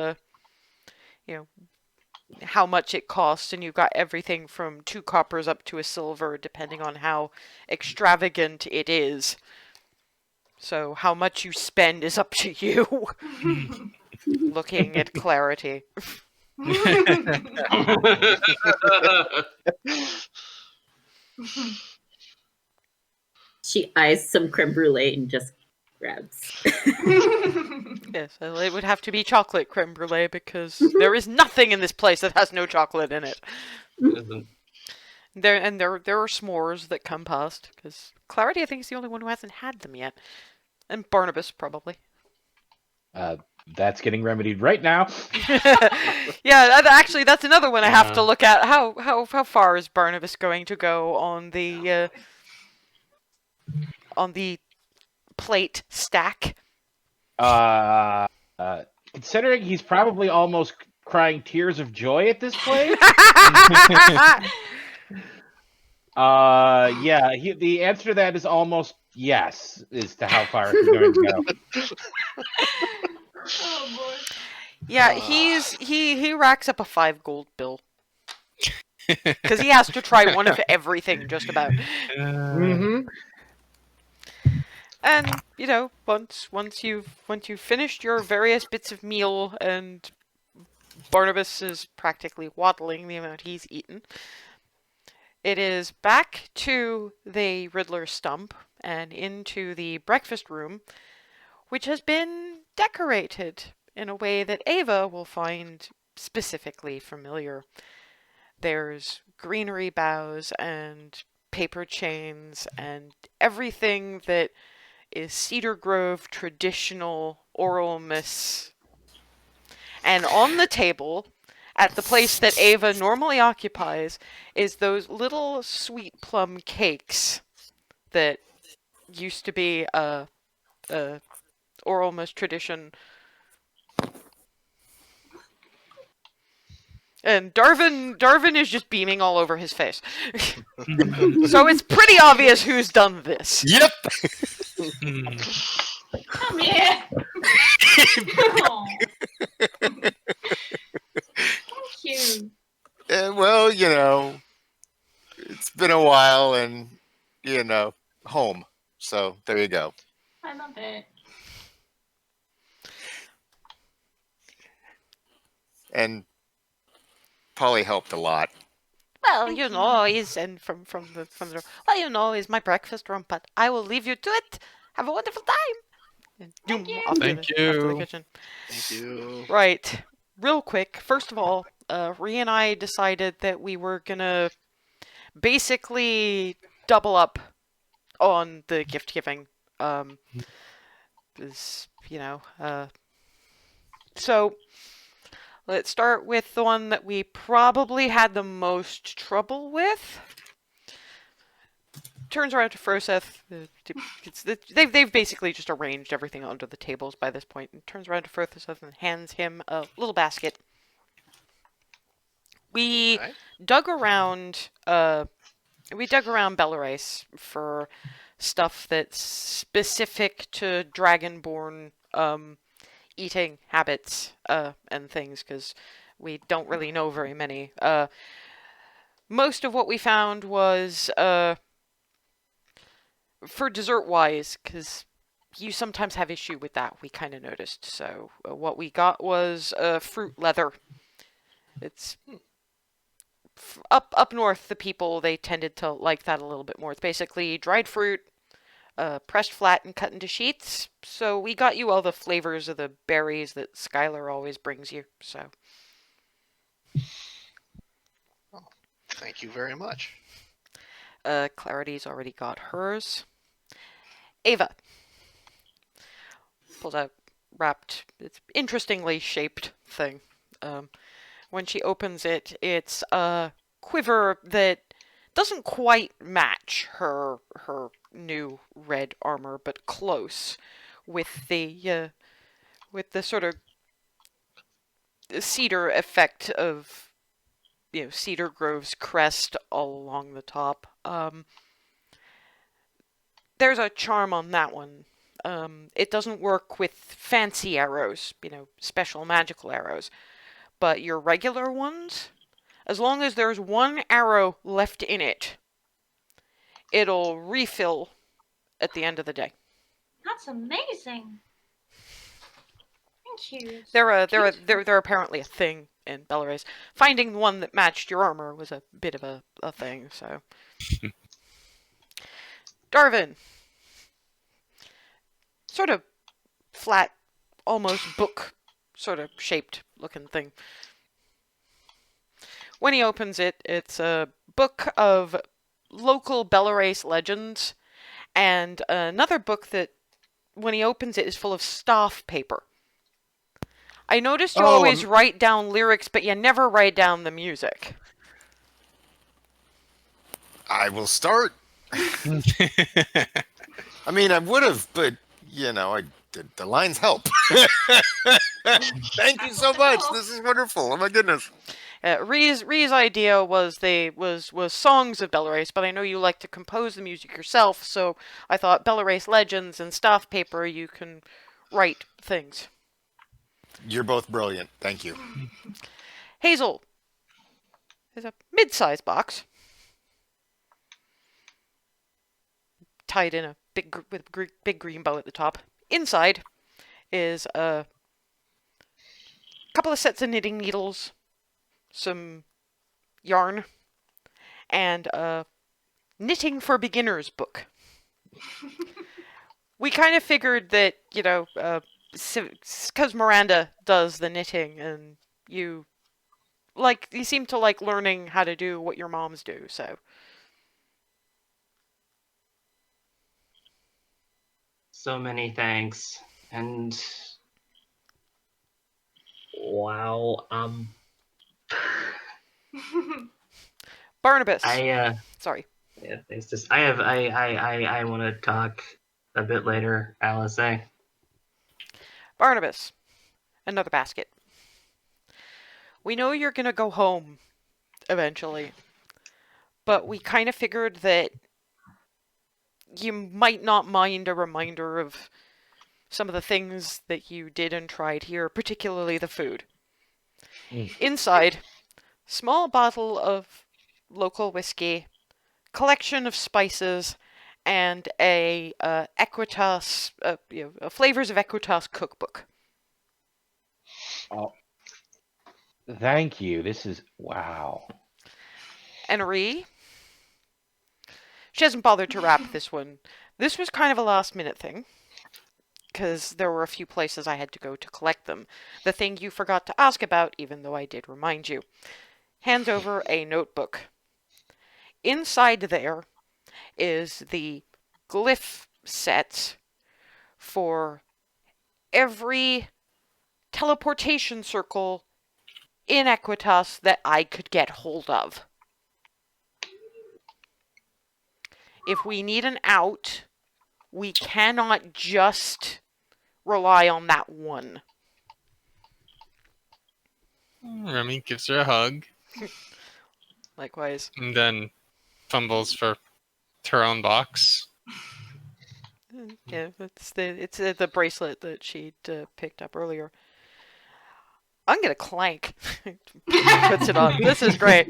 how much it costs, and you've got everything from 2 coppers up to a silver, depending on how extravagant it is. So how much you spend is up to you. Looking at Clarity. She eyes some creme brulee and just grabs. Yes, well, it would have to be chocolate creme brulee because there is nothing in this place that has no chocolate in it. There are s'mores that come past because Clarity, I think, is the only one who hasn't had them yet, and Barnabas probably. That's getting remedied right now. Yeah, actually, that's another one I have to look at. How far is Barnabas going to go on the plate stack? Considering he's probably almost crying tears of joy at this point. The answer to that is almost yes, as to how far he's going to go. Oh boy. Yeah, he racks up a 5 gold bill because he has to try one of everything, just about. Mm-hmm. And once you've finished your various bits of meal, and Barnabas is practically waddling the amount he's eaten, it is back to the Riddler stump and into the breakfast room, which has been decorated in a way that Ava will find specifically familiar. There's greenery boughs and paper chains and everything that is Cedar Grove traditional Oralmus. And on the table, at the place that Ava normally occupies, is those little sweet plum cakes that used to be a Oralmus tradition. And Darvin is just beaming all over his face. So it's pretty obvious who's done this. Yep. Come here. Aw. Thank you. Well, it's been a while, and home. So there you go. I love it. And Polly helped a lot. Well, he's from the he's my breakfast room, but I will leave you to it. Have a wonderful time. And Thank you. off to Thank the you. kitchen. Thank you. Right. Real quick, first of all, Rhea and I decided that we were gonna basically double up on the gift giving. So let's start with the one that we probably had the most trouble with. turns around to Froseth. They've basically just arranged everything under the tables by this point, and turns around to Froseth and hands him a little basket. We Okay. dug around. We dug around Belarus for stuff that's specific to Dragonborn eating habits and things, because we don't really know very many. Most of what we found was for dessert-wise, because you sometimes have issue with that, we kind of noticed. So what we got was fruit leather. It's up north, the people, they tended to like that a little bit more. It's basically dried fruit, pressed flat and cut into sheets. So we got you all the flavors of the berries that Skylar always brings you. So Thank you very much. Clarity's already got hers. Ava pulls out wrapped, it's interestingly shaped thing. When she opens it, it's a quiver that doesn't quite match her new red armor, but close, with the sort of cedar effect of Cedar Grove's crest all along the top. There's a charm on that one. It doesn't work with fancy arrows, special magical arrows, but your regular ones, as long as there's one arrow left in it, it'll refill at the end of the day. That's amazing. Thank you. They're apparently a thing in Belarus. Finding one that matched your armor was a bit of a thing, so. Darvin. Sort of flat, almost book sort of shaped looking thing. When he opens it, it's a book of local Belarus legends, and another book that, when he opens it, is full of staff paper. I noticed you always write down lyrics, but you never write down the music. I will start. I mean, I would have, but I did. The lines help. Thank you so much. This is wonderful. Oh my goodness. Ree's idea was songs of Belarus, but I know you like to compose the music yourself, so I thought Belarus legends and staff paper, you can write things. You're both brilliant. Thank you. Hazel is a mid-sized box, tied in a big green bow at the top. Inside is a couple of sets of knitting needles, some yarn, and a knitting for beginners book. We kind of figured that, because Miranda does the knitting, and you seem to like learning how to do what your moms do, so. So many thanks. And wow, Barnabas. Sorry. Yeah, thanks. I want to talk a bit later, Alice. Barnabas. Another basket. We know you're gonna go home eventually, but we kind of figured that you might not mind a reminder of some of the things that you did and tried here, particularly the food. Inside, small bottle of local whiskey, collection of spices, and a Equitas, flavors of Equitas cookbook. Oh, thank you. This is wow. And Ree, she hasn't bothered to wrap this one. This was kind of a last-minute thing, because there were a few places I had to go to collect them. The thing you forgot to ask about, even though I did remind you. Hands over a notebook. Inside there is the glyph set for every teleportation circle in Equitas that I could get hold of. if we need an out, we cannot just rely on that one. Remy gives her a hug Likewise. and then fumbles for her own box. Yeah, it's the bracelet that she'd picked up earlier. I'm gonna clank. Puts it on. This is great.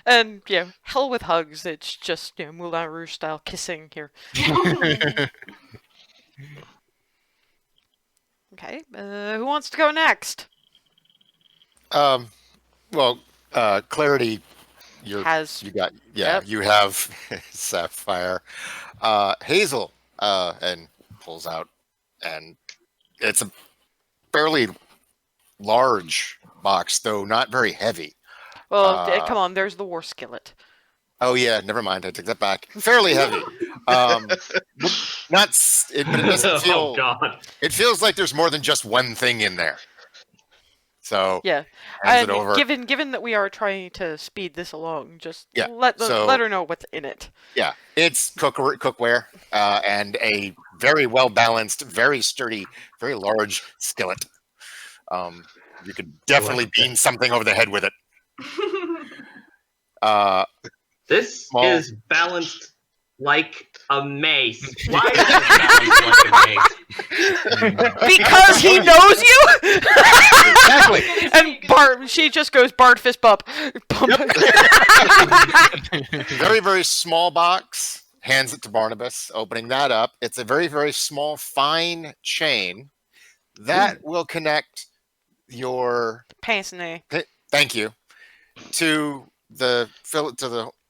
And yeah, hell with hugs. It's just Moulin Rouge style kissing here. Okay, who wants to go next? Well, Clarity, you Has got Yep. you have Sapphire, Hazel, and pulls out, and it's a fairly large box, though not very heavy. well, come on. There's the war skillet. Oh yeah, never mind. I take that back. Fairly heavy. But it doesn't feel. Oh God. It feels like there's more than just one thing in there. So Yeah, hands and it over. given that we are trying to speed this along, just Yeah, let so- her know what's in it. Yeah, it's cookware and a very well balanced, very sturdy, very large skillet. You could definitely beam something over the head with it. This Small. is balanced like a mace. Why is it balanced like a mace? Because he knows you. Exactly. And she just goes Bard fist bump. Very, very small box. Hands it to Barnabas, opening that up. It's a very, very small, fine chain that will connect your. Pince-nez. Thank you. To the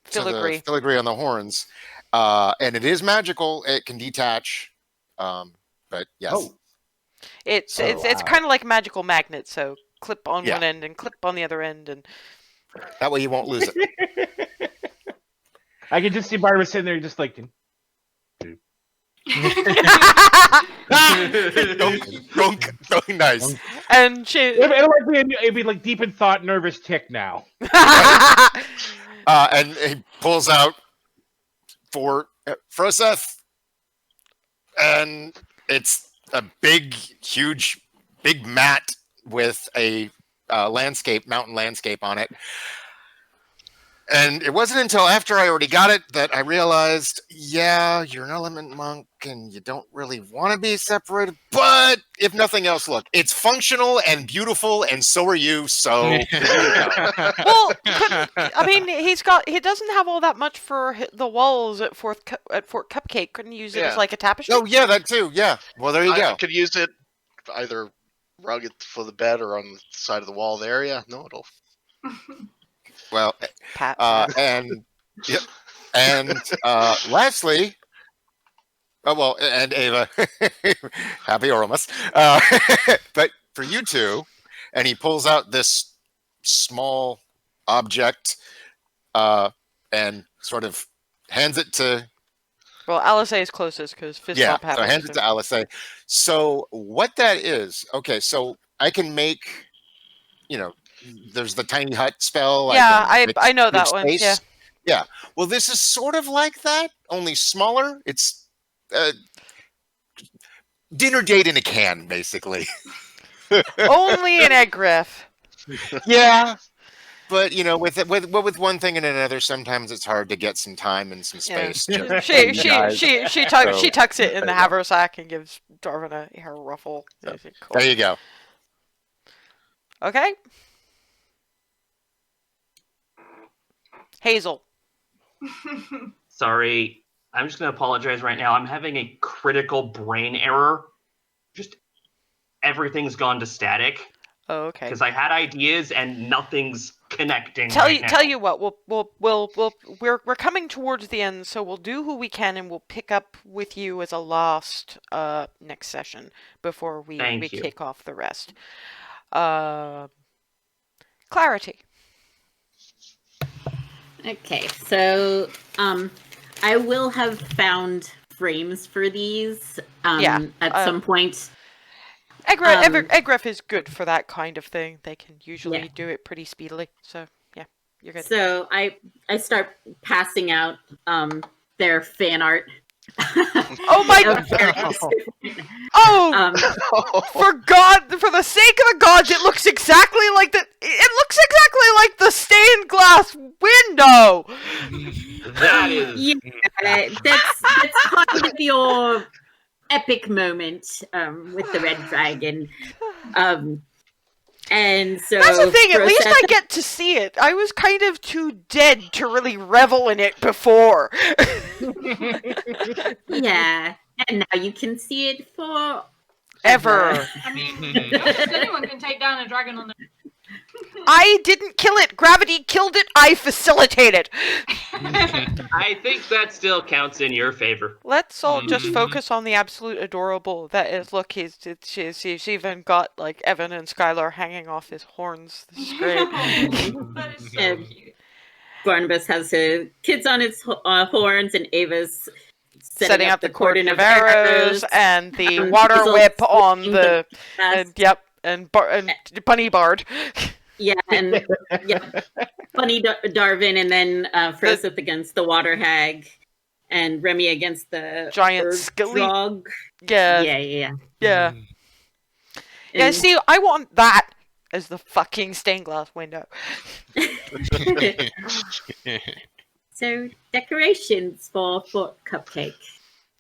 Filigree. filigree on the horns, and it is magical. It can detach, but yes. Oh. It's Oh, wow. kind of like a magical magnet. So clip on Yeah. one end and clip on the other end, and That way you won't lose it. I can just see Barbara sitting there, just like, Dunk. Nice. and she. it'd be like deep in thought, nervous tick now. And he pulls out for Seth, and it's a big, huge, big mat with a mountain landscape on it. And it wasn't until after I already got it that I realized, yeah, you're an element monk and you don't really want to be separated. But if nothing else, look, it's functional and beautiful, and so are you. So Well, I mean, he doesn't have all that much for the walls at Fort Cupcake. Couldn't he use it as Yeah. like a tapestry? oh yeah, that too. Yeah. Well, there you I go. could use it either rug it for the bed or on the side of the wall there. Yeah, no, it'll. Well, Pat. and yep, and lastly, and Ava, happy Oromas. But for you two, and he pulls out this small object, and sort of hands it to. Well, Alice is closest because fist Yeah, bump so happens. hands it to Alice. So what that is? Okay, so I can make, there's the tiny hut spell. Yeah, can I know make that one. space. Yeah. Yeah. Well, this is sort of like that, only smaller. It's dinner date in a can, basically. Only an Egref. Yeah. But with one thing and another, sometimes it's hard to get some time and some Yeah. space. She tucks it in the haversack and gives Darwin a hair ruffle. So, Cool. there you go. Okay. Hazel. Sorry, I'm just gonna apologize right now. I'm having a critical brain error. Just everything's gone to static Oh, okay. because I had ideas and nothing's connecting. Tell now. you what. We're coming towards the end, so we'll do who we can, and we'll pick up with you as a last next session before we Thank you. kick off the rest. Clarity. Okay, so I will have found frames for these Yeah, at some point. Egref is good for that kind of thing. They can usually Yeah. do it pretty speedily. So yeah, you're good. So I start passing out their fan art. Oh my! Oh, for the sake of the gods, it looks exactly like the stained glass window. That is. Yeah, that's kind of your epic moment with the red dragon. And so That's the thing. At least I Rosetta- get to see it. I was kind of too dead to really revel in it before. Yeah, and now you can see it for Ever. I mean, anyone can take down a dragon on their. I didn't kill it. Gravity killed it. I facilitated. I think that still counts in your favor. Let's all just focus on the absolute adorable that is. Look, she's even got like Evan and Skylar hanging off his horns. This is great. That is so cute. Barnabas has his kids on his horns, and Ava's Setting up the cordon of arrows and the water Hazel whip on swinging the fast. and Bunny Bard. Yeah, and Bunny Darvin, and then Froseth against the water hag, and Remy against the Giant Skilly. Dog. Yeah. Yeah. Yeah, see, I want that as the fucking stained glass window. So decorations for Cupcake.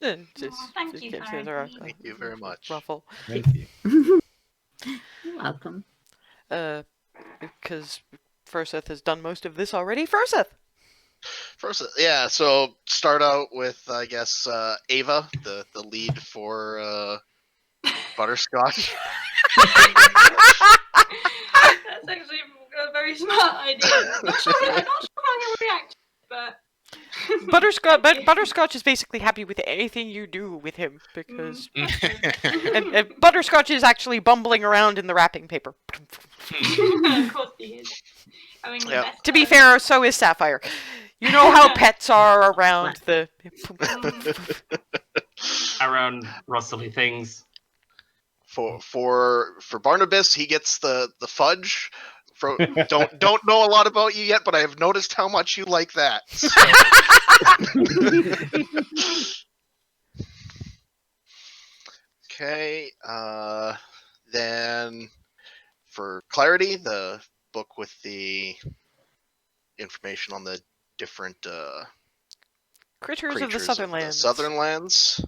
And just, thank you, gives Karen. her Thank you very much. ruffle. Thank you. You're welcome. Because Furseth has done most of this already. Furseth! First, yeah. So start out with, I guess, Ava, the lead for Butterscotch. That's actually a very smart idea. I'm not sure how he'll react, but. Butterscotch is basically happy with anything you do with him because and Butterscotch is actually bumbling around in the wrapping paper. Of course he is. Having the best To be time. fair, so is Sapphire. You know how pets are around the Around rustly things. For Barnabas, he gets the fudge. Don't know a lot about you yet, but I have noticed how much you like that. So. Okay. Then for Clarity, the book with the information on the different critters of the Southern Lands. Southern Lands.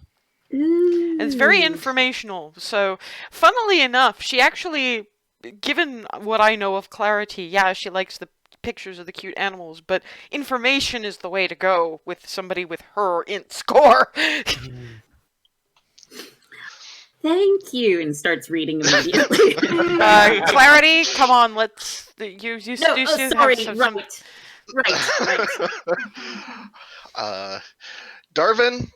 And it's very informational. So, funnily enough, she actually, given what I know of Clarity, yeah, she likes the pictures of the cute animals, but information is the way to go with somebody with her int score. Thank you, and starts reading immediately. Clarity, come on, let's you No, you sorry, have some. right. Darvin,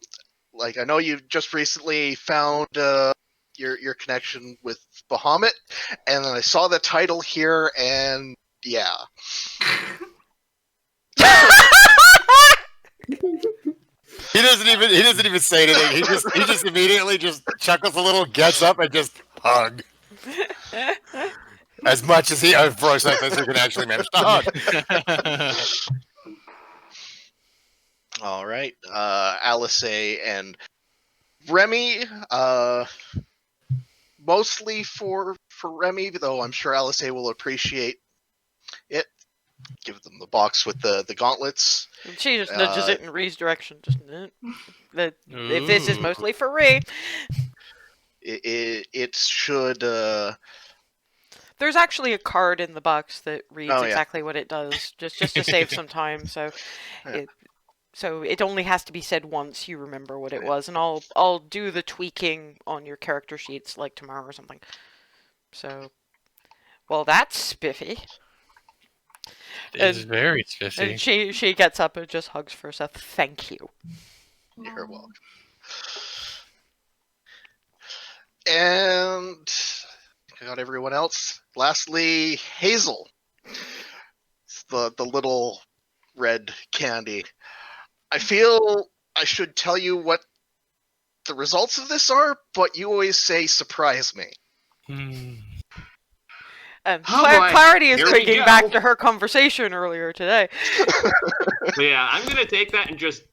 like I know you just recently found your connection with Bahamut, and then I saw the title here, and yeah. He doesn't even say anything. He just immediately just chuckles a little, gets up, and just hug. As much as for a second, he can actually manage to hug. All right, Alice and Remy. Mostly for Remy, though I'm sure Alice will appreciate it. Give them the box with the gauntlets. She just nudges it in Ree's direction. Just if this is mostly for Ree. It should. There's actually a card in the box that reads Oh, yeah. exactly what it does, just to save some time. So, Yeah. it only has to be said once. You remember what it was, and I'll do the tweaking on your character sheets like tomorrow or something. So, well, that's spiffy. It is very spiffy. And she gets up and just hugs for Seth. Thank you. You're welcome. And I got everyone else. Lastly, Hazel. It's the little red candy. I feel I should tell you what the results of this are, but you always say surprise me. And Oh, boy. Clarity is Here we thinking go. back to her conversation earlier today. So yeah, I'm gonna take that and just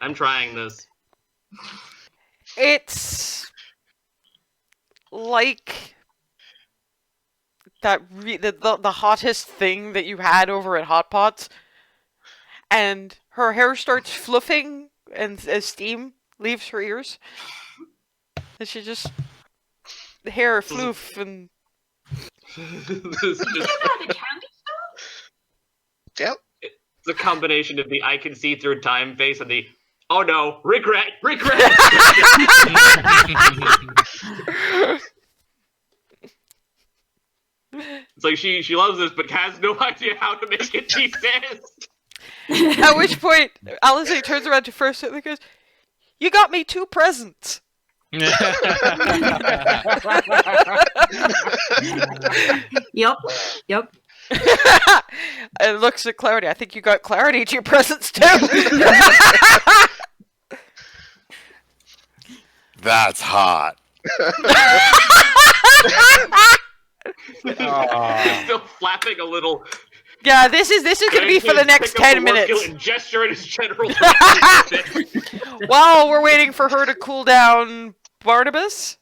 I'm trying this. It's like the hottest thing that you had over at Hot Pots, and her hair starts fluffing, and as steam leaves her ears, and she just the hair floof and. This is You just know the candy Yep. it's a combination of the I can see through time face and the oh no, regret. It's like she loves this but has no idea how to make it desist. At which point, Alice turns around to First and goes, "You got me 2 presents." Yep. Yep. And looks at Clarity. I think you got Clarity 2 presents too. That's hot. Still flapping a little. Yeah, this is gonna be for the next 10 minutes. And gesture in his general. While we're waiting for her to cool down, Barnabas.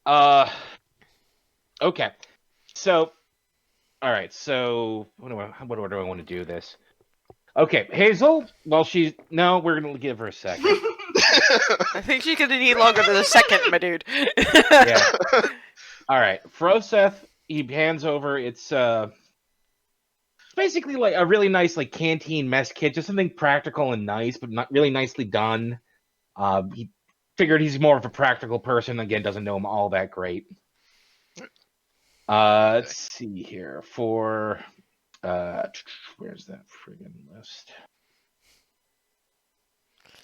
Okay. So, all right. So, what do I want to do this? Okay, Hazel. Well, we're gonna give her a second. I think she's gonna need longer than a second, my dude. Yeah. All right, Froseth. He hands over. It's basically like a really nice like canteen mess kit, just something practical and nice, but not really nicely done. He figured he's more of a practical person. Again, doesn't know him all that great. Let's see here for where's that friggin' list?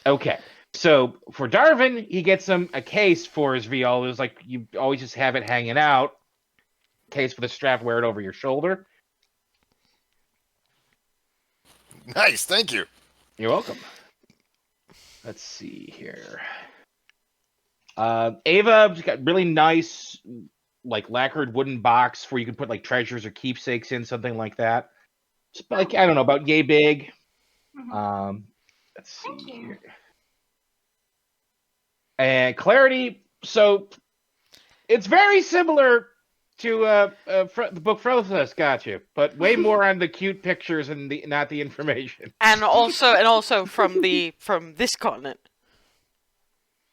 Okay, so for Darvin, he gets him a case for his VL. It was like you always just have it hanging out. Case for the strap, wear it over your shoulder. Nice, thank you. You're welcome. Let's see here. Ava's got really nice, like lacquered wooden box where you can put like treasures or keepsakes in, something like that. Just like I don't know, about yay big. Let's see Thank you. here. And Clarity. So it's very similar to the book Frothless got you, but way more on the cute pictures and not the information. And also from this continent.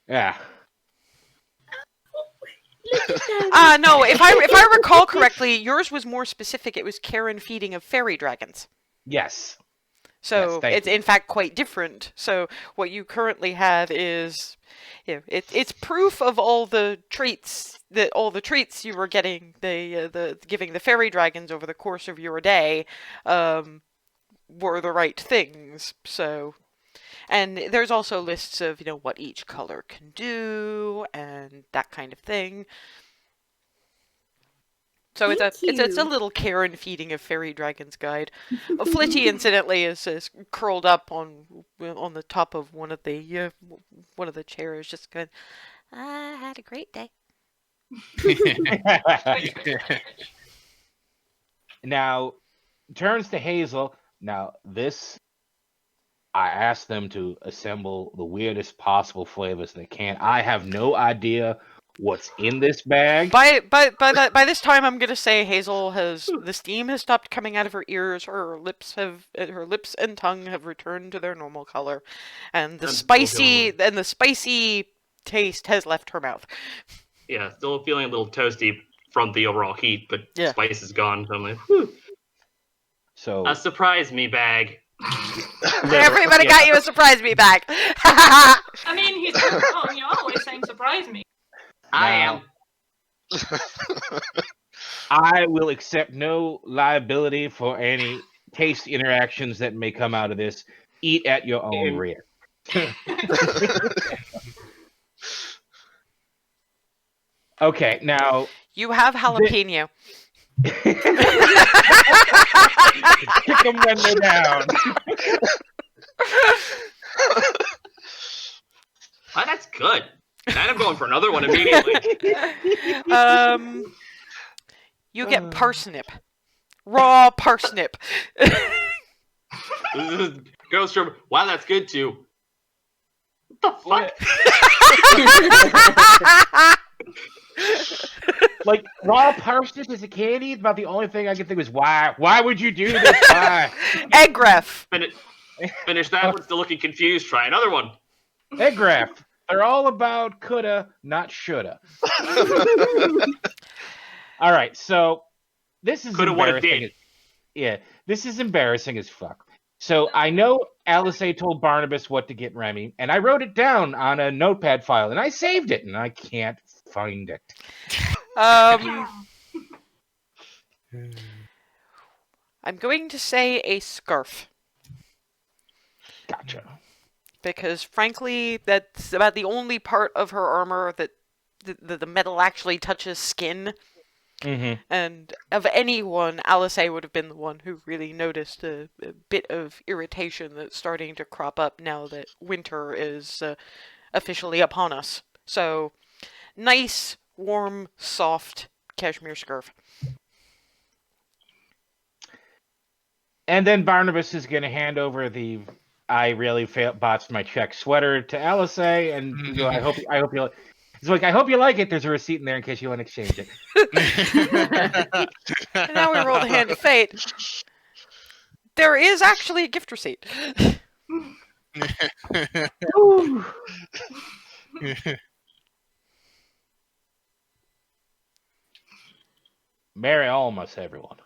Yeah. No, if I recall correctly, yours was more specific. It was care and feeding of fairy dragons. Yes. So Yes, it's in fact quite different. So what you currently have is, it's proof of all the treats you were getting giving the fairy dragons over the course of your day, were the right things. So, and there's also lists of what each color can do and that kind of thing. So it's a little care and feeding of fairy dragons guide. Flitty, incidentally, is curled up on the top of one of the chairs, just going, "I had a great day." Now, turns to Hazel. Now, I asked them to assemble the weirdest possible flavors they can. I have no idea what's in this bag. By this time, I'm gonna say the steam has stopped coming out of her ears. Her lips and tongue have returned to their normal color, and the spicy taste has left her mouth. Yeah, still feeling a little toasty from the overall heat, but Yeah. spice is gone. So I'm like, whew. So A surprise me bag. Everybody got you a surprise me bag. I mean, he's wrong. You're always saying surprise me. I am. I will accept no liability for any taste interactions that may come out of this. Eat at your own risk. Okay, now You have jalapeno. kick them when they're down. Oh, that's good. And I'm going for another one immediately. You get parsnip. Raw parsnip. goes from wow, that's good to what the fuck? Like raw parsnip is a candy. It's about the only thing I can think was why. Why would you do this? Why? Egref. Finish that one. Still looking confused. Try another one. Egref. They're all about coulda, not shoulda. All right, so this is Coulda, woulda, embarrassing. did. This is embarrassing as fuck. So I know Alice told Barnabas what to get Remy, and I wrote it down on a notepad file, and I saved it, and I can't find it. I'm going to say a scarf. Gotcha. Because frankly, that's about the only part of her armor that the metal actually touches skin. Mm-hmm. And of anyone, Alice would have been the one who really noticed a bit of irritation that's starting to crop up now that winter is officially upon us. So, nice, warm, soft cashmere scarf. And then Barnabas is going to hand over the "I really botched my check" sweater to Alice, and go, I hope you. It's like, I hope you like it. There's a receipt in there in case you want to exchange it. And now we roll the hand of fate. There is actually a gift receipt. Merry almost everyone.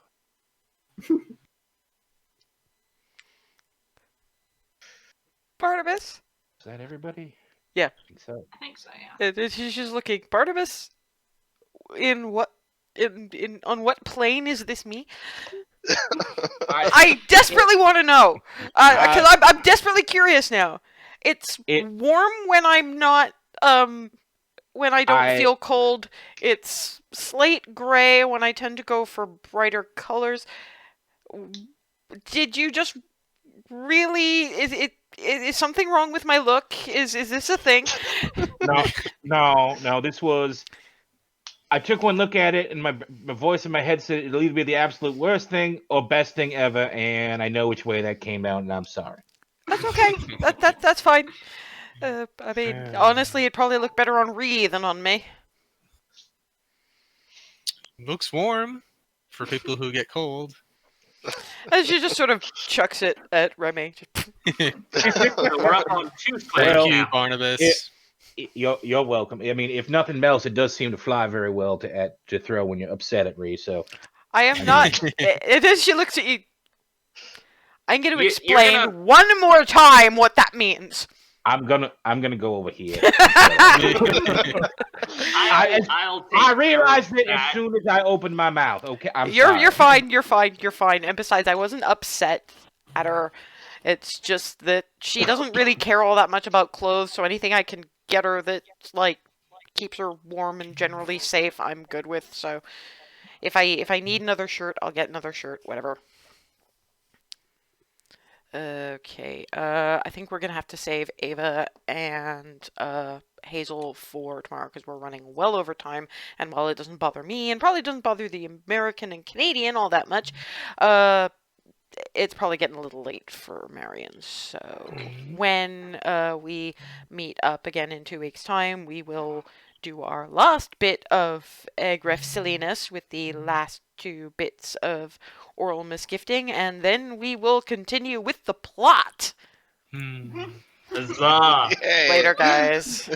Barnabas? Is that everybody? Yeah. I think so. I think so, yeah. She's just looking. Barnabas? In what? On what plane is this me? I desperately want to know. Because I'm desperately curious now. It's warm when I'm not, when I don't feel cold. It's slate gray when I tend to go for brighter colors. Did you just really, is something wrong with my look? Is this a thing? No. This was. I took one look at it, and my voice in my head said it'll either be the absolute worst thing or best thing ever, and I know which way that came out, and I'm sorry. That's okay. That's fine. I mean, honestly, it'd probably look better on Ree than on me. Looks warm for people who get cold. And she just sort of chucks it at Remy. So we're up on 2 slaves Thank you, now. Barnabas. You're welcome. I mean, if nothing else, it does seem to fly very well to throw when you're upset at Ree. So I am not. It is. She looks at you. I'm going to You're explain gonna- one more time what that means. I'm gonna go over here. I'll take I realized it that. as soon as I opened my mouth. Okay, You're fine. You're fine. And besides, I wasn't upset at her. It's just that she doesn't really care all that much about clothes. So anything I can get her that like keeps her warm and generally safe, I'm good with. So if I need another shirt, I'll get another shirt. Whatever. Okay. I think we're gonna have to save Ava and Hazel for tomorrow because we're running well over time. And while it doesn't bother me and probably doesn't bother the American and Canadian all that much, it's probably getting a little late for Marion. So when we meet up again in 2 weeks' time, we will do our last bit of Egref silliness with the last 2 bits of oral misgifting, and then we will continue with the plot. Huzzah! Yay. Later, guys.